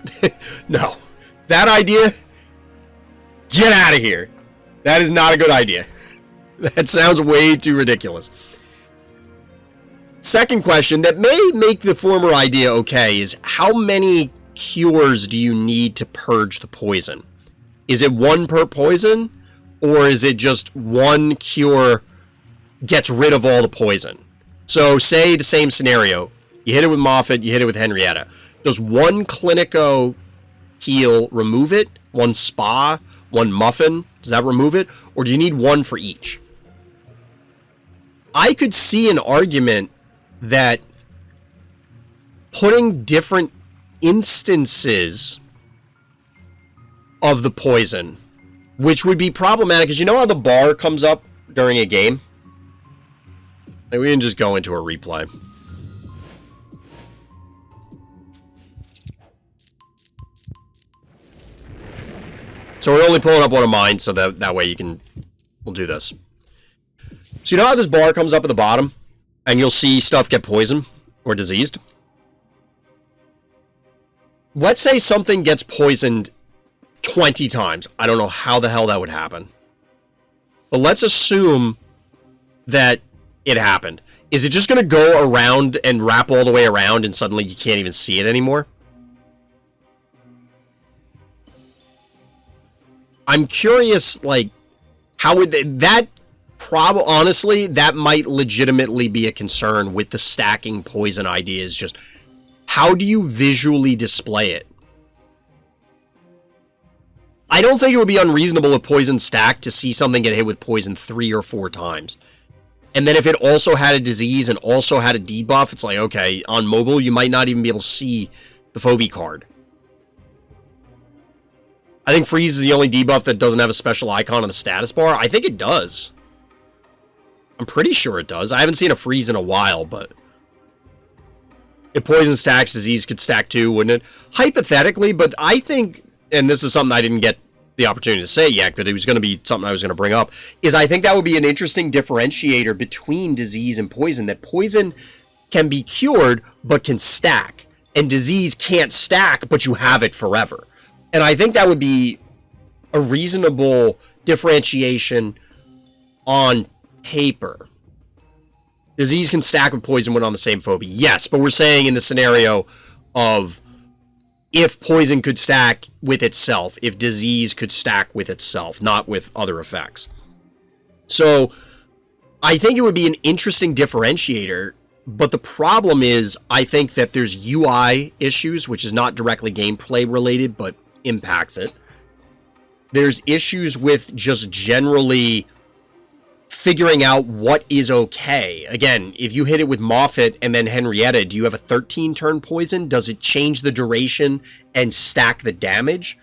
No. That idea, get out of here. That is not a good idea. That sounds way too ridiculous. Second question that may make the former idea okay is, how many cures do you need to purge the poison? Is it one per poison? Or is it just one cure gets rid of all the poison? So, say the same scenario. You hit it with Moffat, you hit it with Henrietta. Does one Clinico heal remove it? One Spa? One Muffin? Does that remove it? Or do you need one for each? I could see an argument that putting different instances of the poison, which would be problematic, because you know how the bar comes up during a game? Like, we can just go into a replay. So we're only pulling up one of mine, so that way you can... We'll do this. So you know how this bar comes up at the bottom? And you'll see stuff get poisoned or diseased? Let's say something gets poisoned 20 times. I don't know how the hell that would happen. But let's assume that it happened. Is it just going to go around and wrap all the way around and suddenly you can't even see it anymore? I'm curious, like, how would that honestly, that might legitimately be a concern with the stacking poison idea, is just, how do you visually display it? I don't think it would be unreasonable if poison stacked to see something get hit with poison 3 or 4 times. And then if it also had a disease and also had a debuff, it's like, okay, on mobile, you might not even be able to see the Phobie card. I think Freeze is the only debuff that doesn't have a special icon on the status bar. I think it does. I'm pretty sure it does. I haven't seen a Freeze in a while, but... if poison stacks, disease could stack too, wouldn't it? Hypothetically, but I think, and this is something I didn't get the opportunity to say yet, but it was going to be something I was going to bring up, is I think that would be an interesting differentiator between disease and poison, that poison can be cured, but can stack, and disease can't stack, but you have it forever. And I think that would be a reasonable differentiation on paper. Disease can stack with poison when on the same Phobie. Yes, but we're saying in the scenario of if poison could stack with itself, if disease could stack with itself, not with other effects. So I think it would be an interesting differentiator But the problem is, I think that there's UI issues, which is not directly gameplay related, but impacts it. There's issues with just generally figuring out what is okay. Again, if you hit it with Moffat and then Henrietta, do you have a 13-turn poison? Does it change the duration and stack the damage?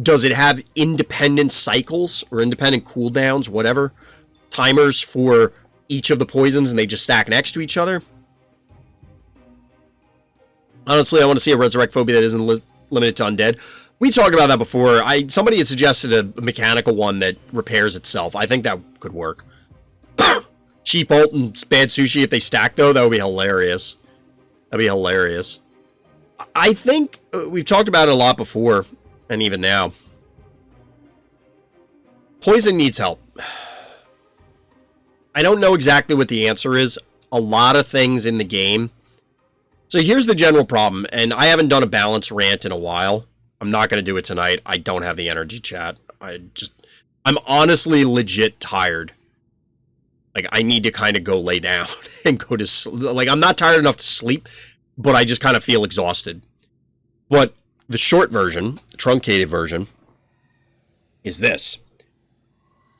Does it have independent cycles or independent cooldowns, whatever, timers for each of the poisons, and they just stack next to each other? Honestly, I want to see a Resurrect Phobie that isn't limited to undead. We talked about that before. Somebody had suggested a mechanical one that repairs itself. I think that could work. Cheap ult and bad sushi, if they stack, though, that would be hilarious. That'd be hilarious. I think we've talked about it a lot before, and even now. Poison needs help. I don't know exactly what the answer is. A lot of things in the game. So here's the general problem, and I haven't done a balance rant in a while. I'm not going to do it tonight. I don't have the energy, chat. I'm honestly legit tired. Like, I need to kind of go lay down and go to sleep. Like, I'm not tired enough to sleep, but I just kind of feel exhausted. But the short version, the truncated version, is this.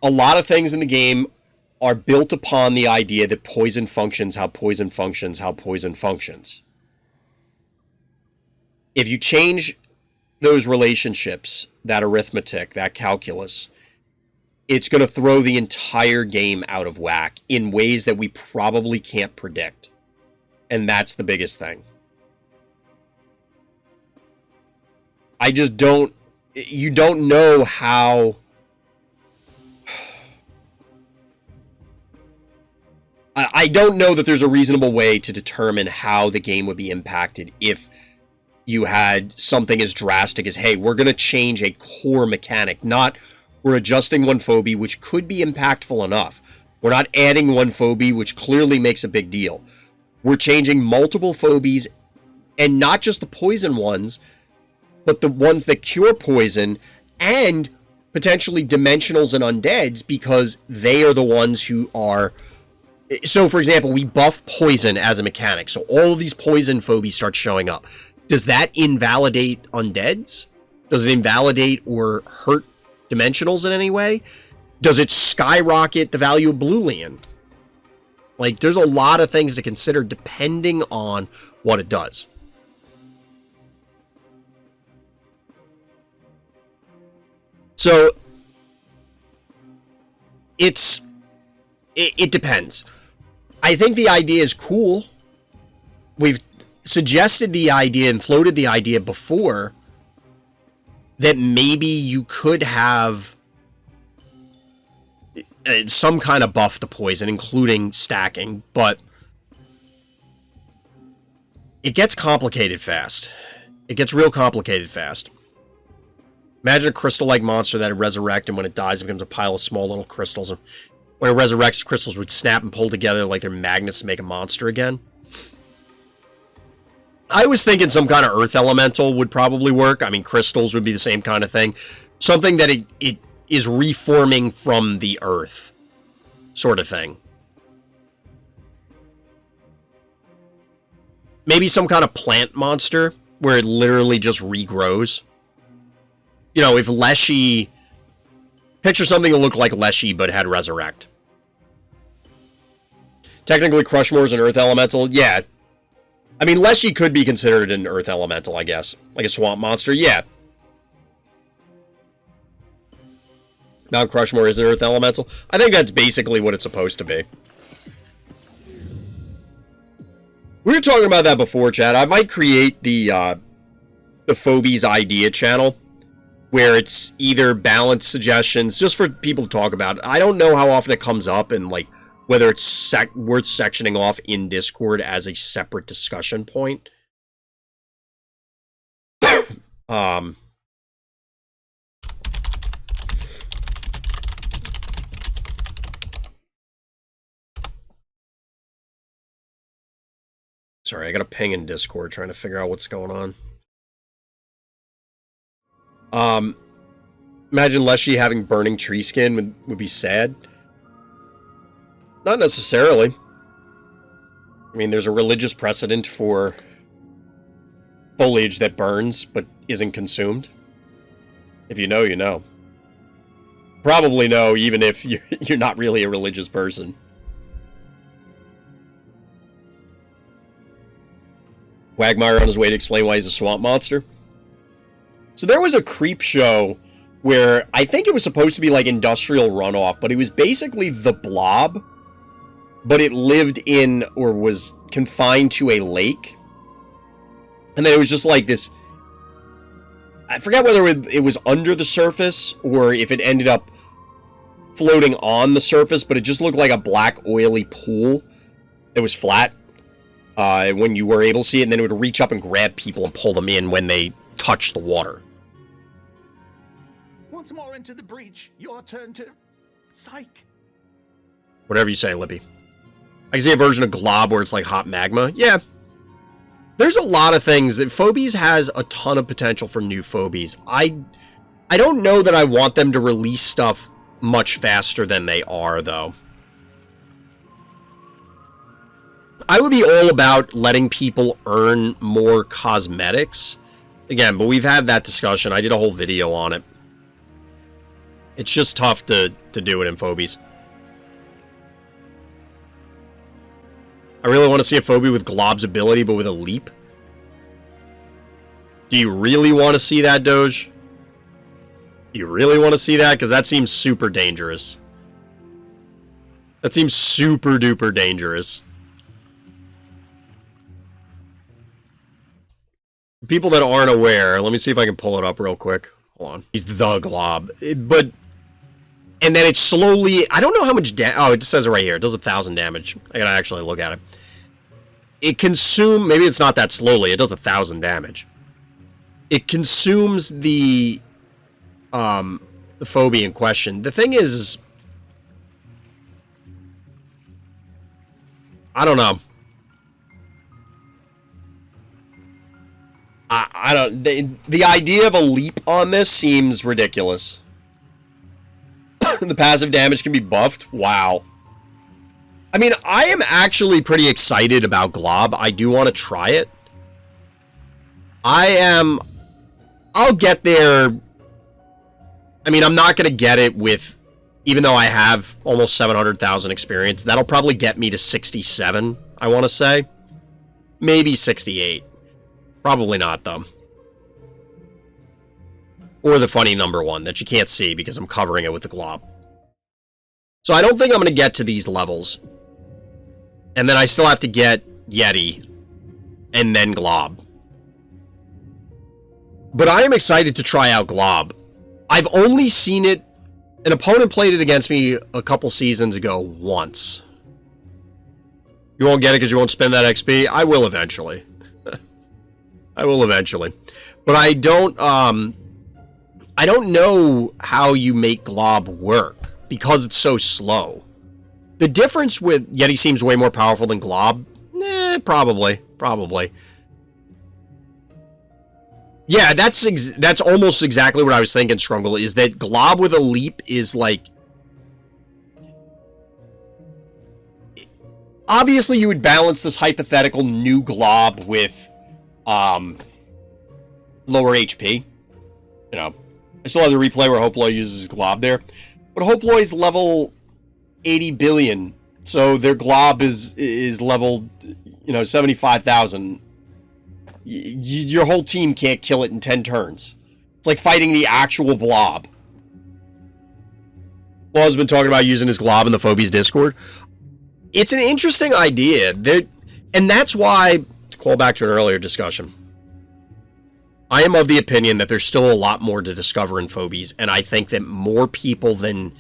A lot of things in the game are built upon the idea that poison functions how poison functions how poison functions. If you change those relationships, that arithmetic, that calculus, it's going to throw the entire game out of whack in ways that we probably can't predict. And that's the biggest thing. I just don't... You don't know how... I don't know that there's a reasonable way to determine how the game would be impacted if you had something as drastic as, hey, we're going to change a core mechanic, not we're adjusting one phobie, which could be impactful enough. We're not adding one phobie, which clearly makes a big deal. We're changing multiple phobies, and not just the poison ones, but the ones that cure poison, and potentially dimensionals and undeads, because they are the ones who are... So, for example, we buff poison as a mechanic, so all of these poison phobies start showing up. Does that invalidate undeads? Does it invalidate or hurt dimensionals in any way? Does it skyrocket the value of Boolean? Like, there's a lot of things to consider depending on what it does. So, it depends. I think the idea is cool. We've suggested the idea and floated the idea before that maybe you could have some kind of buff to poison, including stacking, but it gets complicated fast. It gets real complicated fast. Imagine a crystal-like monster that would resurrect, and when it dies, it becomes a pile of small little crystals. And when it resurrects, crystals would snap and pull together like they're magnets to make a monster again. I was thinking some kind of earth elemental would probably work. I mean, crystals would be the same kind of thing. Something that it is reforming from the earth, sort of thing. Maybe some kind of plant monster where it literally just regrows. You know, if Leshy... Picture something that looked like Leshy but had Resurrect. Technically, Crushmore is an earth elemental. Yeah. I mean, Leshy could be considered an earth elemental, I guess. Like a swamp monster. Yeah. Mount Crushmore is an earth elemental. I think that's basically what it's supposed to be. We were talking about that before, Chad. I might create the Phobies idea channel, where it's either balanced suggestions, just for people to talk about. I don't know how often it comes up, and like whether it's worth sectioning off in Discord as a separate discussion point. Sorry, I got a ping in Discord trying to figure out what's going on. Imagine Leshy having burning tree skin would be sad. Not necessarily. I mean, there's a religious precedent for foliage that burns but isn't consumed. If you know, you know. Probably know, even if you're not really a religious person. Quagmire on his way to explain why he's a swamp monster. So there was a creep show where I think it was supposed to be like industrial runoff, but it was basically the blob, but it lived in or was confined to a lake. And then it was just like this, I forget whether it was under the surface or if it ended up floating on the surface, but it just looked like a black oily pool that was flat when you were able to see it, and then it would reach up and grab people and pull them in when they touched the water. Once more into the breach, your turn to... Psych. Whatever you say, Lippy. I can see a version of Glob where it's like hot magma. Yeah. There's a lot of things that Phobies has a ton of potential for new Phobies. I don't know that I want them to release stuff much faster than they are, though. I would be all about letting people earn more cosmetics. Again, but we've had that discussion. I did a whole video on it. It's just tough to do it in Phobies. I really want to see a Phobie with Glob's ability, but with a leap. Do you really want to see that, Doge? You really want to see that? Because that seems super dangerous. That seems super duper dangerous. People that aren't aware, let me see if I can pull it up real quick. Hold on. He's the Glob. And then it slowly, I don't know how much oh, it says it right here. It does 1,000 damage. I gotta actually look at it. It consumes, maybe it's not that slowly. It does 1,000 damage. It consumes the Phobie in question. The thing is, I don't know. I don't, the idea of a leap on this seems ridiculous. The passive damage can be buffed. Wow. I mean, I am actually pretty excited about Glob. I do want to try it. I'll get there. I mean, I'm not going to get it with, even though I have almost 700,000 experience, that'll probably get me to 67, I want to say. Maybe 68. Probably not, though. Or the funny number one that you can't see because I'm covering it with the Glob. So I don't think I'm going to get to these levels. And then I still have to get Yeti. And then Glob. But I am excited to try out Glob. I've only seen it... An opponent played it against me a couple seasons ago once. You won't get it because you won't spend that XP? I will eventually. I will eventually. But I don't know how you make Glob work because it's so slow. The difference with Yeti seems way more powerful than Glob. Probably. Yeah, that's almost exactly what I was thinking, Strungle, is that Glob with a leap is like... Obviously, you would balance this hypothetical new Glob with lower HP. You know, I still have the replay where Hoploy uses Glob there. But Hoploy's level 80 billion, so their Glob is level, 75,000. Your whole team can't kill it in 10 turns. It's like fighting the actual blob. Claw's been talking about using his Glob in the Phobies Discord. It's an interesting idea. And that's why, to call back to an earlier discussion, I am of the opinion that there's still a lot more to discover in Phobies, and I think that more people than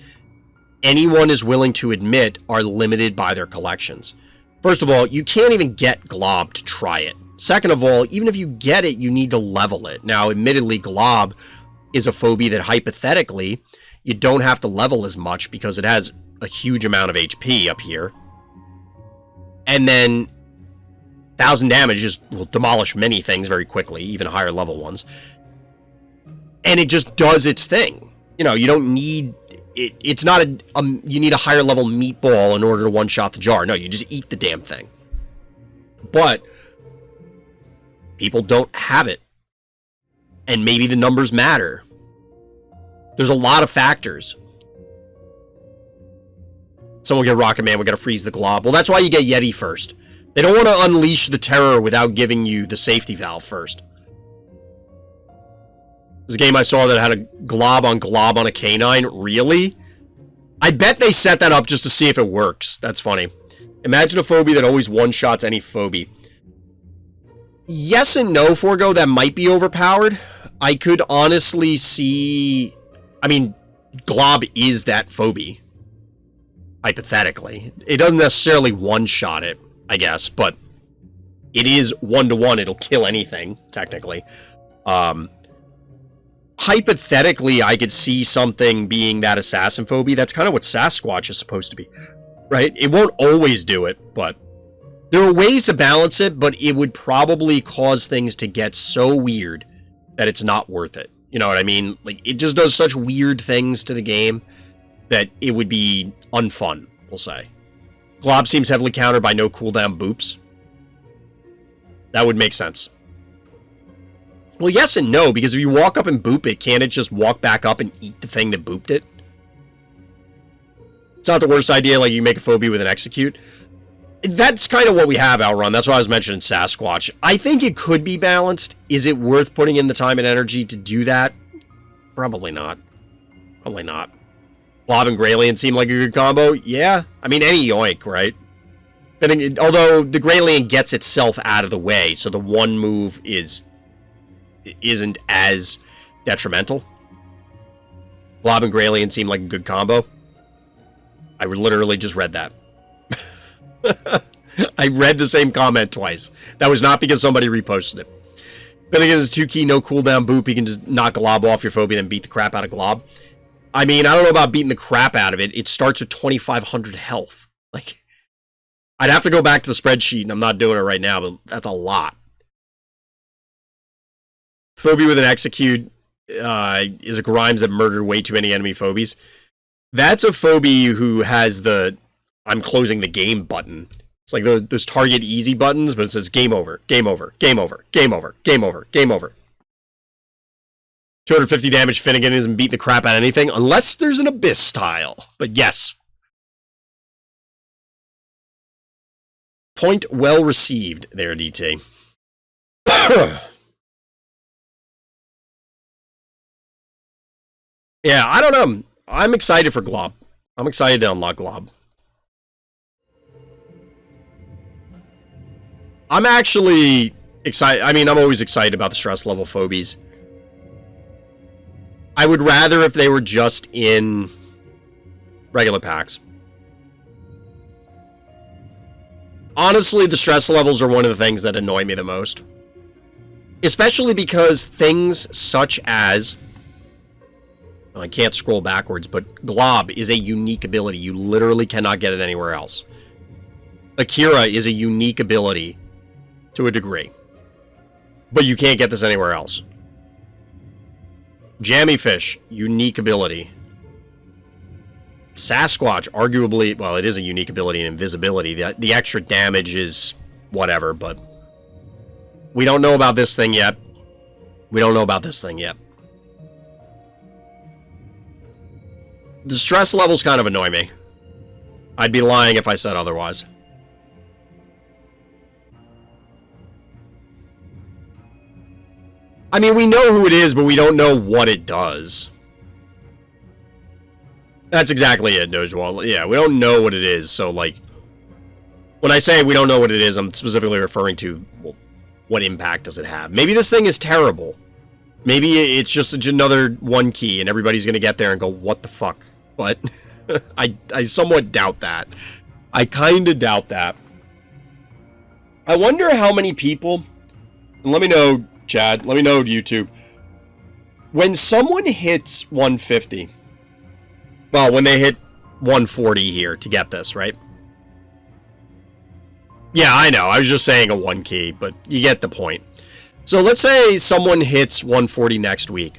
anyone is willing to admit are limited by their collections. First of all, you can't even get Glob to try it. Second of all, even if you get it, you need to level it. Now, admittedly, Glob is a Phobie that hypothetically you don't have to level as much because it has a huge amount of HP up here. And then 1,000 damage will demolish many things very quickly, even higher level ones. And it just does its thing. You don't need... It's not you need a higher level meatball in order to one-shot the jar. No, you just eat the damn thing. But people don't have it. And maybe the numbers matter. There's a lot of factors. Someone get Rocket Man, we gotta freeze the Glob. Well, that's why you get Yeti first. They don't want to unleash the terror without giving you the safety valve first. There's a game I saw that had a Glob on a canine. Really? I bet they set that up just to see if it works. That's funny. Imagine a Phobie that always one-shots any Phobie. Yes and no, Forgo. That might be overpowered. I could honestly see... I mean, Glob is that Phobie. Hypothetically. It doesn't necessarily one-shot it, I guess, but it is one-to-one. It'll kill anything, technically. Hypothetically, I could see something being that assassin Phobie. That's kind of what Sasquatch is supposed to be, right? It won't always do it, but there are ways to balance it, but it would probably cause things to get so weird that it's not worth it. You know what I mean? Like, it just does such weird things to the game that it would be unfun, we'll say. Glob seems heavily countered by no cooldown boops. That would make sense. Well, yes and no, because if you walk up and boop it, can't it just walk back up and eat the thing that booped it? It's not the worst idea, like you make a Phobie with an execute. That's kind of what we have, Outrun. That's why I was mentioning Sasquatch. I think it could be balanced. Is it worth putting in the time and energy to do that? Probably not. Probably not. Glob and Graylien seem like a good combo. Yeah. I mean, any yoink, right? But, although the Graylien gets itself out of the way, so the one move isn't as detrimental. Glob and Graylien seem like a good combo. I literally just read that. I read the same comment twice. That was not because somebody reposted it. Finnegan is 2-key, no cooldown boop. You can just knock Glob off your Phobie, then beat the crap out of Glob. I mean, I don't know about beating the crap out of it. It starts with 2,500 health. Like, I'd have to go back to the spreadsheet, and I'm not doing it right now, but that's a lot. Phobie with an execute is a Grimes that murdered way too many enemy Phobies. That's a Phobie who has the I'm closing the game button. It's like those target easy buttons, but it says game over, game over, game over, game over, game over, game over. 250 damage, Finnegan isn't beating the crap out of anything, unless there's an Abyss style. But yes. Point well received there, DT. Yeah, I don't know. I'm excited for Glob. I'm excited to unlock Glob. I'm actually excited. I mean, I'm always excited about the stress level Phobies. I would rather if they were just in regular packs. Honestly, the stress levels are one of the things that annoy me the most. Especially because things such as... Well, I can't scroll backwards, but Glob is a unique ability. You literally cannot get it anywhere else. Akira is a unique ability to a degree. But you can't get this anywhere else. Jammyfish, unique ability. Sasquatch, arguably, well, it is a unique ability in invisibility. The extra damage is whatever, but we don't know about this thing yet. We don't know about this thing yet. The stress levels kind of annoy me. I'd be lying if I said otherwise. I mean, we know who it is, but we don't know what it does. That's exactly it, dogewhal. Yeah, we don't know what it is, so, like... When I say we don't know what it is, I'm specifically referring to, well, what impact does it have? Maybe this thing is terrible. Maybe it's just another one key, and everybody's gonna get there and go, what the fuck? But I somewhat doubt that. I kinda doubt that. I wonder how many people... And let me know, Chad, let me know, YouTube. When someone hits 150... Well, when they hit 140 here to get this, right? Yeah, I know. I was just saying a one key, but you get the point. So let's say someone hits 140 next week.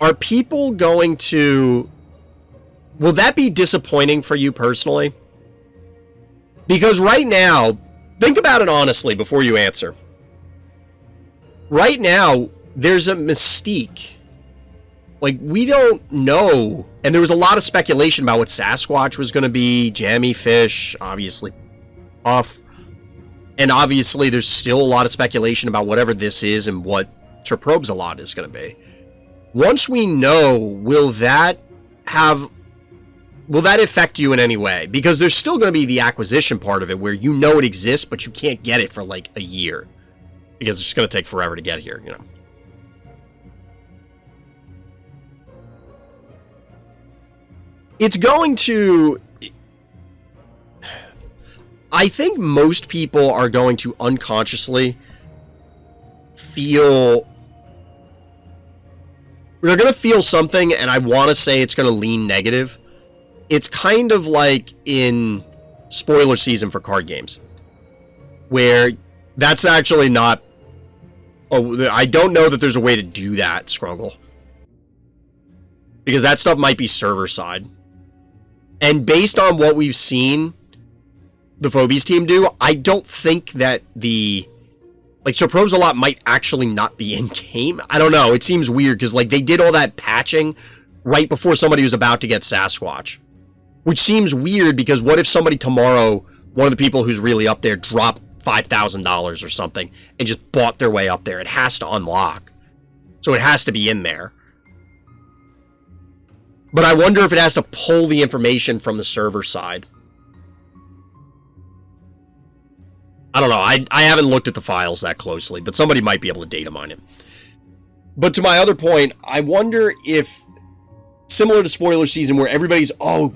Are people going to... Will that be disappointing for you personally? Because right now, Think about it honestly before you answer. Right now, there's a mystique. Like, we don't know. And there was a lot of speculation about what Sasquatch was going to be. Jammy Fish, obviously off. And obviously, there's still a lot of speculation about whatever this is and what Terprobes a lot is going to be. Once we know, will that affect you in any way? Because there's still going to be the acquisition part of it where you know it exists, but you can't get it for like a year. Because it's just going to take forever to get here, you know. It's going to... I think most people are going to unconsciously feel... They're going to feel something, and I want to say it's going to lean negative. It's kind of like in spoiler season for card games, where that's actually not... Oh, I don't know that there's a way to do that, Scrungle. Because that stuff might be server side. And based on what we've seen the Phobies team do, I don't think that the... Like, so Probes a lot might actually not be in-game. I don't know. It seems weird, because, like, they did all that patching right before somebody was about to get Sasquatch. Which seems weird, because what if somebody tomorrow, one of the people who's really up there, dropped $5,000 or something, and just bought their way up there? It has to unlock. So it has to be in there. But I wonder if it has to pull the information from the server side. I don't know. I haven't looked at the files that closely, but somebody might be able to data mine it. But to my other point, I wonder if, similar to spoiler season, where everybody's, oh,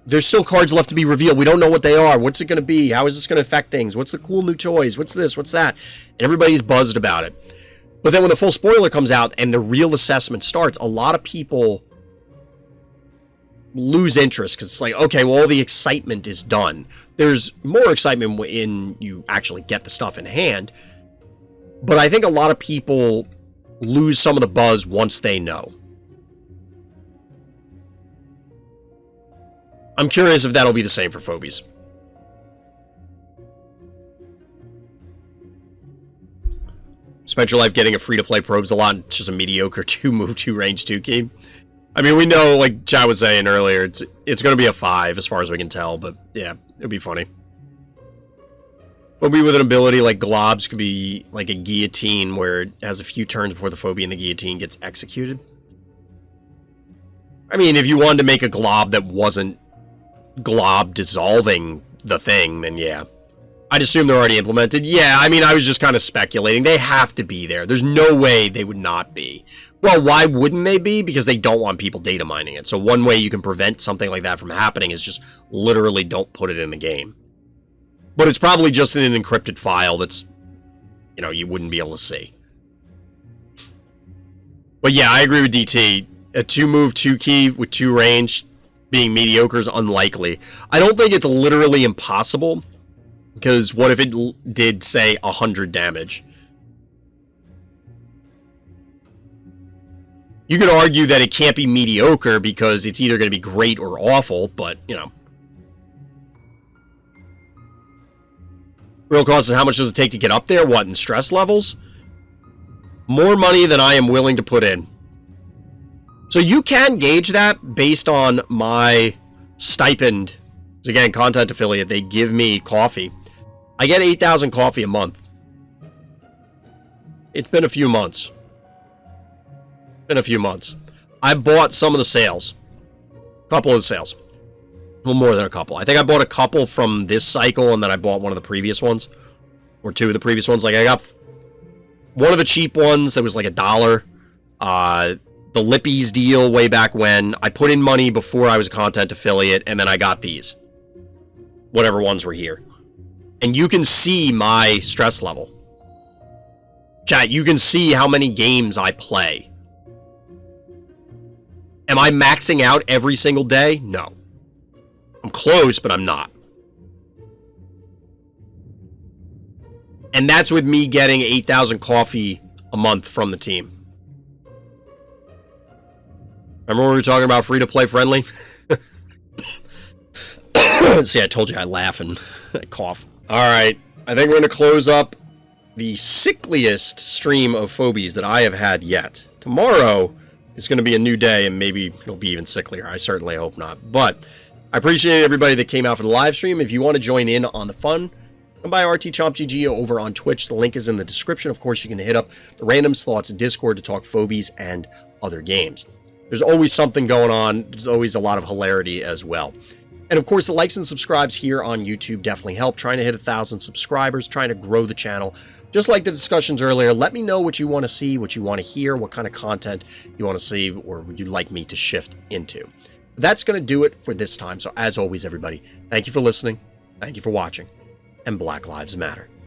there's still cards left to be revealed. We don't know what they are. What's it going to be? How is this going to affect things? What's the cool new toys? What's this? What's that? And everybody's buzzed about it. But then when the full spoiler comes out and the real assessment starts, a lot of people lose interest, because it's like, okay, well, all the excitement is done. There's more excitement when you actually get the stuff in hand, but I think a lot of people lose some of the buzz once they know. I'm curious if that'll be the same for Phobies. Spent your life getting a free-to-play Probes a lot, just a mediocre 2-move, 2-range, 2-key. I mean, we know, like Chad was saying earlier, it's going to be a 5 as far as we can tell, but yeah, it'd be funny. Phobie with an ability like Globs could be like a guillotine where it has a few turns before the Phobie and the guillotine gets executed. I mean, if you wanted to make a Glob that wasn't Glob dissolving the thing, then yeah. I'd assume they're already implemented. Yeah, I mean, I was just kind of speculating. They have to be there. There's no way they would not be. Well, why wouldn't they be? Because they don't want people data mining it. So one way you can prevent something like that from happening is just literally don't put it in the game. But it's probably just in an encrypted file that's, you know, you wouldn't be able to see. But yeah, I agree with DT. A 2-move, 2-key with 2 range being mediocre is unlikely. I don't think it's literally impossible, because what if it did, say, 100 damage? You could argue that it can't be mediocre because it's either going to be great or awful, but, you know. Real cost is how much does it take to get up there? What, in stress levels? More money than I am willing to put in. So you can gauge that based on my stipend. So again, content affiliate, they give me coffee. I get 8,000 coffee a month. It's been a few months. I bought some of the sales. A couple of the sales. Well, more than a couple. I think I bought a couple from this cycle, and then I bought one of the previous ones. Or 2 of the previous ones. Like, I got one of the cheap ones that was like $1. The Lippies deal way back when. I put in money before I was a content affiliate, and then I got these. Whatever ones were here. And you can see my stress level. Chat, you can see how many games I play. Am I maxing out every single day? No. I'm close, but I'm not. And that's with me getting 8,000 coffee a month from the team. Remember when we were talking about free-to-play friendly? See, I told you I laugh and I cough. All right. I think we're going to close up the sickliest stream of Phobies that I have had yet. Tomorrow is going to be a new day, and maybe it'll be even sicklier. I certainly hope not. But I appreciate everybody that came out for the live stream. If you want to join in on the fun, come by RTChompGG over on Twitch. The link is in the description. Of course, you can hit up the Random Thoughts Discord to talk Phobies and other games. There's always something going on. There's always a lot of hilarity as well. And of course, the likes and subscribes here on YouTube definitely help. Trying to hit 1,000 subscribers, trying to grow the channel. Just like the discussions earlier, let me know what you want to see, what you want to hear, what kind of content you want to see, or would you like me to shift into. That's going to do it for this time. So as always, everybody, thank you for listening. Thank you for watching. And Black Lives Matter.